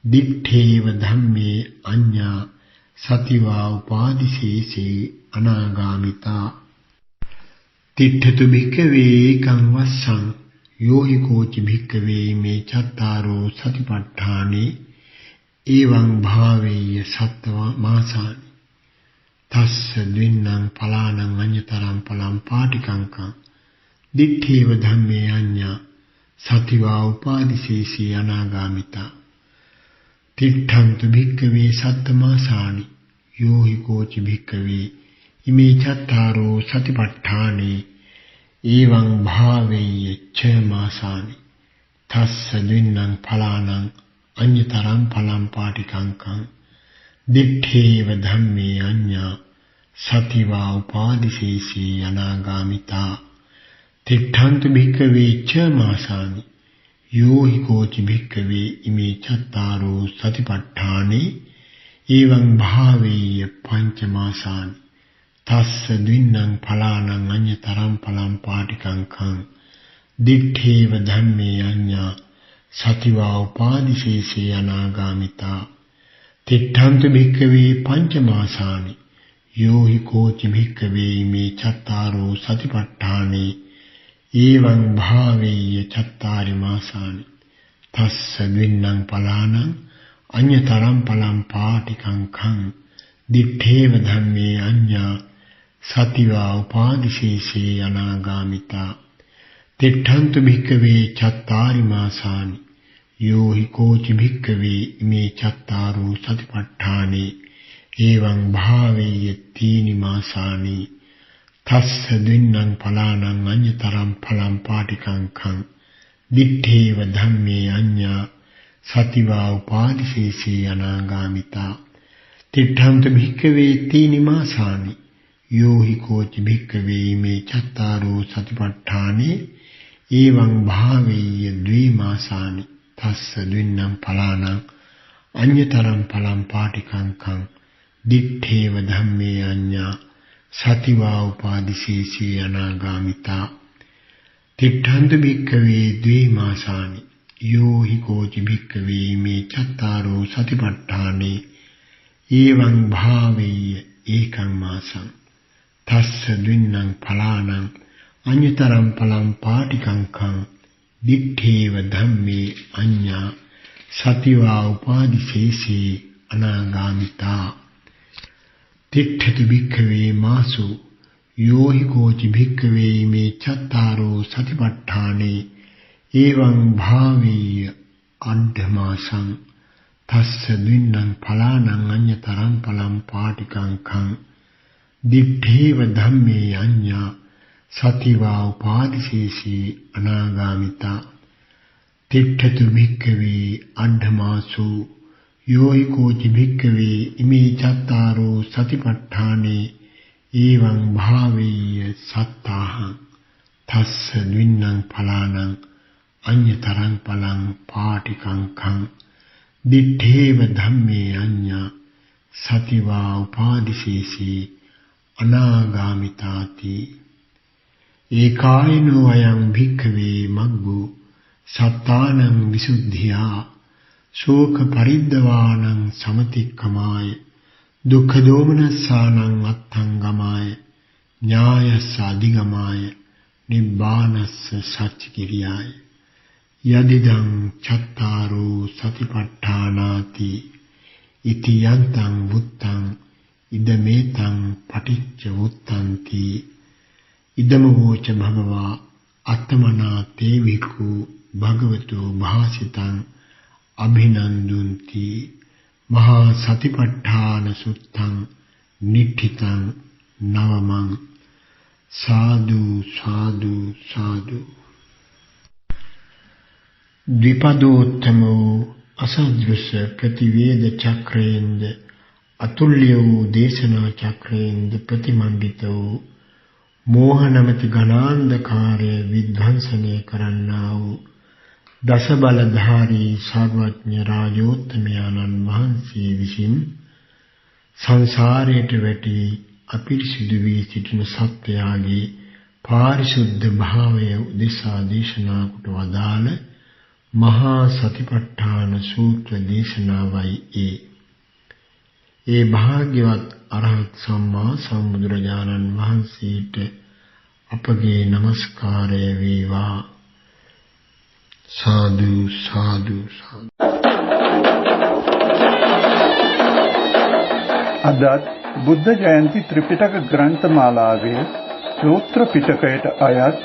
දිත්තේව ධම්මේ අඤ්ඤා සතිවා උපාදිසේසී අනාගාමිතා තිඨතු භික්ඛවේ ඒකං වස්සං යෝහි කෝචි භික්ඛවේ මේ චත්තාරෝ සතිපට්ඨානේ එවං භාවේය සත්තව මාසානි තස්ස ද්වින්නං ඵලානං අඤ්ඤතරං ඵලං පාටිකං khං දිත්තේව ධම්මේ අඤ්ඤා සතිවා උපාදිසේසී අනාගාමිතා තිඨන්තු භික්ඛවේ සත්තමාසානි යෝහි කෝචි භික්ඛවේ ඉමේ චත්තාරෝ සතිපට්ඨානේ එවං භාවේය ච මාසානි තස්ස ද්වින්නං ඵලානං අඤ්ඤතරං ඵලං පාටිකං khං දිත්තේව ධම්මේ අඤ්ඤා සතිවා උපාදිසේසී අනාගාමිතා තිඨන්තු භික්ඛවේ ච මාසානි යෝහි කෝචි භික්ඛවේ ඉමේ චත්තාරෝ සතිපට්ඨානේ එවං භාවේය පංච මාසානි තස්ස ද්වින්නං ඵලානං අඤ්ඤතරං ඵලං පාටිකං khං දිත්තේව ධම්මේ අඤ්ඤා සතිවා උපාදිසේසී අනාගාමිතා තිඨන්තු භික්ඛවේ පංච මාසානි යෝහි කෝචි භික්ඛවේ මේ චත්තාරෝ සතිපට්ඨානේ එවං භාවේය චත්තාරි මාසානි තස්ස ද්වින්නං ඵලානං අඤ්ඤතරං ඵලං පාටිකං khං දිත්තේව ධම්මේ අඤ්ඤා සතිවා උපාදිසේසී අනාගාමිතා තිඨන්තු භික්ඛවේ චත්තාරි මාසානි යෝහි කෝචි භික්ඛවේ මේ චත්තාරෝ සතිපට්ඨානේ එවං භාවේය තීනි මාසානි තස්ස ද්වින්නං ඵලානං අඤ්ඤතරං ඵලං පාටිකං khං දිත්තේව ධම්මේ අඤ්ඤා සතිවා උපාදිසේසී අනාගාමිතා තිඨන්තු භික්ඛවේ තීනි මාසානි यो हि कोच भिक्खवे इमे चत्तारो सतिपट्ठाने एवं भावेय्य द्विमासानि तस्स द्विन्नं फलानां अन्यतरं फलं पाटिकाङ्कं दिट्ठेव धम्मे अन्या सतिवा उपादिशेषे अनागामिता तिष्ठन्तु भिक्खवे द्विमासानि यो हि कोच भिक्खवे इमे चत्तारो सतिपट्ठाने एवं भावेय्य एकं मासं तस्स द्विन्नं फलानां अन्यतरं फलं पाटिकाङ्कं दिट्ठेव धम्मे अन्या सतिवा उपादिशेषे अनागामिता तिष्ठतु भिक्खवे मासु यो हि कोचि भिक्खवे इमे चत्तारो सतिपट्ठाने एवं भावेय्य अड्ढमासं तस्स द्विन्नं फलानां अन्यतरं फलं पाटिकाङ्कं दिट्ठेव धम्मे अन्या सतिवा उपादिशेषे अनागामिता तिष्ठतु भिक्खवे अड्ढमासु यो हि कोचि भिक्खवे इमे चत्तारो सतिपट्ठाने एवं भावेय्य सप्ताहं तस्स द्विन्नं फलानां अन्यतरं फलं पाटिकाङ्कं दिट्ठेव धम्मे अन्या सतिवा उपादिशेषे अनागामिताति एकायनो अयं भिक्खवे मग्गो सत्तानं विशुद्धिया शोक परिद्दवानं समतिक्कमाय दुःखदोमनस्सानं अत्थंगमाय न्यायस्य अधिगमाय निब्बानस्य सच्चिकिर्याय यदिदं चत्तारो सतिपट्ठानाति इति यन्तं वुत्तं इदमेतं पटिच्च वुत्तन्ति इदमवोच भगवा आत्मना ते भिक्खु भगवतो भासितं अभिनन्दन्ति महासतिपट्ठान सुत्तं निठितं नवमं साधु साधु साधु द्विपदोत्तमो असदृश प्रतिवेद चक्रेन्द्र अतुल्यो देशना चक्रेन्द्र प्रतिमंडितो मोहनमति गणांधकारे विध्वंसने करन्नाओ दशबलधारी सर्वज्ञ राजोत्तमयानन वහන්සේ විසින් සංසාරයට වැටි අපිරිසිදු වී සිටින සත්‍යයගේ පාරිශුද්ධ භාවය උදෙසා දේශනා කොට වදාළ මහා සතිපට්ඨාන සූත්‍ර දේශනාවයි ඒ භාග්‍යවත් අරහත් සම්මා සම්බුදුරජාණන් වහන්සේට අපගේ নমස්කාරය වේවා. साधु साधु साधु අදත් බුද්ධ ජයන්ති ත්‍රිපිටක ග්‍රන්ථමාලාවේ සූත්‍ර පිටකයට අයත්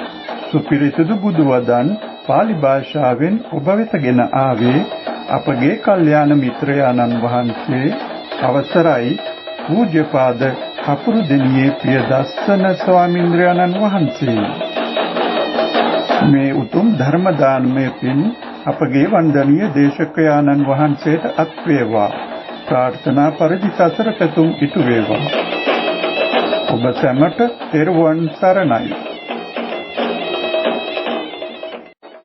සුපිරිසිදු බුදු වදන් පාලි භාෂාවෙන් ඔබ වෙතගෙන ආවේ අපගේ කල්යාණ මිත්‍රයාණන් වහන්සේ අවසරයි පූජ්‍යපාද කපුරුදෙණියේ ප්‍රියදස්සන ස්වාමීන්ද්‍රයාණන් වහන්සේ. මේ උතුම් ධර්ම දානමය පින් අපගේ වන්දනීය දේශකයාණන් වහන්සේට අත් වේවා. ප්‍රාර්ථනා පරිදි සසර පැතුම් ඉටු වේවා. ඔබ සැමට තෙරුවන් සරණයි.